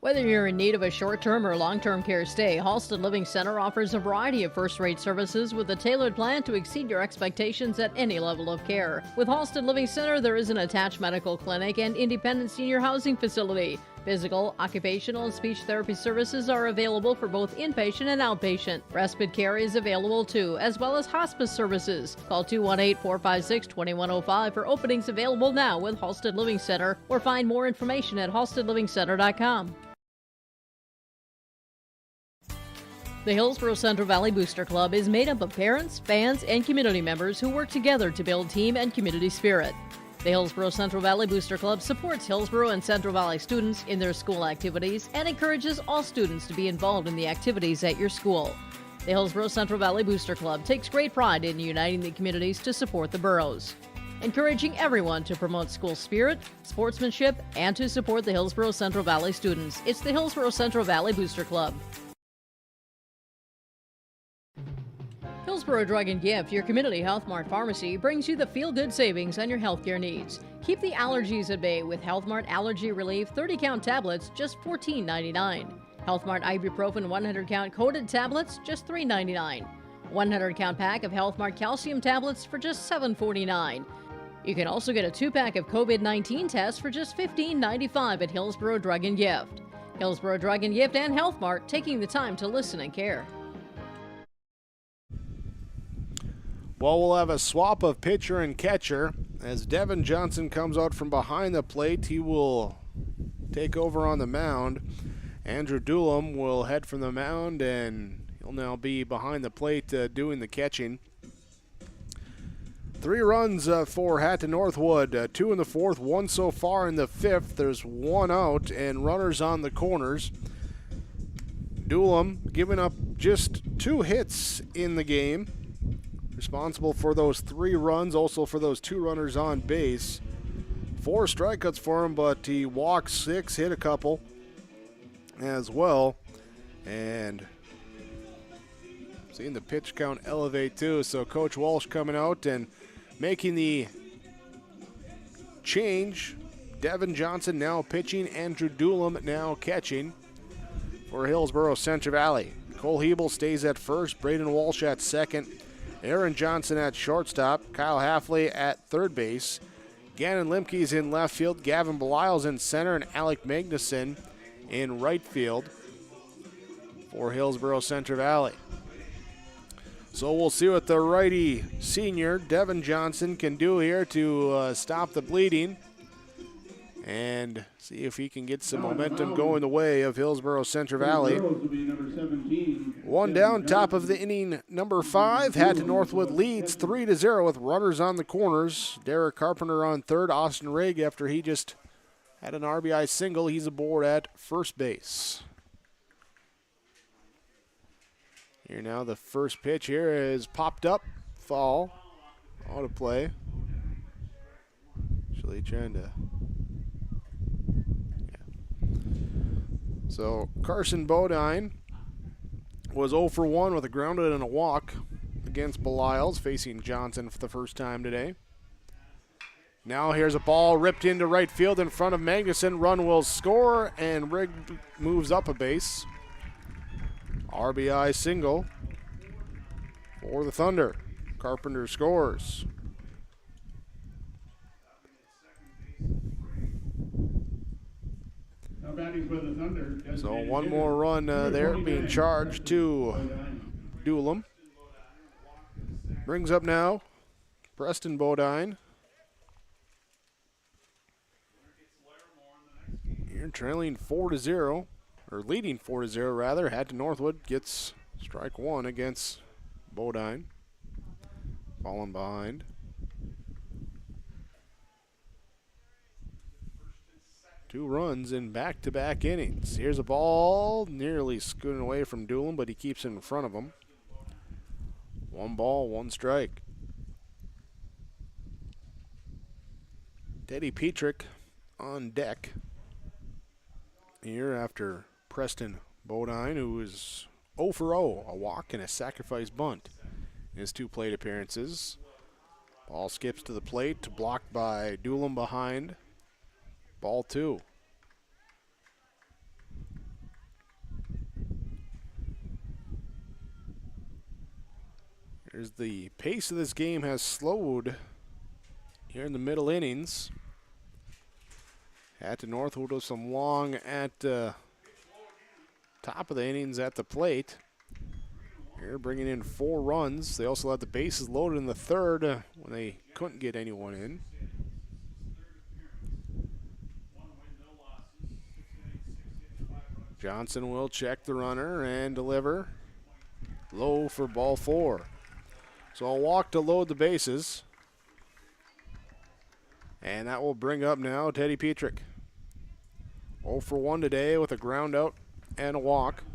Whether you're in need of a short-term or long-term care stay, Halsted Living Center offers a variety of first-rate services with a tailored plan to exceed your expectations at any level of care. With Halsted Living Center, there is an attached medical clinic and independent senior housing facility. Physical, occupational, and speech therapy services are available for both inpatient and outpatient. Respite care is available too, as well as hospice services. Call 218-456-2105 for openings available now with Halsted Living Center, or find more information at halstedlivingcenter.com. The Hillsboro Central Valley Booster Club is made up of parents, fans, and community members who work together to build team and community spirit. The Hillsboro Central Valley Booster Club supports Hillsboro and Central Valley students in their school activities and encourages all students to be involved in the activities at your school. The Hillsboro Central Valley Booster Club takes great pride in uniting the communities to support the boroughs, encouraging everyone to promote school spirit, sportsmanship, and to support the Hillsboro Central Valley students. It's the Hillsboro Central Valley Booster Club. Hillsboro Drug and Gift, your community Health Mart pharmacy, brings you the feel-good savings on your healthcare needs. Keep the allergies at bay with Health Mart Allergy Relief 30-count tablets, just $14.99. Health Mart Ibuprofen 100-count coated tablets, just $3.99. 100-count pack of Health Mart calcium tablets for just $7.49. You can also get a 2-pack of COVID-19 tests for just $15.95 at Hillsboro Drug and Gift. Hillsboro Drug and Gift and Health Mart, taking the time to listen and care. Well, we'll have a swap of pitcher and catcher. As Devin Johnson comes out from behind the plate, he will take over on the mound. Andrew Doolam will head from the mound, and he'll now be behind the plate doing the catching. 3 runs for Hatton-Northwood, 2 in the 4th, 1 so far in the 5th. There's 1 out and runners on the corners. Doolam giving up just 2 hits in the game. Responsible for those 3 runs, also for those 2 runners on base. 4 strikeouts for him, but he walked 6, hit a couple as well. And seeing the pitch count elevate too. So Coach Walsh coming out and making the change. Devin Johnson now pitching, Andrew Doolam now catching for Hillsboro Central Valley. Cole Hebel stays at first, Braden Walsh at second. Aaron Johnson at shortstop, Kyle Halfley at third base, Gannon Limke's in left field, Gavin Belial's in center, and Alec Magnuson in right field for Hillsboro Central Valley. So we'll see what the righty senior, Devin Johnson, can do here to stop the bleeding and see if he can get some momentum going the way of Hillsboro Central Valley. 1 down, top of the inning, number 5. Hatton-Northwood leads 3-0 with runners on the corners. Derek Carpenter on third. Austin Rigg, after he just had an RBI single, he's aboard at first base. Here now, the first pitch here is popped up, foul, out of play. Actually trying to... So Carson Bodine was 0 for 1 with a grounded and a walk against Belials, facing Johnson for the first time today. Now here's a ball ripped into right field in front of Magnuson. Run will score, and Rigg moves up a base. RBI single for the Thunder. Carpenter scores. So 1 more run there being charged to Doolam. Brings up now Preston Bodine. You're trailing 4-0. or leading 4-0 rather. Hatton-Northwood gets strike one against Bodine. Falling behind. Two runs in back-to-back innings. Here's a ball nearly scooting away from Doolin, but he keeps it in front of him. 1 ball, 1 strike. Teddy Petrick on deck here after Preston Bodine, who is 0 for 0, a walk and a sacrifice bunt in his 2 plate appearances. Ball skips to the plate, blocked by Doolin behind. Ball 2. Here's the pace of this game has slowed here in the middle innings. Hatton-Northwood with some long at top of the innings at the plate. Here bringing in 4 runs. They also had the bases loaded in the third when they couldn't get anyone in. Johnson will check the runner and deliver. Low for ball 4. So a walk to load the bases. And that will bring up now Teddy Petrick. 0 for 1 today with a ground out and a walk.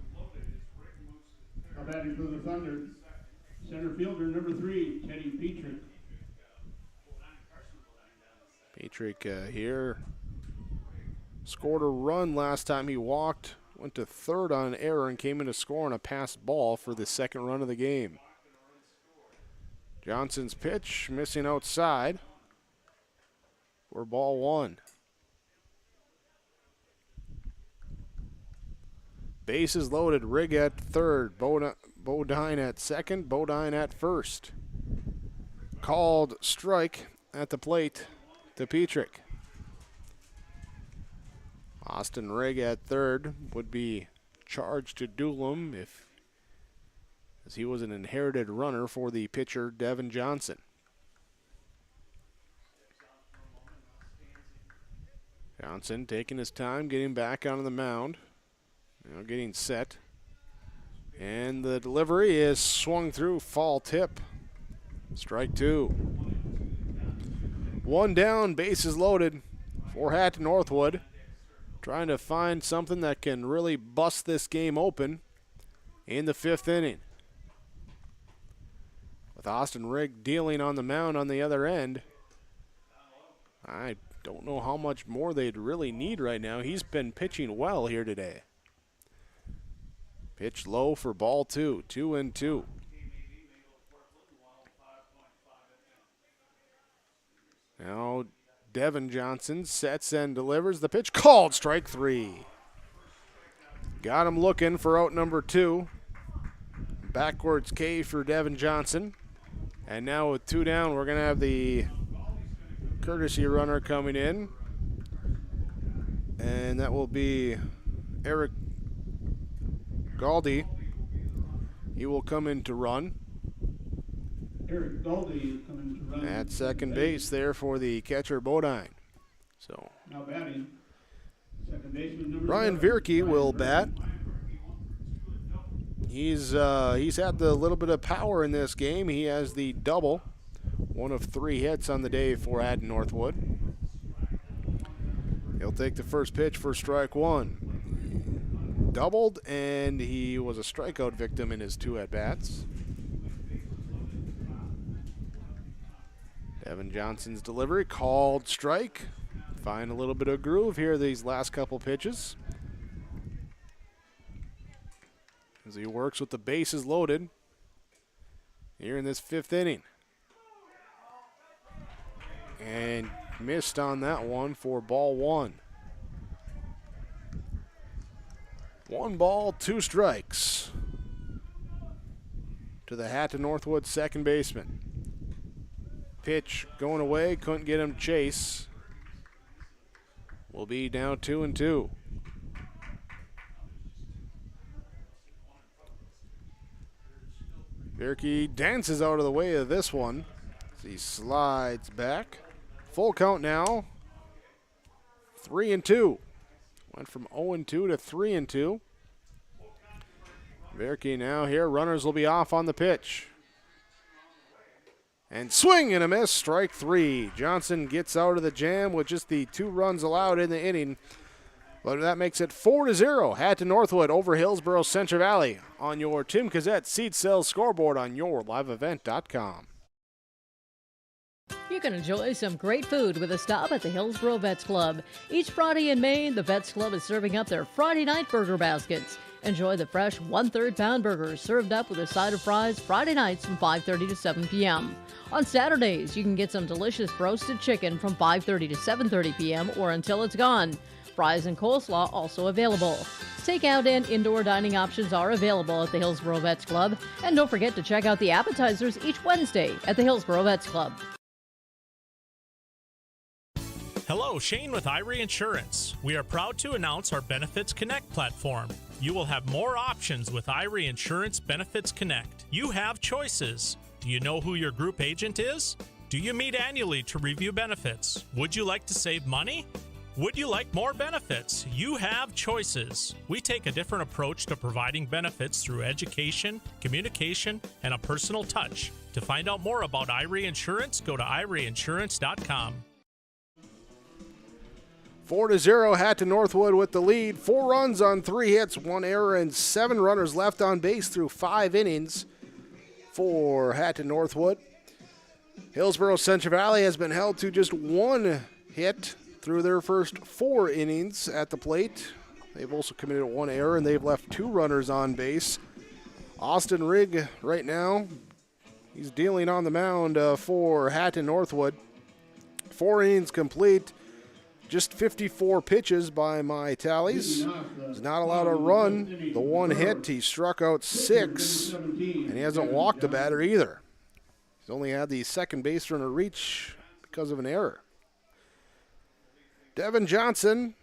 Now batting for the Thunder, center fielder number 3, Teddy Petrick. Petrick here scored a run last time he walked. Went to third on an error and came in to score on a passed ball for the second run of the game. Johnson's pitch missing outside for ball 1. Bases loaded. Rigg at third. Bodine at second. Bodine at first. Called strike at the plate to Petrick. Austin Rigg at third would be charged to Doolin as he was an inherited runner for the pitcher Devin Johnson. Johnson taking his time, getting back onto the mound. Now getting set. And the delivery is swung through, fall tip. Strike 2. 1 down, bases loaded for Hatton-Northwood. Trying to find something that can really bust this game open in the 5th inning. With Austin Rigg dealing on the mound on the other end, I don't know how much more they'd really need right now. He's been pitching well here today. Pitch low for ball 2, 2-2. Now Devin Johnson sets and delivers. The pitch called, strike 3. Got him looking for out number 2. Backwards K for Devin Johnson. And now with 2 down, we're going to have the courtesy runner coming in. And that will be Eric Galdi. He will come in to run. Eric Galdi is coming to run at second base there for the catcher Bodine. So now batting, second baseman number Ryan 7, Vierke will bat. He's had the little bit of power in this game. He has the double, 1 of 3 hits on the day for Hatton-Northwood. He'll take the first pitch for strike 1. Doubled, and he was a strikeout victim in his 2 at-bats. Devin Johnson's delivery, called strike. Find a little bit of groove here these last couple pitches. As he works with the bases loaded here in this 5th inning. And missed on that one for ball 1. 1 ball, 2 strikes to the Hatton-Northwood second baseman. Pitch going away, couldn't get him to chase. Will be down 2-2. Vierke dances out of the way of this one as he slides back. Full count now. 3-2. Went from 0-2 to 3-2. Verke now here. Runners will be off on the pitch. And swing and a miss. Strike 3. Johnson gets out of the jam with just the 2 runs allowed in the inning. But that makes it 4-0. Hatton-Northwood over Hillsboro Central Valley on your Tim Cassette Seed Sales scoreboard on yourliveevent.com. You can enjoy some great food with a stop at the Hillsboro Vets Club. Each Friday in May, the Vets Club is serving up their Friday night burger baskets. Enjoy the fresh 1/3 pound burgers served up with a side of fries Friday nights from 5:30 to 7 p.m. On Saturdays, you can get some delicious roasted chicken from 5:30 to 7:30 p.m. or until it's gone. Fries and coleslaw also available. Takeout and indoor dining options are available at the Hillsboro Vets Club. And don't forget to check out the appetizers each Wednesday at the Hillsboro Vets Club. Hello, Shane with Irie Insurance. We are proud to announce our Benefits Connect platform. You will have more options with Irie Insurance Benefits Connect. You have choices. Do you know who your group agent is? Do you meet annually to review benefits? Would you like to save money? Would you like more benefits? You have choices. We take a different approach to providing benefits through education, communication, and a personal touch. To find out more about Irie Insurance, go to IrieInsurance.com. 4-0, Hatton-Northwood with the lead. 4 runs on 3 hits, 1 error, and 7 runners left on base through 5 innings for Hatton-Northwood. Hillsboro Central Valley has been held to just 1 hit through their first 4 innings at the plate. They've also committed 1 error, and they've left 2 runners on base. Austin Rigg right now, he's dealing on the mound for Hatton-Northwood. 4 innings complete. Just 54 pitches by my tallies. He's not allowed a run. The 1 hit, he struck out 6, and he hasn't walked a batter either. He's only had the second base runner reach because of an error. Devin Johnson,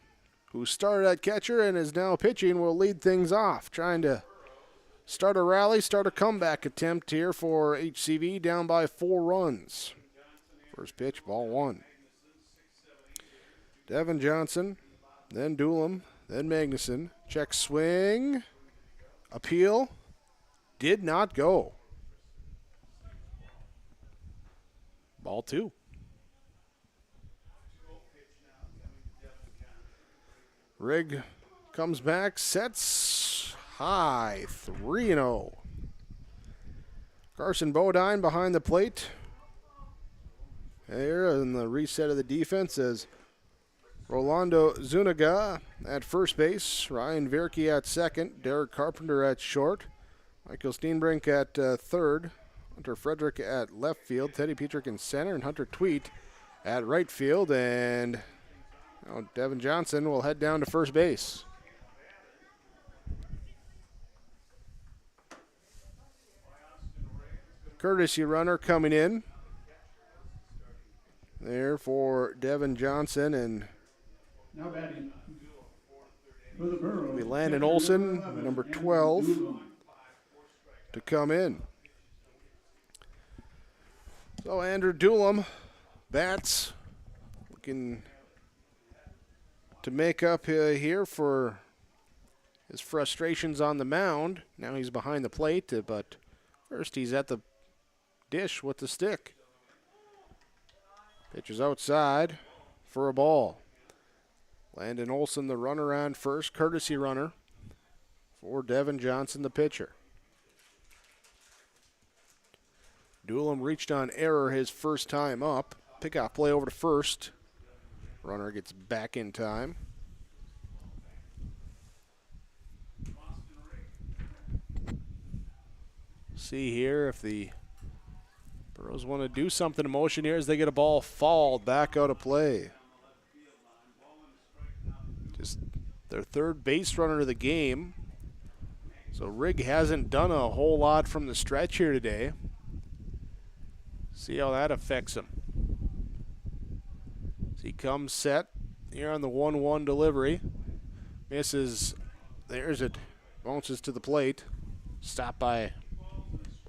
who started at catcher and is now pitching, will lead things off, trying to start a rally, start a comeback attempt here for HCV, down by 4 runs. First pitch, ball 1. Devin Johnson, then Doolum, then Magnuson. Check swing. Appeal. Did not go. Ball 2. Rigg comes back, sets high, 3-0. Carson Bodine behind the plate. There in the reset of the defense is Rolando Zuniga at first base, Ryan Verke at second, Derek Carpenter at short, Michael Steenbrink at third, Hunter Frederick at left field, Teddy Petrick in center, and Hunter Tweet at right field. And now Devin Johnson will head down to first base. Courtesy runner coming in there for Devin Johnson, and now batting for the Burros, it'll be Landon Olson, number 12, to come in. So Andrew Doolum bats, looking to make up here for his frustrations on the mound. Now he's behind the plate, but first he's at the dish with the stick. Pitch is outside for a ball. Landon Olson, the runner on first, courtesy runner for Devin Johnson, the pitcher. Doolum reached on error his first time up. Pickoff play over to first. Runner gets back in time. See here if the Burros want to do something in motion here as they get a ball fouled back out of play. Just their third base runner of the game. So Rigg hasn't done a whole lot from the stretch here today. See how that affects him. As he comes set here on the 1-1 delivery. Misses. There's it. Bounces to the plate. Stopped by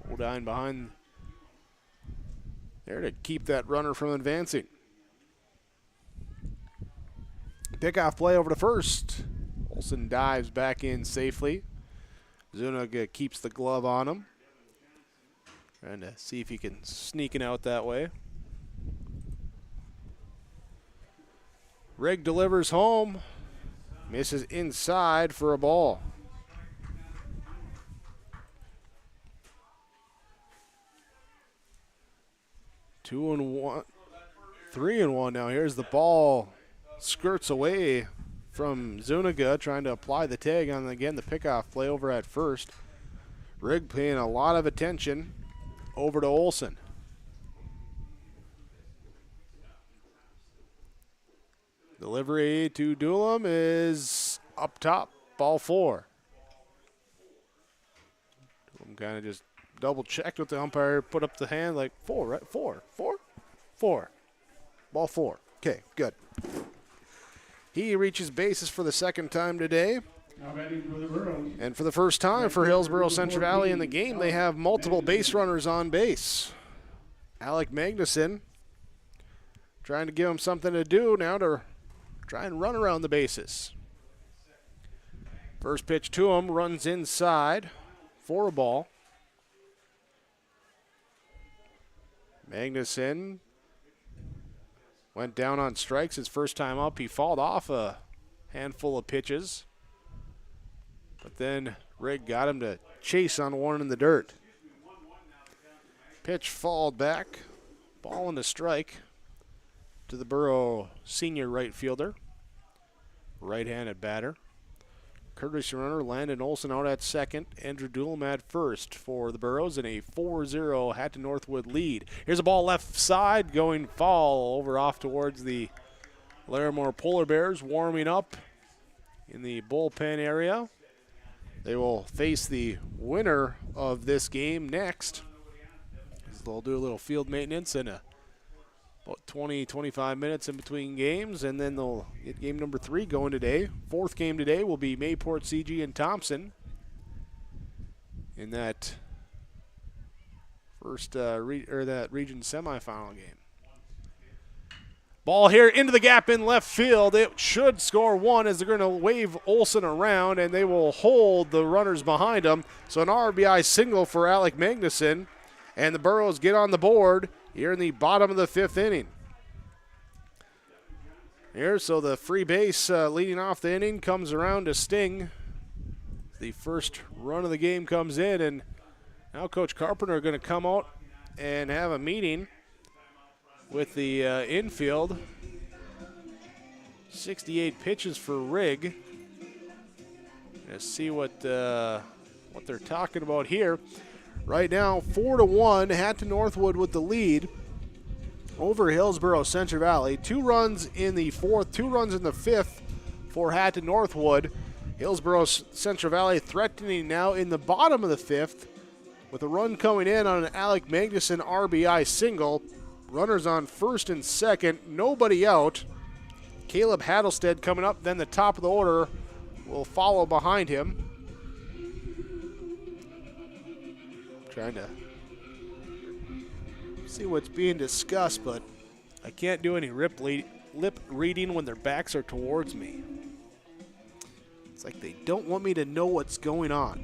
Bodine behind there to keep that runner from advancing. Pickoff play over to first. Olson dives back in safely. Zuniga keeps the glove on him. Trying to see if he can sneak it out that way. Rigg delivers home. Misses inside for a ball. Two and one. 3-1 now. Here's the ball. Skirts away from Zuniga, trying to apply the tag on, again, the pickoff play over at first. Rigg paying a lot of attention over to Olsen. Delivery to Doolum is up top, ball 4. Doolum kind of just double checked with the umpire, put up the hand like 4, right? 4. Ball 4. Okay, good. He reaches bases for the second time today. And for the first time for Hillsboro Central Valley in the game, they have multiple base runners on base. Alec Magnuson trying to give him something to do now to try and run around the bases. First pitch to him, runs inside for a ball. Magnuson went down on strikes his first time up. He fouled off a handful of pitches. But then Rigg got him to chase on one in the dirt. Pitch fouled back. Ball and a strike to the Borough senior right fielder. Right-handed batter. Courtesy runner Landon Olsen out at second. Andrew Doolum at first for the Burros in a 4-0 Hatton-Northwood lead. Here's a ball left side going foul over off towards the Larimore Polar Bears, warming up in the bullpen area. They will face the winner of this game next. They'll do a little field maintenance and about 20-25 minutes in between games, and then they'll get game number 3 going today. Fourth game today will be Mayport, CG, and Thompson in that first that region semifinal game. Ball here into the gap in left field. It should score 1 as they're going to wave Olsen around, and they will hold the runners behind them. So an RBI single for Alec Magnuson, and the Burros get on the board here in the bottom of the 5th inning. Here, so the free base leading off the inning comes around to Sting. The first run of the game comes in, and now Coach Carpenter are going to come out and have a meeting with the infield. 68 pitches for Rigg. Let's see what they're talking about here. Right now, 4-1, Hatton-Northwood with the lead over Hillsboro Central Valley. 2 runs in the 4th, 2 runs in the 5th for Hatton-Northwood. Hillsboro Central Valley threatening now in the bottom of the 5th with a run coming in on an Alec Magnuson RBI single. Runners on first and second, nobody out. Caleb Hattelstead coming up, then the top of the order will follow behind him. Trying to see what's being discussed, but I can't do any lip reading when their backs are towards me. It's like they don't want me to know what's going on,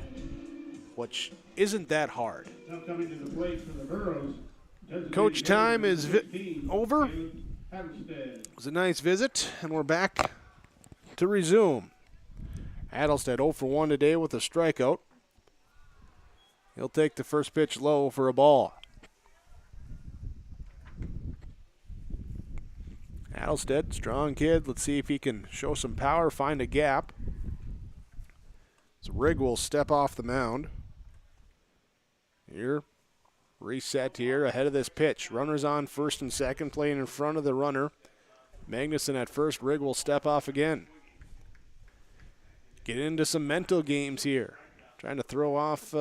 which isn't that hard. Now coming to the plate for the Burros. Coach time is over. It was a nice visit, and we're back to resume. Hattelstead 0 for 1 today with a strikeout. He'll take the first pitch low for a ball. Hattelstead, strong kid. Let's see if he can show some power, find a gap. So Rigg will step off the mound. Here, reset here ahead of this pitch. Runners on first and second, playing in front of the runner. Magnuson at first. Rigg will step off again. Get into some mental games here. Trying to throw off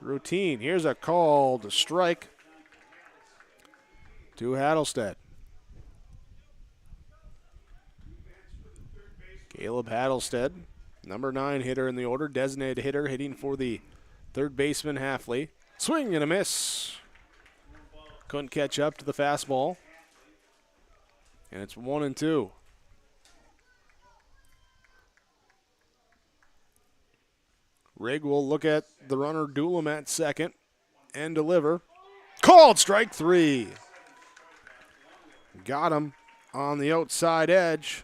routine. Here's a called strike to Hattelstead. Caleb Hattelstead, number 9 hitter in the order, designated hitter, hitting for the third baseman Halfley. Swing and a miss. Couldn't catch up to the fastball. And it's 1-2. Rigg will look at the runner Doolin at second and deliver. Called strike 3. Got him on the outside edge.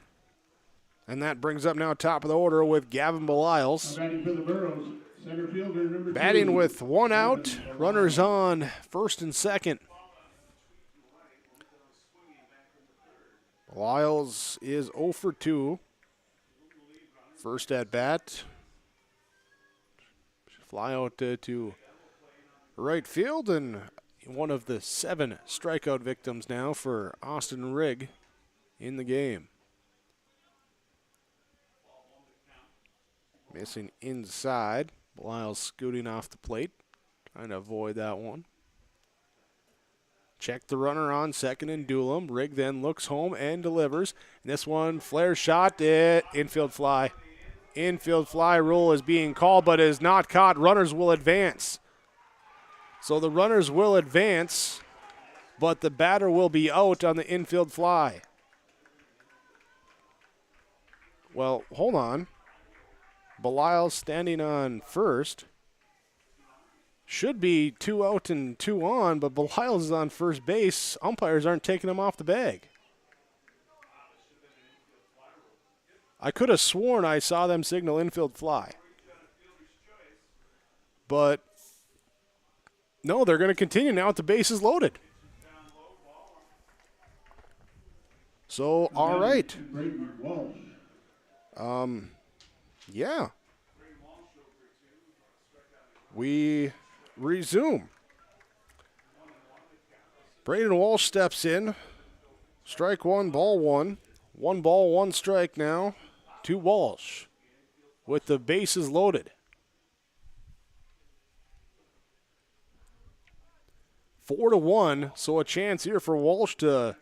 And that brings up now top of the order with Gavin Belials. Batting for the Burros, center fielder number 2. Batting with 1 out, runners on first and second. Belials is 0 for 2. First at bat. Fly out to right field, and one of the 7 strikeout victims now for Austin Rigg in the game. Missing inside. Belials scooting off the plate, trying to avoid that one. Check the runner on second and Doolin. Rigg then looks home and delivers. And this one, flare shot, infield fly. Infield fly rule is being called, but is not caught. Runners will advance. So the runners will advance, but the batter will be out on the infield fly. Well, hold on. Belial standing on first. Should be 2 out and 2 on, but Belial is on first base. Umpires aren't taking him off the bag. I could have sworn I saw them signal infield fly. But no, they're going to continue now with the bases loaded. So, all right. Yeah. We resume. Braden Walsh steps in. Strike 1, ball 1. 1 ball, 1 strike now to Walsh with the bases loaded. 4-1, so a chance here for Walsh to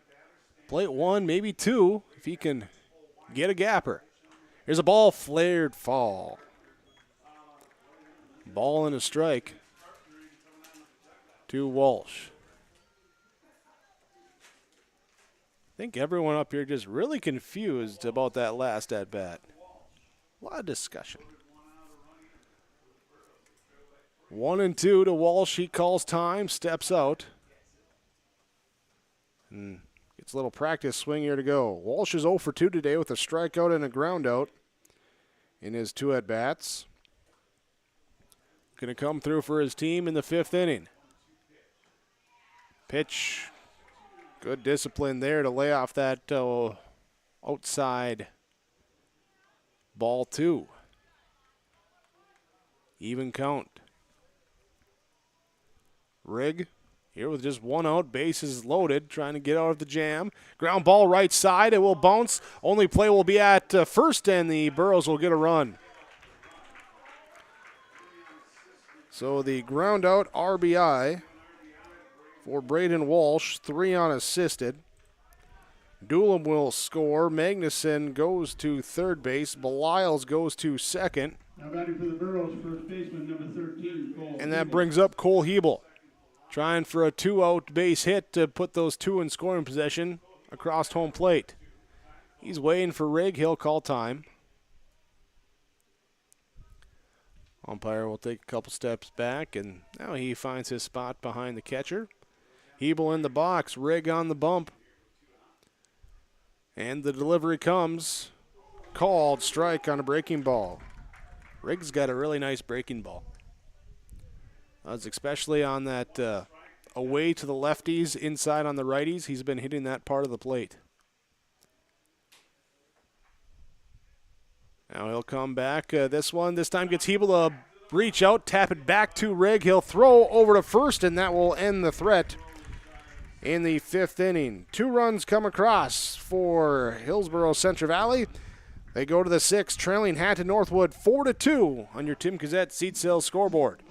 plate 1, maybe 2, if he can get a gapper. Here's a ball, flared fall. Ball and a strike to Walsh. I think everyone up here just really confused about that last at-bat. A lot of discussion. 1-2 to Walsh. He calls time, steps out. And gets a little practice swing here to go. Walsh is 0 for 2 today with a strikeout and a groundout in his 2 at-bats. Going to come through for his team in the 5th inning. Pitch. Good discipline there to lay off that outside ball 2. Even count. Rigg here with just 1 out, bases loaded, trying to get out of the jam. Ground ball right side, it will bounce. Only play will be at first, and the Burros will get a run. So the ground out RBI for Braden Walsh, 3 unassisted. Doolin will score. Magnuson goes to third base. Belials goes to second. Now batting for the Burros, first baseman, number 13, Cole. And that brings up Cole Hebel, trying for a 2-out base hit to put those 2 in scoring possession across home plate. He's waiting for Rigg. He'll call time. Umpire will take a couple steps back, and now he finds his spot behind the catcher. Hebel in the box, Rigg on the bump. And the delivery comes. Called strike on a breaking ball. Rigg's got a really nice breaking ball. That's especially on that away to the lefties, inside on the righties. He's been hitting that part of the plate. Now he'll come back. This time gets Hebel to reach out, tap it back to Rigg. He'll throw over to first, and that will end the threat in the 5th inning. 2 runs come across for Hillsboro Central Valley. They go to the 6th, trailing Hatton-Northwood 4-2 on your Tim Cassette seat sales scoreboard.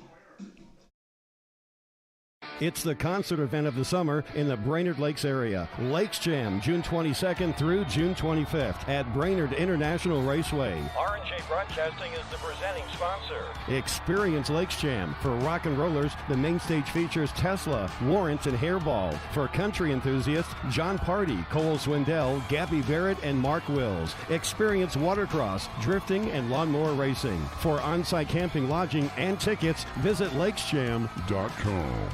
It's the concert event of the summer in the Brainerd Lakes area. Lakes Jam, June 22nd through June 25th at Brainerd International Raceway. R&J Broadcasting is the presenting sponsor. Experience Lakes Jam. For rock and rollers, the main stage features Tesla, Warrants, and Hairball. For country enthusiasts, John Party, Cole Swindell, Gabby Barrett, and Mark Wills. Experience watercross, drifting, and lawnmower racing. For on-site camping, lodging, and tickets, visit lakesjam.com.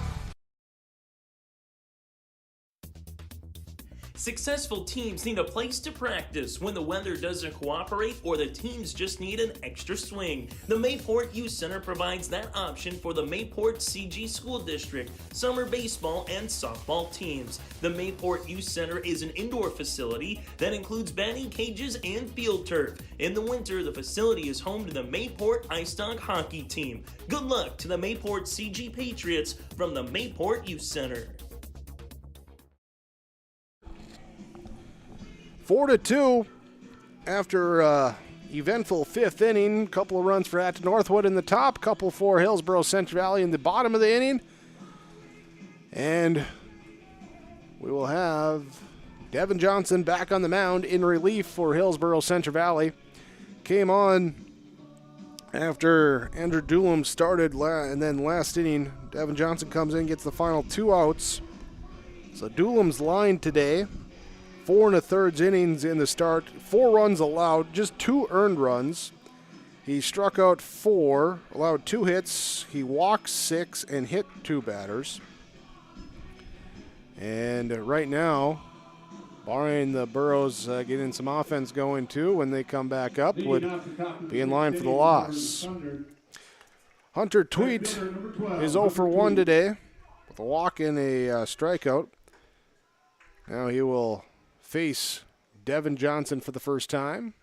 Successful teams need a place to practice when the weather doesn't cooperate or the teams just need an extra swing. The Mayport Youth Center provides that option for the Mayport CG School District, summer baseball and softball teams. The Mayport Youth Center is an indoor facility that includes batting cages and field turf. In the winter, the facility is home to the Mayport Ice Dog hockey team. Good luck to the Mayport CG Patriots from the Mayport Youth Center. 4-2 after eventful fifth inning. Couple of runs for Hatton-Northwood in the top, couple for Hillsboro Central Valley in the bottom of the inning. And we will have Devin Johnson back on the mound in relief for Hillsboro Central Valley. Came on after Andrew Doolum started, and then last inning, Devin Johnson comes in, gets the final 2 outs. So Doolum's line today, 4 1/3 innings in the start, 4 runs allowed, just 2 earned runs. He struck out 4, allowed 2 hits. He walked 6 and hit 2 batters. And right now, barring the Burros getting some offense going too, when they come back up, would be in line for the loss. Hunter Tweet is 0 for 1 today with a walk and a strikeout. Now he will face Devin Johnson for the first time.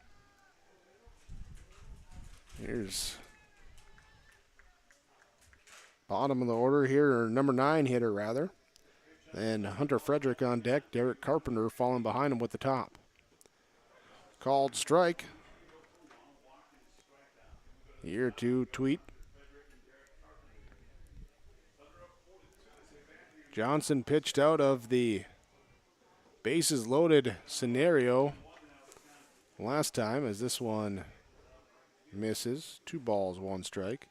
Here's bottom of the order here, or number 9 hitter rather. And Hunter Frederick on deck, Derek Carpenter falling behind him with the top. Called strike. Here to Tweet. Johnson pitched out of the bases loaded scenario last time, as this one misses. 2 balls, 1 strike.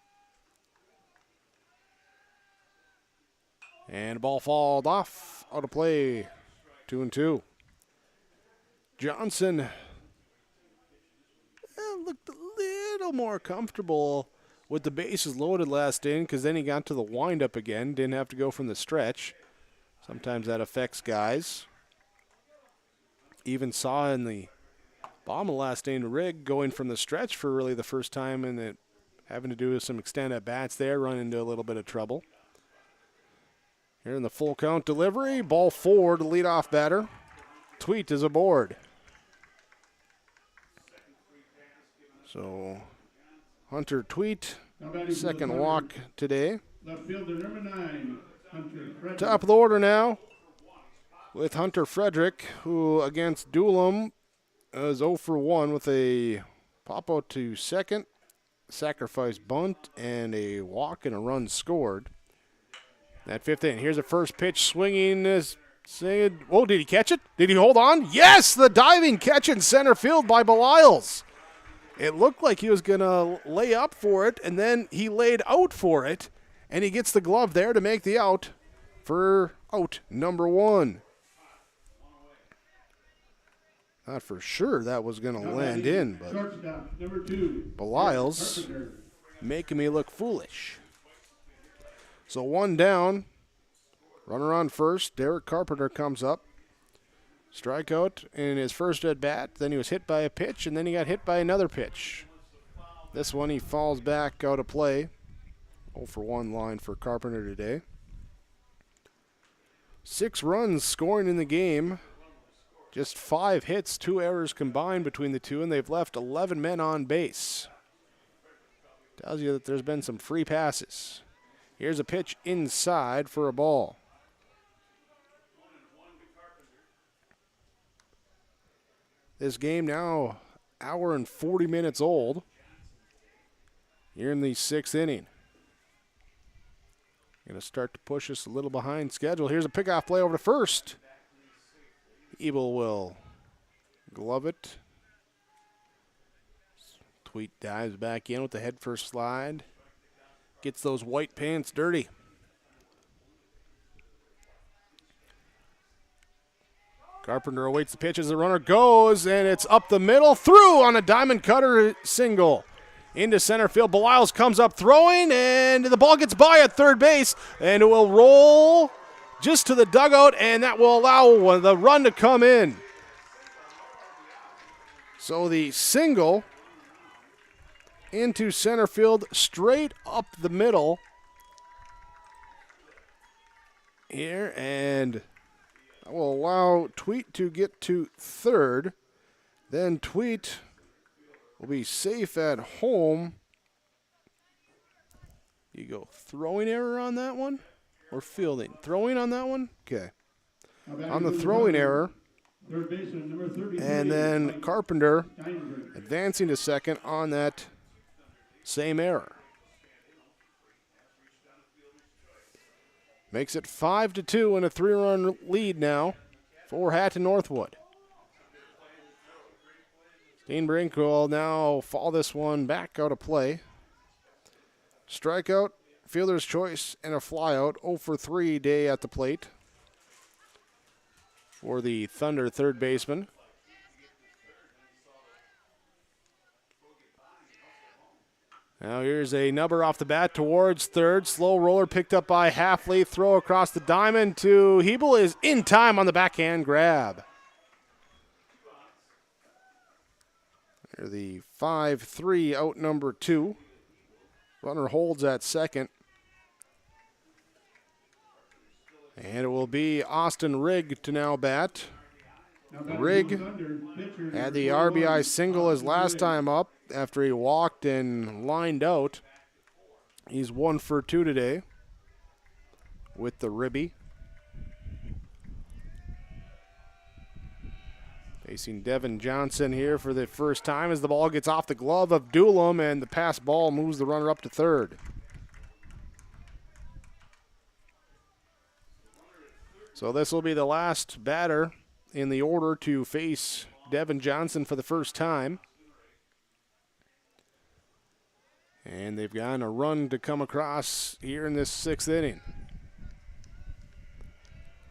And the ball falls off, out of play, 2-2. Johnson looked a little more comfortable with the bases loaded last inning, because then he got to the windup again, didn't have to go from the stretch. Sometimes that affects guys. Even saw in the bottom of last inning Rigg going from the stretch for really the first time, and it having to do with some extended at-bats there, run into a little bit of trouble. Here in the full count delivery, ball 4 to leadoff batter. Tweet is aboard. So Hunter Tweet, second walk today. Left fielder number 9, Hunter Frederick. Top of the order now with Hunter Frederick, who against Doolum is 0 for 1 with a pop out to second, sacrifice bunt, and a walk and a run scored. That 5th inning. Here's the first pitch swinging. Oh, did he catch it? Did he hold on? Yes, the diving catch in center field by Belials. It looked like he was going to lay up for it, and then he laid out for it, and he gets the glove there to make the out for out number 1. Not for sure that was going to land in, but Belials making me look foolish. So 1 down, runner on first. Derek Carpenter comes up. Strikeout in his first at bat. Then he was hit by a pitch, and then he got hit by another pitch. This one he falls back out of play. 0 for 1 line for Carpenter today. 6 runs scoring in the game. Just 5 hits, 2 errors combined between the two, and they've left 11 men on base. Tells you that there's been some free passes. Here's a pitch inside for a ball. This game now hour and 40 minutes old. Here in the 6th inning. Going to start to push us a little behind schedule. Here's a pickoff play over to first. Ebel will glove it. Tweet dives back in with the head first slide. Gets those white pants dirty. Carpenter awaits the pitch as the runner goes, and it's up the middle, through on a diamond cutter single. Into center field, Beliles comes up throwing, and the ball gets by at third base, and it will roll just to the dugout, and that will allow the run to come in. So the single into center field, straight up the middle here, and that will allow Tweet to get to third. Then Tweet will be safe at home. You go throwing error on that one or fielding? Throwing on that one? Okay. On the throwing error. And then Carpenter advancing to second on that same error. Makes it 5-2 and a 3-run lead now for Hatton-Northwood. Steenbrink will now fall this one back out of play. Strikeout, fielder's choice, and a flyout. 0 for 3 day at the plate for the Thunder third baseman. Now here's a number off the bat towards third. Slow roller picked up by Halfley. Throw across the diamond to Hebel is in time on the backhand grab. They're the 5-3 out number 2. Runner holds at second. And it will be Austin Rigg to now bat. Rigg had the RBI single his last time up after he walked and lined out. He's 1 for 2 today with the ribby. Facing Devin Johnson here for the first time as the ball gets off the glove of Doolum, and the pass ball moves the runner up to third. So this will be the last batter in the order to face Devin Johnson for the first time. And they've gotten a run to come across here in this 6th inning.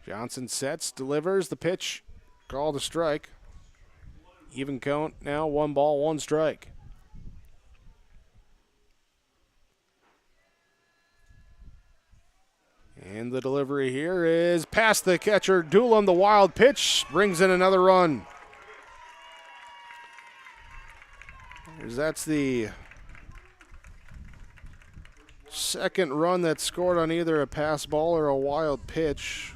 Johnson sets, delivers the pitch, called a strike. Even count now, 1 ball, 1 strike. And the delivery here is past the catcher, Doolum. The wild pitch brings in another run. That's the second run that's scored on either a pass ball or a wild pitch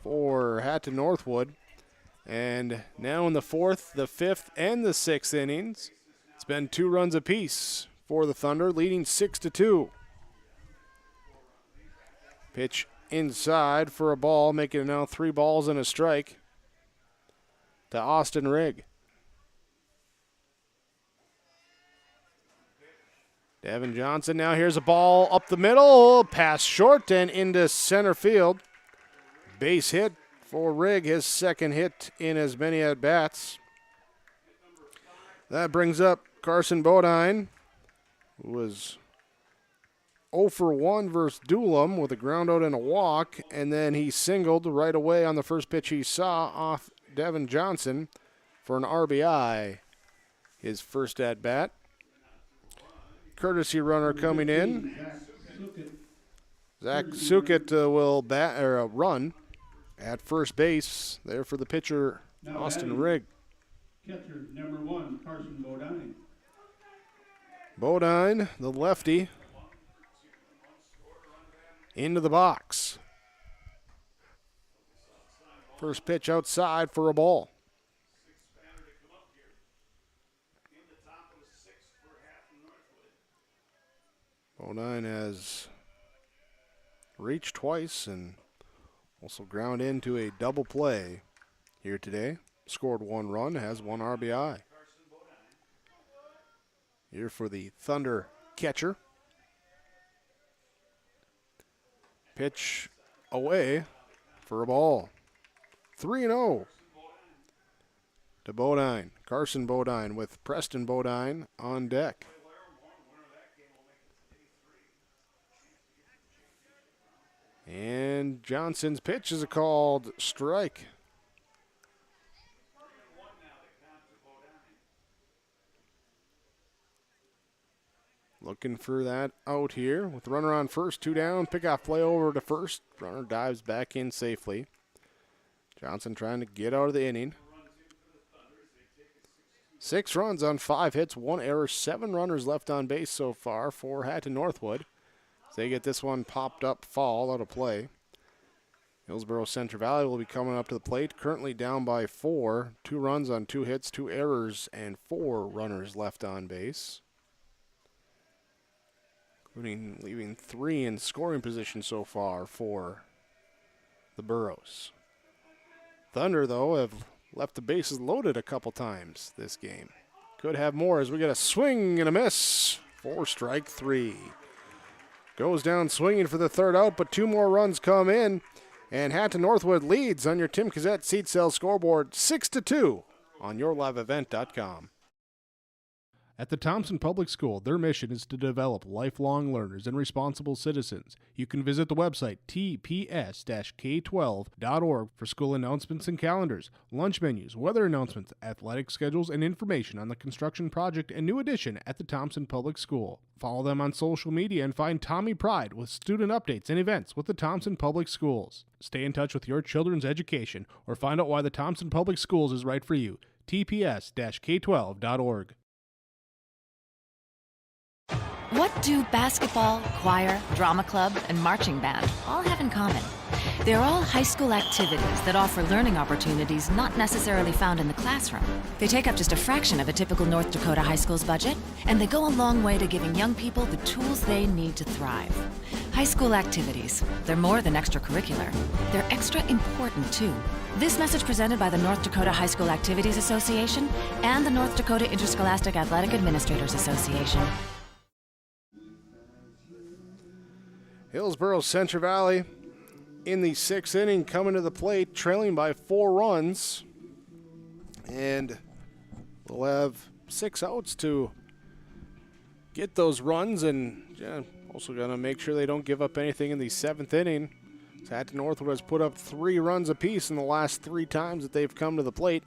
for Hatton-Northwood. And now in the 4th, the 5th, and the 6th innings, it's been 2 runs apiece for the Thunder, leading 6-2. Pitch inside for a ball, making it now 3 balls and a strike to Austin Rigg. Devin Johnson now, here's a ball up the middle, pass short and into center field. Base hit for Rigg, his 2nd hit in as many at-bats. That brings up Carson Bodine, who was 0 for 1 versus Doolum with a ground out and a walk, and then he singled right away on the first pitch he saw off Devin Johnson for an RBI, his first at-bat. Courtesy runner coming in. Zach Sukit will run at first base there for the pitcher, Austin Rigg. Catcher number 1, Carson Bodine. Bodine, the lefty, into the box. First pitch outside for a ball. Bodine has reached twice and also ground into a double play here today. Scored 1 run, has 1 RBI. Here for the Thunder catcher. Pitch away for a ball. 3-0 to Bodine. Carson Bodine with Preston Bodine on deck. And Johnson's pitch is a called strike. Looking for that out here with runner on first, 2 down. Pickoff play over to first. Runner dives back in safely. Johnson trying to get out of the inning. 6 runs on 5 hits, 1 error, 7 runners left on base so far for Hatton-Northwood. They get this one popped up foul out of play. Hillsboro Central Valley will be coming up to the plate, currently down by 4. 2 runs on 2 hits, 2 errors, and 4 runners left on base, including leaving 3 in scoring position so far for the Burros. Thunder, though, have left the bases loaded a couple times this game. Could have more as we get a swing and a miss for strike 3. Goes down swinging for the 3rd out, but 2 more runs come in, and Hatton-Northwood leads on your Tim Cassette Seat Sale scoreboard 6-2 on yourliveevent.com. At the Thompson Public School, their mission is to develop lifelong learners and responsible citizens. You can visit the website tps-k12.org for school announcements and calendars, lunch menus, weather announcements, athletic schedules, and information on the construction project and new addition at the Thompson Public School. Follow them on social media and find Tommy Pride with student updates and events with the Thompson Public Schools. Stay in touch with your children's education or find out why the Thompson Public Schools is right for you. tps-k12.org. What do basketball, choir, drama club, and marching band all have in common? They're all high school activities that offer learning opportunities not necessarily found in the classroom. They take up just a fraction of a typical North Dakota high school's budget, and they go a long way to giving young people the tools they need to thrive. High school activities, they're more than extracurricular. They're extra important, too. This message presented by the North Dakota High School Activities Association and the North Dakota Interscholastic Athletic Administrators Association. Hillsboro Central Valley in the 6th inning coming to the plate, trailing by 4 runs. And we'll have 6 outs to get those runs, and also going to make sure they don't give up anything in the 7th inning. Hatton-Northwood has put up 3 runs apiece in the last 3 times that they've come to the plate.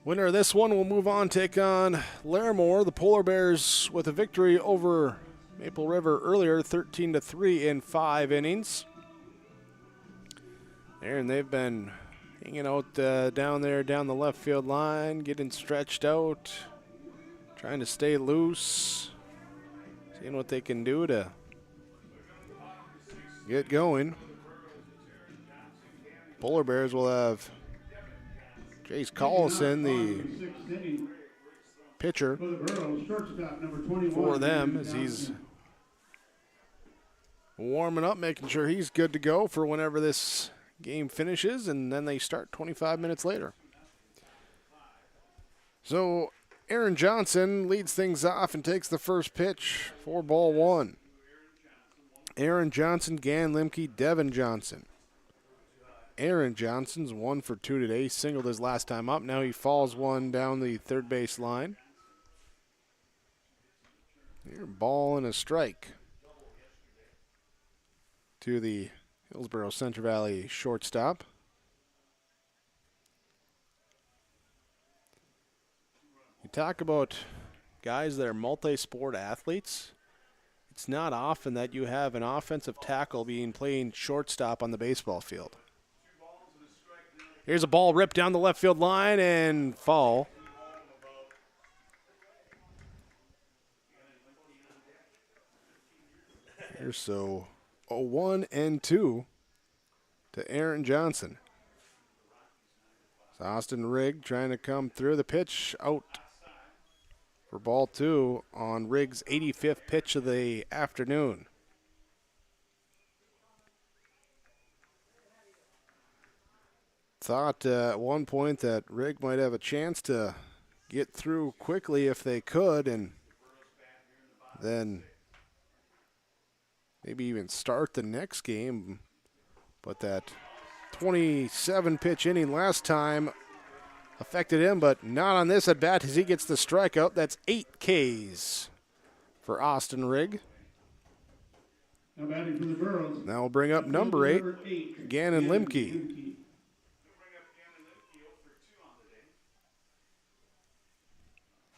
Winner of this one will move on, take on Larimore. The Polar Bears with a victory over Maple River earlier, 13-3 in 5 innings. And they've been hanging out down the left field line, getting stretched out, trying to stay loose, seeing what they can do to get going. Polar Bears will have Jace Collison, the pitcher, for them as he's warming up, making sure he's good to go for whenever this game finishes, and then they start 25 minutes later. So Aaron Johnson leads things off and takes the first pitch for ball 1. Aaron Johnson, Gann Limke, Devin Johnson. Aaron Johnson's 1 for 2 today. He singled his last time up. Now he falls one down the third base line. Here, ball and a strike to the Hillsboro Central Valley shortstop. You talk about guys that are multi-sport athletes. It's not often that you have an offensive tackle playing shortstop on the baseball field. Here's a ball ripped down the left field line and foul. Here's so 1-2 to Aaron Johnson. It's Austin Rigg trying to come through. The pitch out for ball 2 on Rigg's 85th pitch of the afternoon. Thought at one point that Rigg might have a chance to get through quickly if they could, and then maybe even start the next game. But that 27-pitch inning last time affected him, but not on this at bat as he gets the strikeout. That's 8 Ks for Austin Rigg. Now batting for the Burros. Now we'll bring up number 8, Gannon Limke.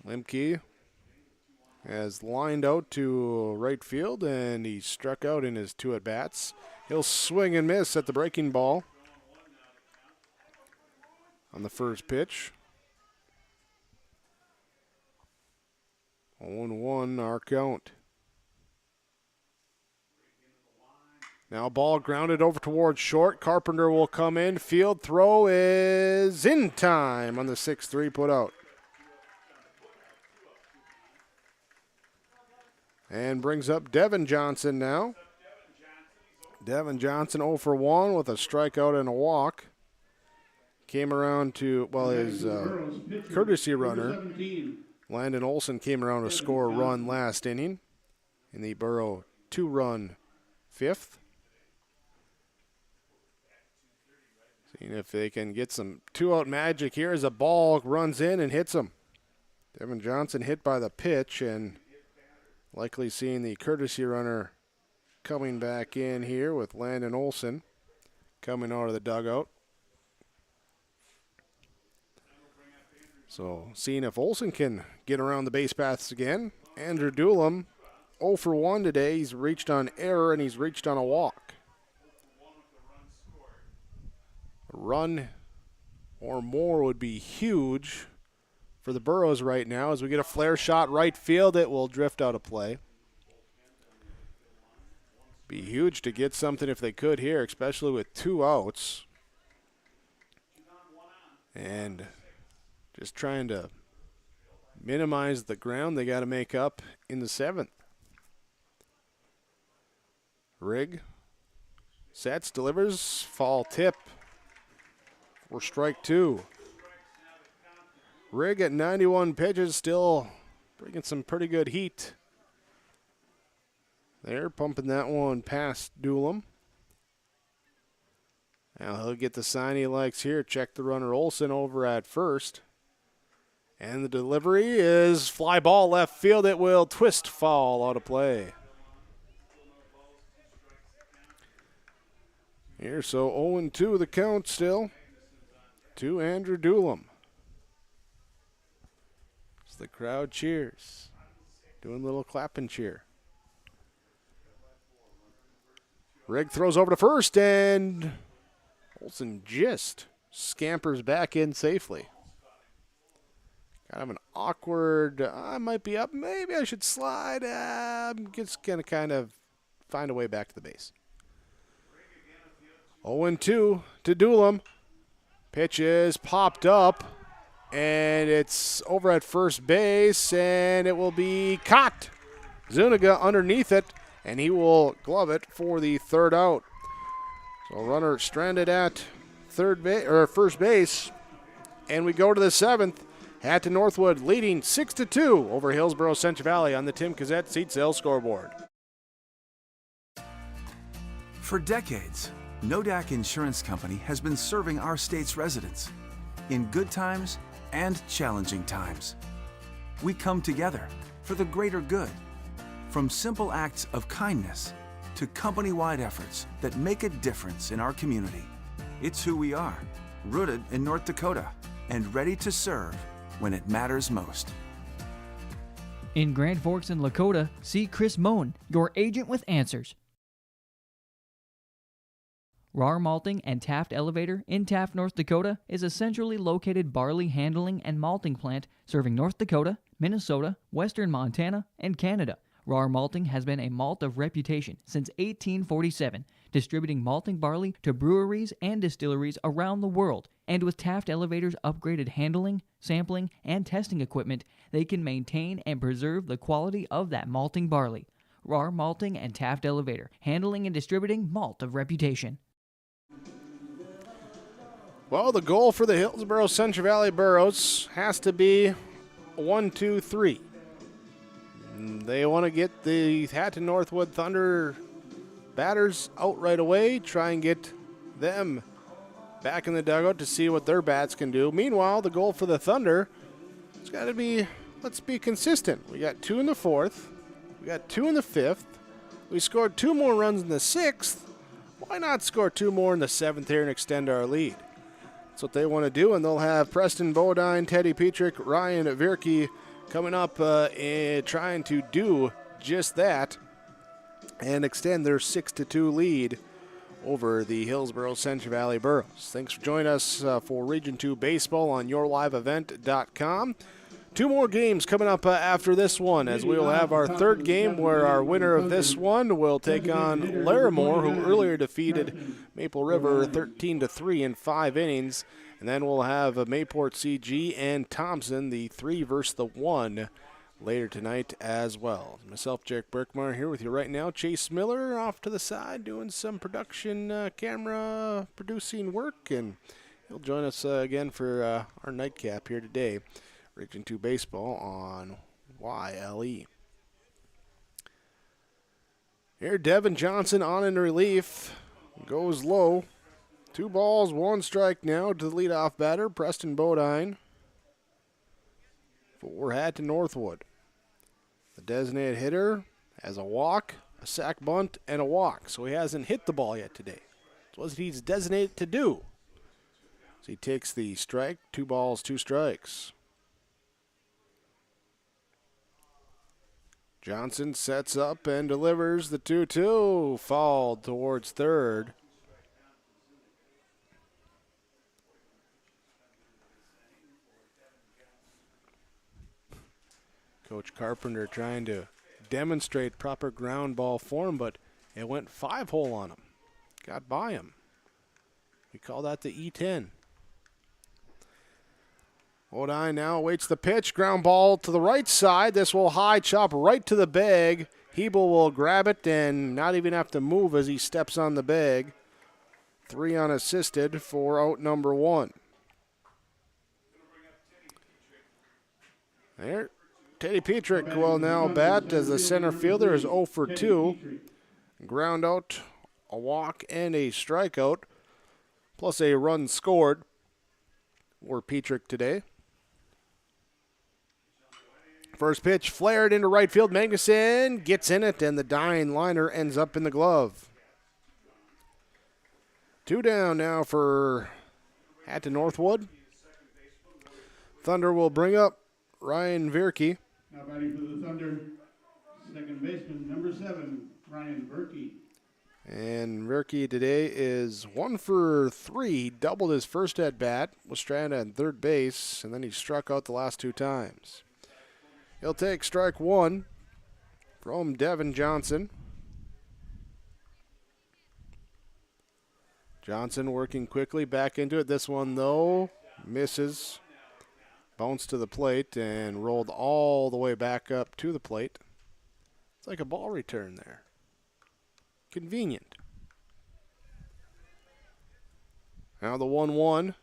Limke has lined out to right field, and he struck out in his 2 at-bats. He'll swing and miss at the breaking ball on the first pitch. 0-1 our count. Now ball grounded over towards short. Carpenter will come in. Field throw is in time on the 6-3 put out. And brings up Devin Johnson now. Devin Johnson 0 for 1 with a strikeout and a walk. Came around to, his courtesy runner, Landon Olson, came around to score a run last inning in the Borough 2-run 5th. Seeing if they can get some 2-out magic here as a ball runs in and hits him. Devin Johnson hit by the pitch, and likely seeing the courtesy runner coming back in here with Landon Olson coming out of the dugout. So seeing if Olson can get around the base paths again. Andrew Doolum 0 for 1 today. He's reached on error and he's reached on a walk. A run or more would be huge for the Burros right now. As we get a flare shot right field, it will drift out of play. Be huge to get something if they could here, especially with 2 outs. And just trying to minimize the ground they got to make up in the 7th. Rigg sets, delivers, fall tip for strike 2. Rigg at 91 pitches, still bringing some pretty good heat. They're pumping that one past Doolum. Now he'll get the sign he likes here. Check the runner Olson over at first. And the delivery is fly ball left field. It will twist foul out of play. Here, so 0-2 the count still to Andrew Doolum. As the crowd cheers, doing a little clap and cheer. Rigg throws over to first, and Olson just scampers back in safely. Kind of an awkward, I might be up, maybe I should slide. I'm just going to kind of find a way back to the base. 0-2 to Doolum. Pitch is popped up, and it's over at first base, and it will be caught. Zuniga underneath it, and he will glove it for the 3rd out. So runner stranded at first base, and we go to the 7th. Hatton-Northwood leading 6-2 over Hillsboro Central Valley on the Tim Cassette Seat Sales scoreboard. For decades, Nodak Insurance Company has been serving our state's residents in good times and challenging times. We come together for the greater good, from simple acts of kindness to company-wide efforts that make a difference in our community. It's who we are, rooted in North Dakota and ready to serve when it matters most. In Grand Forks and Lakota, see Chris Moen, your agent with answers. Rar Malting and Taft Elevator in Taft, North Dakota is a centrally located barley handling and malting plant serving North Dakota, Minnesota, western Montana, and Canada. Rar Malting has been a malt of reputation since 1847, distributing malting barley to breweries and distilleries around the world. And with Taft Elevator's upgraded handling, sampling, and testing equipment, they can maintain and preserve the quality of that malting barley. Rar Malting and Taft Elevator, handling and distributing malt of reputation. Well, the goal for the Hillsboro Central Valley Burros has to be 1-2-3. They want to get the Hatton-Northwood Thunder batters out right away, try and get them back in the dugout to see what their bats can do. Meanwhile, the goal for the Thunder, it's got to be, let's be consistent. We got 2 in the 4th. We got 2 in the 5th. We scored 2 more runs in the 6th. Why not score 2 more in the 7th here and extend our lead? That's what they want to do, and they'll have Preston Bodine, Teddy Petrick, Ryan Vierke coming up and trying to do just that and extend their 6-2 lead over the Hillsboro Central Valley Burros. Thanks for joining us for Region 2 Baseball on YourLiveEvent.com. 2 more games coming up after this one, as we will have our 3rd game where our winner of this one will take on Larimore, who earlier defeated Maple River 13-3 in 5 innings. And then we'll have Mayport CG and Thompson, the 3 versus the 1, later tonight as well. Myself, Jack Berkmar, here with you right now. Chase Miller off to the side doing some production, camera producing work, and he'll join us again for our nightcap here today. Region 2 Baseball on YLE. Here, Devin Johnson on in relief. Goes low. 2 balls, 1 strike now to the leadoff batter, Preston Bodine, for Hatton-Northwood. The designated hitter has a walk, a sac bunt, and a walk, so he hasn't hit the ball yet today. That's what he's designated to do. So he takes the strike, 2 balls, 2 strikes. Johnson sets up and delivers the 2-2, fouled towards third. Coach Carpenter trying to demonstrate proper ground ball form, but it went 5-hole on him. Got by him. We call that the E10. Bodine now awaits the pitch. Ground ball to the right side. This will high chop right to the bag. Hebel will grab it and not even have to move as he steps on the bag. 3 unassisted for out number 1. There. Teddy Petrick will now bat as the center fielder is 0 for 2. Ground out, a walk, and a strikeout, plus a run scored for Petrick today. First pitch flared into right field. Magnuson gets in it, and the dying liner ends up in the glove. 2 down now for Hatton-Northwood. Thunder will bring up Ryan Vierke. Now batting for the Thunder, second baseman, number 7, Ryan Vierke. And Vierke today is 1 for 3. He doubled his first at bat, was stranded at third base, and then he struck out the last 2 times. He'll take strike 1 from Devin Johnson. Johnson working quickly back into it. This one, though, misses. Bounced to the plate and rolled all the way back up to the plate. It's like a ball return there. Convenient. Now the 1-1.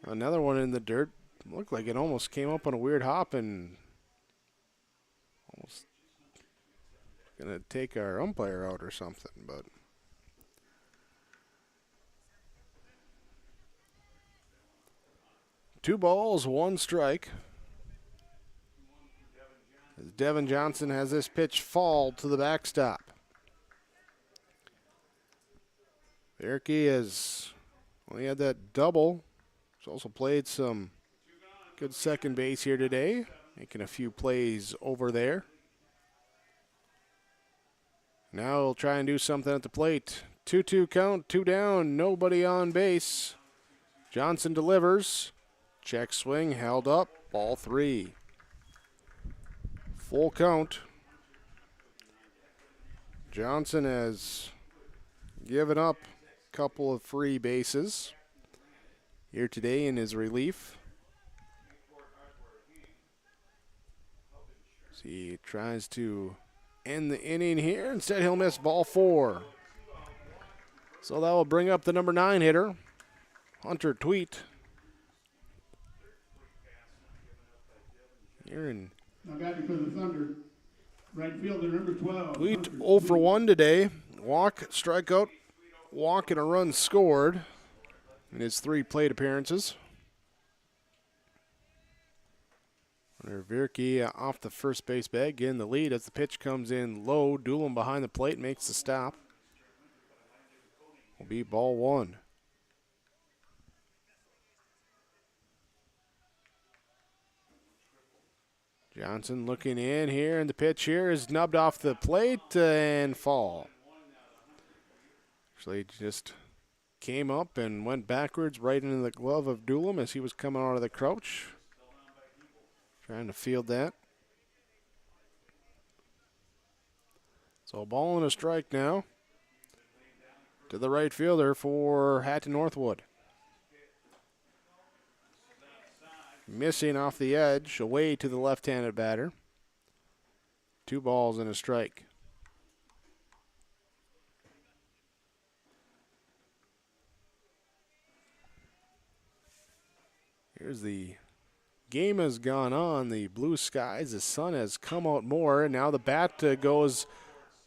Another one in the dirt. Looked like it almost came up on a weird hop and almost going to take our umpire out or something, but two balls, 1 strike. As Devin Johnson has this pitch fall to the backstop. Vierke has, well, he had that double. He's also played some good second base here today, making a few plays over there. Now he'll try and do something at the plate. 2-2 count, 2 down, nobody on base. Johnson delivers. Check swing, held up, ball 3. Full count. Johnson has given up a couple of free bases here today in his relief. So he tries to end the inning here. Instead, he'll miss ball 4. So that will bring up the number 9 hitter, Hunter Tweet. Here in now batting for the Thunder, Right fielder, number 12. Tweet 0 for 1 today. Walk, strikeout, walk, and a run scored in his 3 plate appearances. Hunter Vierke off the first base bag, getting the lead as the pitch comes in low. Doolin behind the plate makes the stop. Will be ball 1. Johnson looking in here, and the pitch here is nubbed off the plate and fall. Actually, just came up and went backwards right into the glove of Doolin as he was coming out of the crouch. Trying to field that. So a ball and a strike now to the right fielder for Hatton-Northwood. Missing off the edge, away to the left-handed batter. 2 balls and a strike. Here's the game has gone on. The blue skies, the sun has come out more, and now the bat goes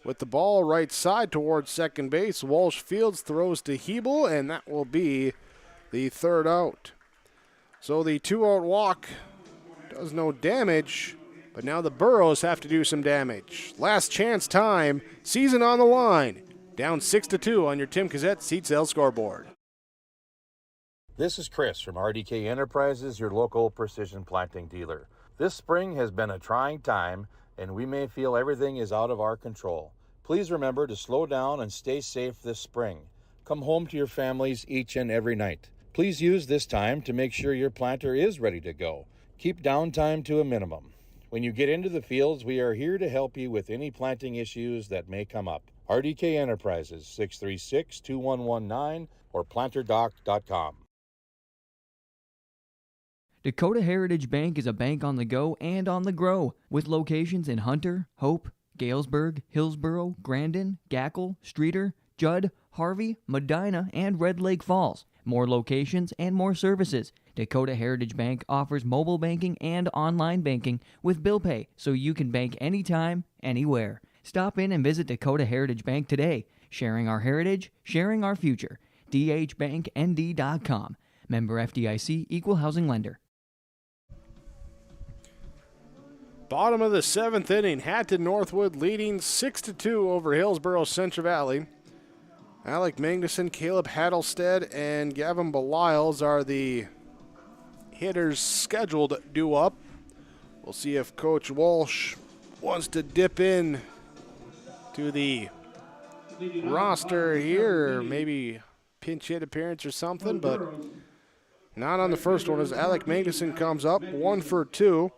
with the ball right side towards second base. Walsh Fields throws to Hebel, and that will be the 3rd out. So the 2-out walk does no damage, but now the Burros have to do some damage. Last chance time, season on the line. Down 6-2 on your Tim Cassette Seat Sale scoreboard. This is Chris from RDK Enterprises, your local precision planting dealer. This spring has been a trying time, and we may feel everything is out of our control. Please remember to slow down and stay safe this spring. Come home to your families each and every night. Please use this time to make sure your planter is ready to go. Keep downtime to a minimum. When you get into the fields, we are here to help you with any planting issues that may come up. RDK Enterprises, 636-2119 or planterdoc.com. Dakota Heritage Bank is a bank on the go and on the grow, with locations in Hunter, Hope, Galesburg, Hillsboro, Grandin, Gackle, Streeter, Judd, Harvey, Medina, and Red Lake Falls. More locations and more services. Dakota Heritage Bank offers mobile banking and online banking with bill pay, so you can bank anytime, anywhere. Stop in and visit Dakota Heritage Bank today. Sharing our heritage, sharing our future. dhbanknd.com. Member FDIC, Equal Housing Lender. Bottom of the 7th inning, Hatton-Northwood leading 6-2 over Hillsboro Central Valley. Alec Magnuson, Caleb Hattlestead, and Gavin Beliles are the hitters scheduled due up. We'll see if Coach Walsh wants to dip in to the roster here, or maybe pinch hit appearance or something, but not on the first one as Alec Magnuson comes up, 1 for 2.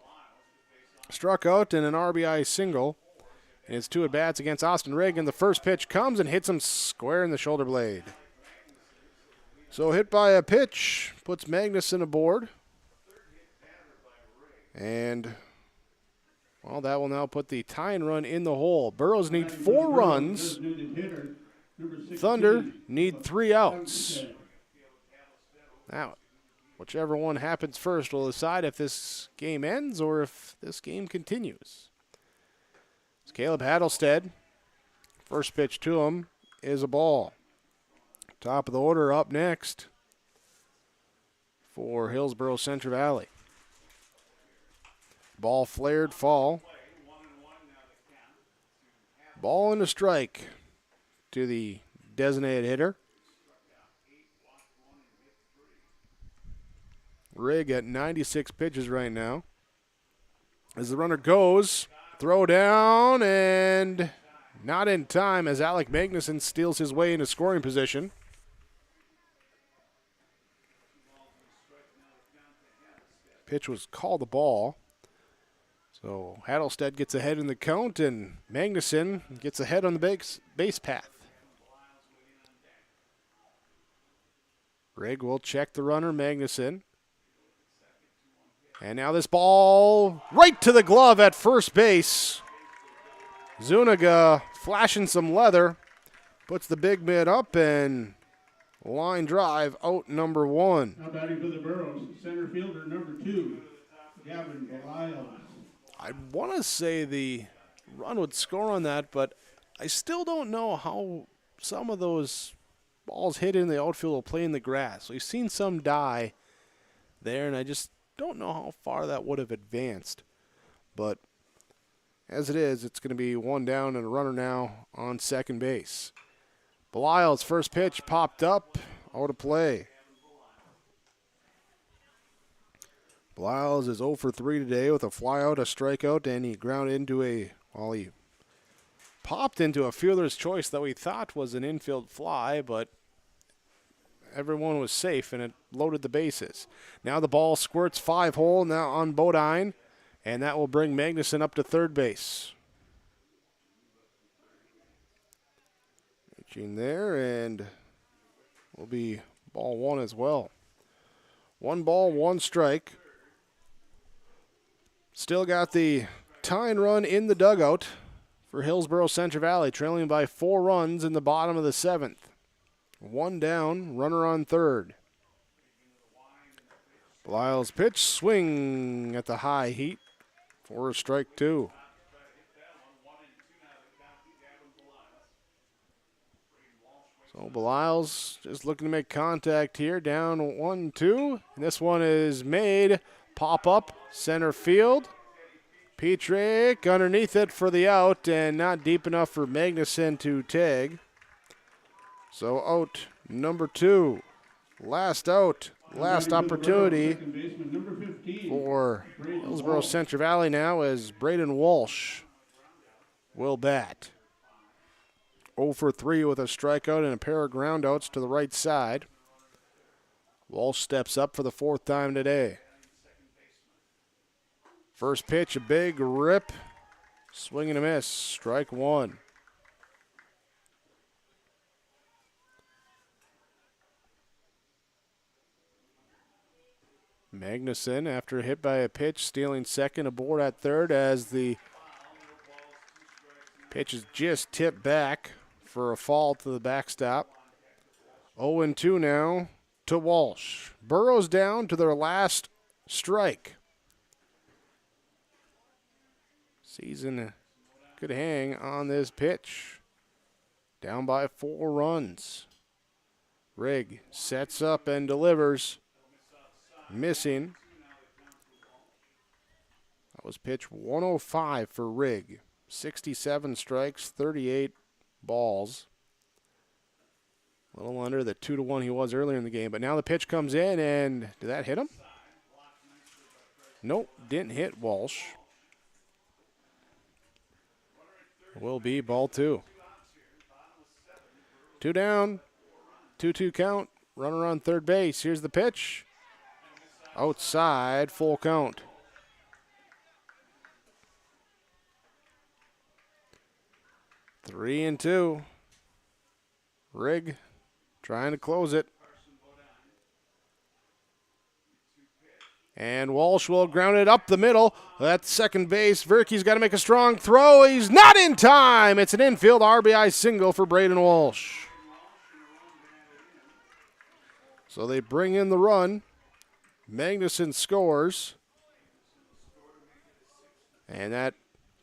Struck out in an RBI single. And it's 2 at-bats against Austin Reagan. The first pitch comes and hits him square in the shoulder blade. So hit by a pitch puts Magnuson aboard. And, well, that will now put the tying run in the hole. Burros need 4 runs. Thunder need 3 outs. Now, whichever one happens first will decide if this game ends or if this game continues. It's Caleb Hattlestead. First pitch to him is a ball. Top of the order up next for Hillsboro Central Valley. Ball flared, fall. Ball and a strike to the designated hitter. Rigg at 96 pitches right now. As the runner goes, throw down, and not in time as Alec Magnuson steals his way into scoring position. Pitch was called a ball. So Hattlestead gets ahead in the count, and Magnuson gets ahead on the base path. Rigg will check the runner, Magnuson. And now this ball right to the glove at first base. Zuniga flashing some leather, puts the big mid up, and line drive out number 1. Now batting for the Burros, center fielder number 2, Gavin Beliles. I want to say the run would score on that, but I still don't know how some of those balls hit in the outfield will play in the grass. We've seen some die there, and I just don't know how far that would have advanced. But as it is, it's going to be one down and a runner now on second base. Belial's first pitch popped up, out of play. Belial's is 0 for 3 today with a flyout, a strikeout, and he grounded into he popped into a fielder's choice that we thought was an infield fly, but everyone was safe and it loaded the bases. Now the ball squirts 5-hole now on Bodine, and that will bring Magnuson up to third base. Reaching there, and will be ball one as well. 1 ball, 1 strike. Still got the tying run in the dugout for Hillsboro Central Valley, trailing by 4 runs in the bottom of the 7th. 1 down, runner on third. Belial's pitch, swing at the high heat for a strike 2. So Belial's just looking to make contact here, down 1-2. And this one is made. Pop up, center field. Petrick underneath it for the out, and not deep enough for Magnuson to tag. So out number 2. Last out, last opportunity for Hillsboro Central Valley now as Braden Walsh will bat. 0 for 3 with a strikeout and a pair of groundouts to the right side. Walsh steps up for the 4th time today. First pitch, a big rip. Swing and a miss. Strike 1. Magnuson, after a hit by a pitch, stealing second, aboard at third as the pitch is just tipped back for a fall to the backstop. 0-2 now to Walsh. Burrows down to their last strike. Season could hang on this pitch. Down by 4 runs. Rigg sets up and delivers. Missing. That was pitch 105 for Rigg. 67 strikes, 38 balls. A little under the 2-1 he was earlier in the game. But now the pitch comes in, and did that hit him? Nope, didn't hit Walsh. Will be ball 2. 2 down, 2-2 count, runner on third base. Here's the pitch. Outside, full count. Three and 2. Rigg trying to close it. And Walsh will ground it up the middle. At second base, Verkey's got to make a strong throw. He's not in time. It's an infield RBI single for Braden Walsh. So they bring in the run. Magnuson scores. And that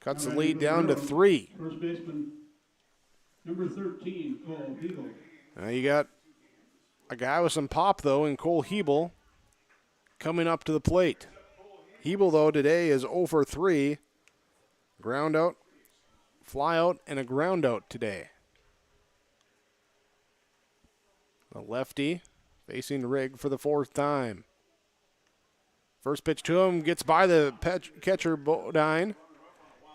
cuts the lead down to 3. First baseman, number 13, Cole Hebel. Now you got a guy with some pop, though, in Cole Hebel coming up to the plate. Hebel, though, today is 0 for 3. Ground out, fly out, and a ground out today. The lefty facing Rigg for the 4th time. First pitch to him, gets by the catcher Bodine,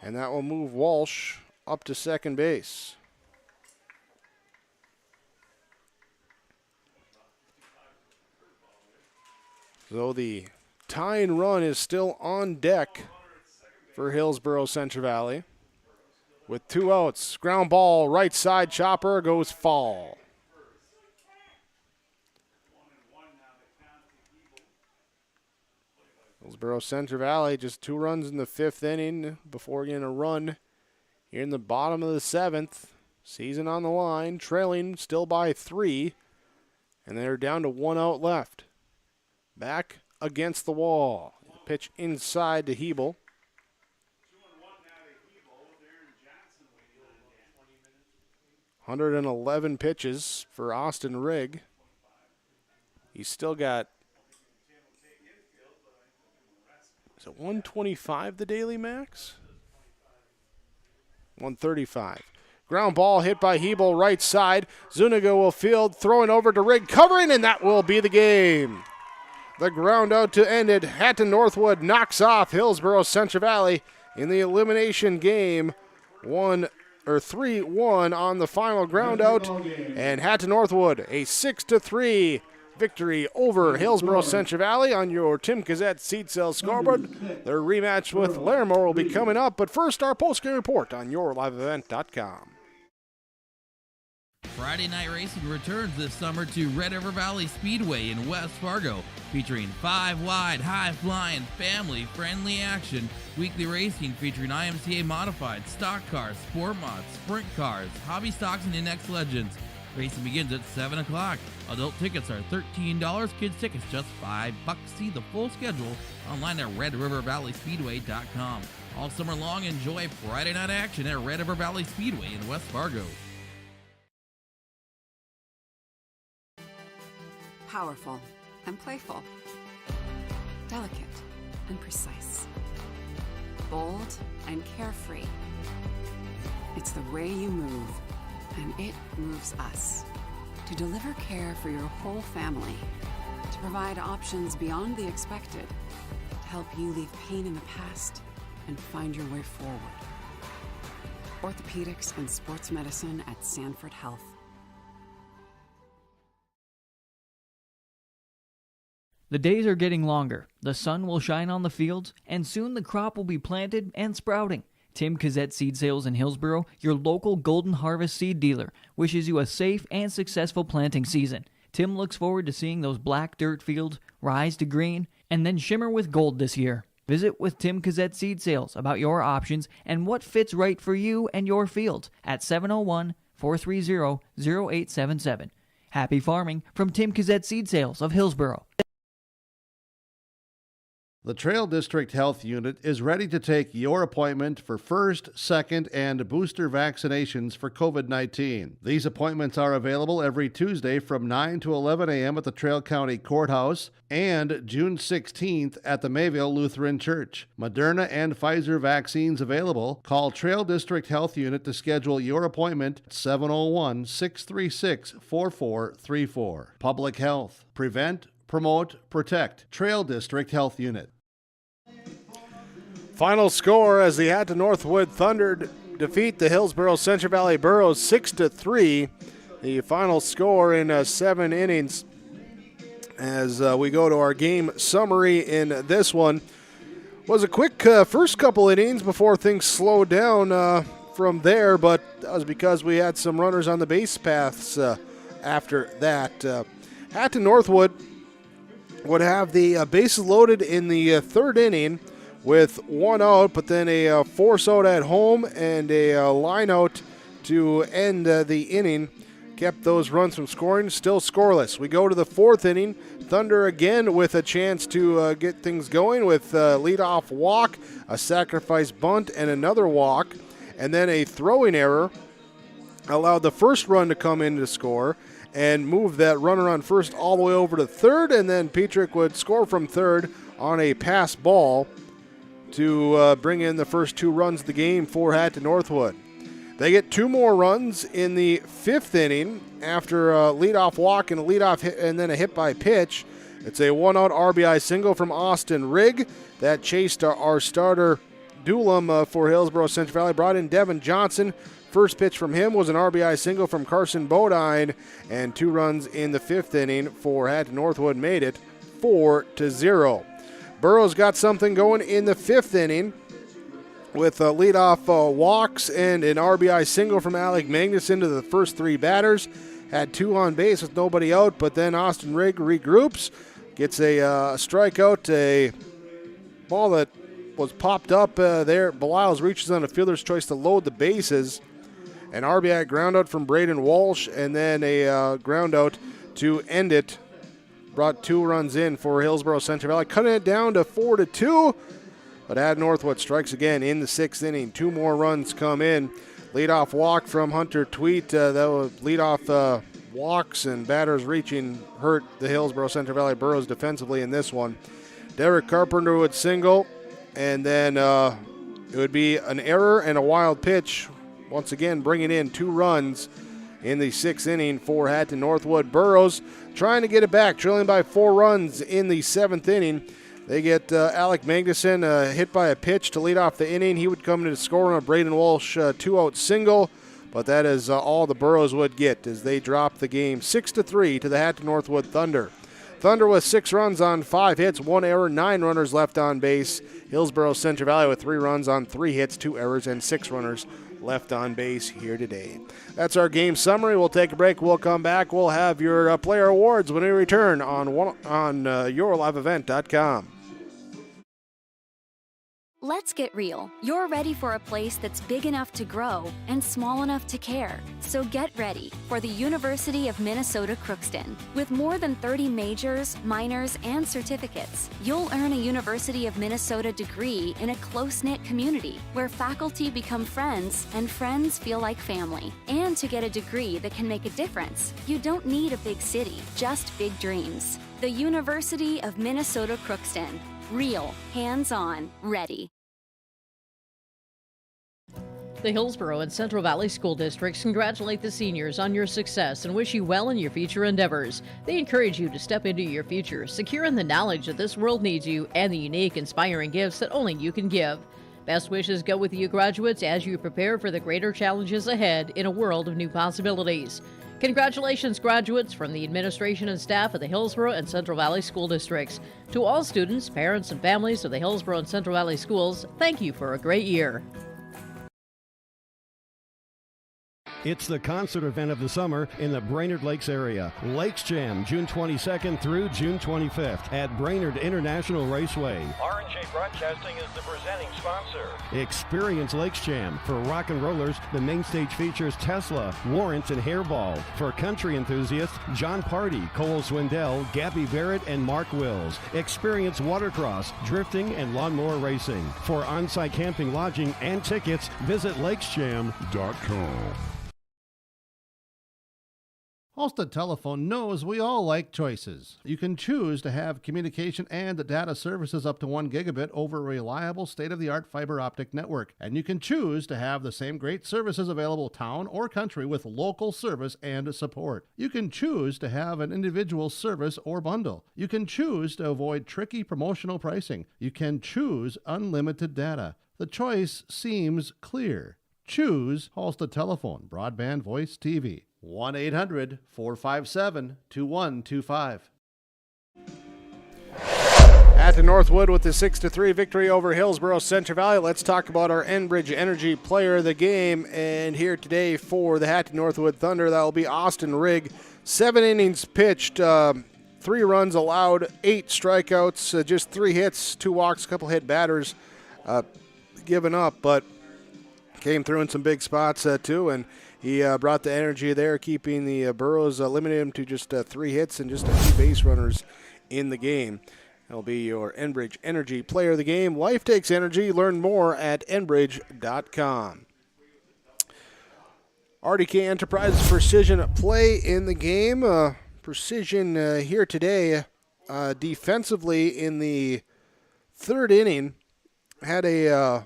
and that will move Walsh up to second base. So the tying run is still on deck for Hillsboro Central Valley. With 2 outs, ground ball, right side chopper goes foul. Hillsboro Central Valley just 2 runs in the 5th inning before getting a run here in the bottom of the 7th. Season on the line, trailing still by 3, and they're down to 1 out left. Back against the wall. Pitch inside to Hebel. 111 pitches for Austin Rigg. He's still got, is it 125 the daily max? 135. Ground ball hit by Hebel, right side. Zuniga will field, throwing over to Rigg, covering, and that will be the game. The ground out to end it. Hatton-Northwood knocks off Hillsboro Central Valley in the elimination game. 3-1 on the final ground out. And Hatton-Northwood, a 6-3 victory over Hillsboro Central Valley on your Tim Gazette Seed Sales scoreboard. Their rematch with Larimore will be coming up, but first our post-game report on yourliveevent.com. Friday night racing returns this summer to Red River Valley Speedway in West Fargo, featuring 5-wide, high-flying, family-friendly action. Weekly racing featuring IMCA modified, stock cars, sport mods, sprint cars, hobby stocks, and index legends. Racing begins at 7 o'clock. Adult tickets are $13, kids tickets just $5. See the full schedule online at RedRiverValleySpeedway.com. All summer long, enjoy Friday night action at Red River Valley Speedway in West Fargo. Powerful and playful. Delicate and precise. Bold and carefree. It's the way you move, and it moves us. To deliver care for your whole family. To provide options beyond the expected. To help you leave pain in the past and find your way forward. Orthopedics and sports medicine at Sanford Health. The days are getting longer, the sun will shine on the fields, and soon the crop will be planted and sprouting. Tim Gazette Seed Sales in Hillsboro, your local Golden Harvest seed dealer, wishes you a safe and successful planting season. Tim looks forward to seeing those black dirt fields rise to green and then shimmer with gold this year. Visit with Tim Gazette Seed Sales about your options and what fits right for you and your field at 701-430-0877. Happy farming from Tim Gazette Seed Sales of Hillsboro. The Trail District Health Unit is ready to take your appointment for first, second, and booster vaccinations for COVID-19. These appointments are available every Tuesday from 9 to 11 a.m. at the Trail County Courthouse and June 16th at the Mayville Lutheran Church. Moderna and Pfizer vaccines available. Call Trail District Health Unit to schedule your appointment at 701-636-4434. Public Health. Prevent, promote, protect. Trail District Health Unit. Final score as the Hatton-Northwood Thunder defeat the Hillsboro Central Valley Burros 6-3. The final score in 7 innings as we go to our game summary in this one. Was a quick first couple innings before things slowed down from there, but that was because we had some runners on the base paths after that. Hatton-Northwood would have the bases loaded in the third inning with one out, but then a force out at home and a line out to end the inning kept those runs from scoring. Still scoreless. We go to the fourth inning. Thunder again with a chance to get things going with a leadoff walk, a sacrifice bunt, and another walk, and then a throwing error allowed the first run to come in to score and move that runner on first all the way over to third, and then Petrick would score from third on a pass ball to bring in the first 2 runs of the game for Hatton-Northwood. They get 2 more runs in the 5th inning after a leadoff walk and a leadoff hit and then a hit by pitch. It's a 1-out RBI single from Austin Rigg that chased our starter Doolam for Hillsboro Central Valley. Brought in Devin Johnson. First pitch from him was an RBI single from Carson Bodine, and 2 runs in the 5th inning for Hatton-Northwood made it 4-0. Burrows got something going in the 5th inning with leadoff walks and an RBI single from Alec Magnuson to the first 3 batters. Had 2 on base with nobody out, but then Austin Rigg regroups, gets a strikeout, a ball that was popped up there. Beliles reaches on a fielder's choice to load the bases. An RBI groundout from Braden Walsh, and then a groundout to end it. Brought 2 runs in for Hillsboro Central Valley, cutting it down to 4-2. But Hatton-Northwood strikes again in the 6th inning. 2 more runs come in. Leadoff walk from Hunter Tweet. That was leadoff walks and batters reaching hurt the Hillsboro Central Valley Burros defensively in this one. Derek Carpenter would single, and then it would be an error and a wild pitch, once again bringing in 2 runs in the 6th inning for Hatton-Northwood. Burros trying to get it back, trailing by 4 runs in the 7th inning. They get Alec Magnuson hit by a pitch to lead off the inning. He would come to the score on a Braden Walsh 2-out single, but that is all the Burros would get as they drop the game 6-3 to the Hatton-Northwood Thunder. Thunder with 6 runs on 5 hits, 1 error, 9 runners left on base. Hillsboro Central Valley with 3 runs on 3 hits, 2 errors, and 6 runners left on base here today. That's our game summary. We'll take a break. We'll come back. We'll have your player awards when we return on yourliveevent.com. Let's get real. You're ready for a place that's big enough to grow and small enough to care. So get ready for the University of Minnesota Crookston. With more than 30 majors, minors, and certificates, you'll earn a University of Minnesota degree in a close-knit community where faculty become friends and friends feel like family. And to get a degree that can make a difference, you don't need a big city, just big dreams. The University of Minnesota Crookston. Real, hands-on, ready. The Hillsboro and Central Valley School Districts congratulate the seniors on your success and wish you well in your future endeavors. They encourage you to step into your future, secure in the knowledge that this world needs you and the unique, inspiring gifts that only you can give. Best wishes go with you graduates as you prepare for the greater challenges ahead in a world of new possibilities. Congratulations, graduates, from the administration and staff of the Hillsboro and Central Valley School Districts. To all students, parents, and families of the Hillsboro and Central Valley Schools, thank you for a great year. It's the concert event of the summer in the Brainerd Lakes area. Lakes Jam, June 22nd through June 25th at Brainerd International Raceway. R&J Broadcasting is the presenting sponsor. Experience Lakes Jam. For rock and rollers, the main stage features Tesla, Warrants, and Hairball. For country enthusiasts, John Party, Cole Swindell, Gabby Barrett, and Mark Wills. Experience watercross, drifting, and lawnmower racing. For on-site camping, lodging, and tickets, visit lakesjam.com. Halstead Telephone knows we all like choices. You can choose to have communication and data services up to 1 gigabit over a reliable state-of-the-art fiber optic network. And you can choose to have the same great services available town or country with local service and support. You can choose to have an individual service or bundle. You can choose to avoid tricky promotional pricing. You can choose unlimited data. The choice seems clear. Choose Halstead Telephone, broadband, voice, TV. 1-800-457-2125. Hatton-Northwood with the 6-3 victory over Hillsboro Central Valley. Let's talk about our Enbridge Energy player of the game. And here today for the Hatton-Northwood Thunder, that will be Austin Rigg. 7 innings pitched, 3 runs allowed, 8 strikeouts, just 3 hits, 2 walks, a couple hit batters given up, but came through in some big spots too, and he brought the energy there, keeping the Burros, limited him to just 3 hits and just a few base runners in the game. That'll be your Enbridge Energy player of the game. Life takes energy. Learn more at enbridge.com. RDK Enterprises precision play in the game. Precision here today defensively in the 3rd inning. Had a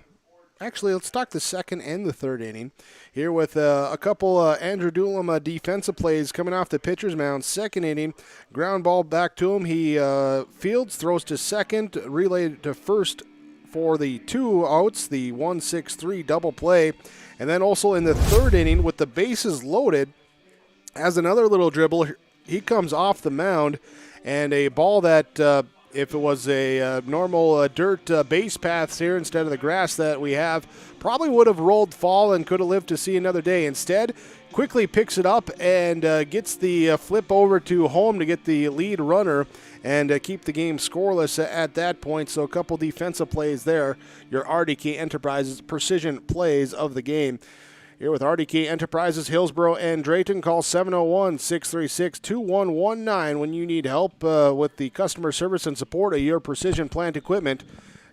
actually, let's talk the 2nd and the 3rd inning here with a couple Andrew Doolum defensive plays coming off the pitcher's mound. 2nd inning, ground ball back to him. He fields, throws to second, relayed to first for the 2 outs, the 1-6-3 double play. And then also in the 3rd inning with the bases loaded, has another little dribble. He comes off the mound, and a ball that if it was a normal dirt base paths here instead of the grass that we have, probably would have rolled fall and could have lived to see another day. Instead, quickly picks it up and gets the flip over to home to get the lead runner and keep the game scoreless at that point. So a couple defensive plays there, your RDK Enterprises precision plays of the game. Here with RDK Enterprises, Hillsboro and Drayton, call 701-636-2119 when you need help with the customer service and support of your precision plant equipment.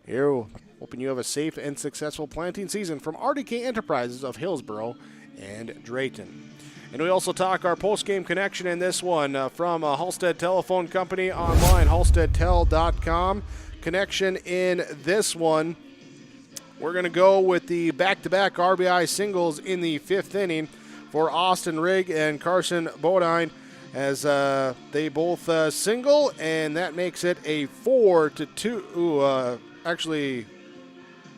Here Hoping you have a safe and successful planting season from RDK Enterprises of Hillsboro and Drayton. And we also talk our post-game connection in this one from Halstead Telephone Company online, halsteadtel.com. Connection in this one, we're going to go with the back-to-back RBI singles in the 5th inning for Austin Rigg and Carson Bodine as they both single, and that makes it a 4-2, actually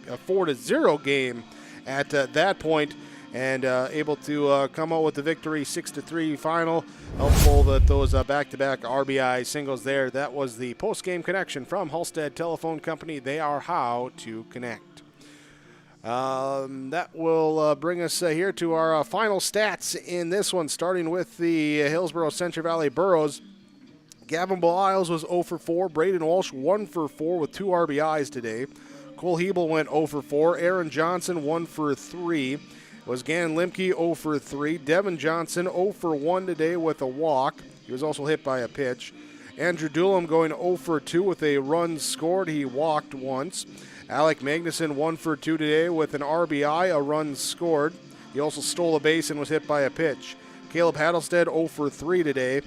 a 4-0 game at that point. And able to come out with the victory, 6-3 final. Helpful that those back-to-back RBI singles there. That was the post-game connection from Halstead Telephone Company. They are how to connect. That will bring us here to our final stats in this one, starting with the Hillsboro Central Valley Burros. Gavin Beliles was 0 for 4. Braden Walsh 1 for 4 with 2 RBIs today. Cole Hebel went 0 for 4. Aaron Johnson 1 for 3. Was Gannon Limke 0 for 3. Devin Johnson 0 for 1 today with a walk. He was also hit by a pitch. Andrew Doolam going 0 for 2 with a run scored. He walked once. Alec Magnuson 1 for 2 today with an RBI, a run scored. He also stole a base and was hit by a pitch. Caleb Hattlestead 0 for 3 today.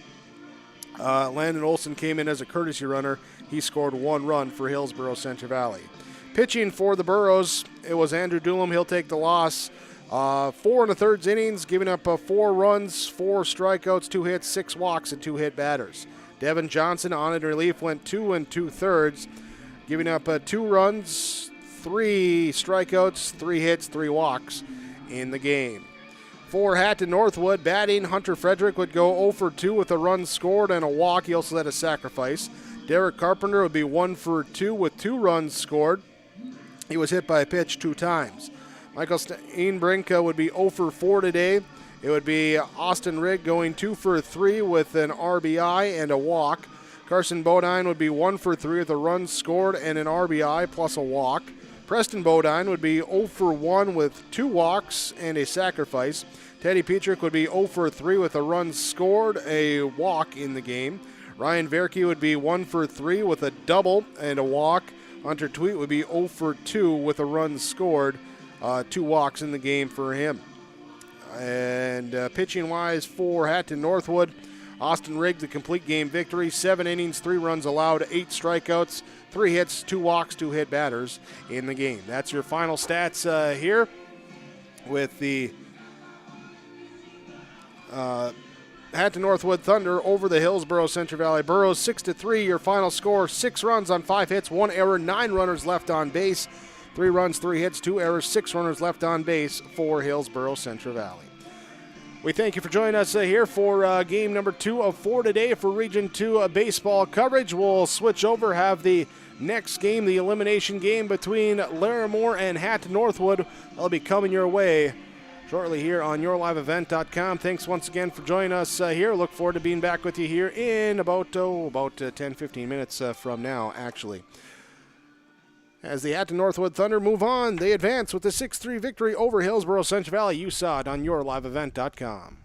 Landon Olson came in as a courtesy runner. He scored 1 run for Hillsboro Central Valley. Pitching for the Burros, it was Andrew Doolam. He'll take the loss. 4 1/3 innings, giving up 4 runs, 4 strikeouts, 2 hits, 6 walks, and 2 hit batters. Devin Johnson on in relief went 2 2/3, giving up 2 runs, 3 strikeouts, 3 hits, 3 walks in the game. For Hatton-Northwood, batting, Hunter Frederick would go 0 for 2 with a run scored and a walk. He also had a sacrifice. Derek Carpenter would be 1 for 2 with 2 runs scored. He was hit by a pitch 2 times. Michael Steinbrink would be 0 for 4 today. It would be Austin Rigg going 2 for 3 with an RBI and a walk. Carson Bodine would be 1 for 3 with a run scored and an RBI plus a walk. Preston Bodine would be 0 for 1 with 2 walks and a sacrifice. Teddy Petrick would be 0 for 3 with a run scored, a walk in the game. Ryan Verke would be 1 for 3 with a double and a walk. Hunter Tweet would be 0 for 2 with a run scored. 2 walks in the game for him. And pitching-wise for Hatton-Northwood, Austin Rigg, the complete game victory. 7 innings, 3 runs allowed, 8 strikeouts, 3 hits, 2 walks, 2 hit batters in the game. That's your final stats here with the Hatton-Northwood Thunder over the Hillsboro Central Valley Burros. 6-3, your final score. 6 runs on 5 hits, 1 error, 9 runners left on base. 3 runs, 3 hits, 2 errors, 6 runners left on base for Hillsboro Central Valley. We thank you for joining us here for game number 2 of 4 today for Region 2 baseball coverage. We'll switch over, have the next game, the elimination game between Larimore and Hatton-Northwood. That'll be coming your way shortly here on yourliveevent.com. Thanks once again for joining us here. Look forward to being back with you here in about 10-15 minutes from now, actually. As the Hatton-Northwood Thunder move on, they advance with a 6-3 victory over Hillsboro Central Valley. You saw it on yourliveevent.com.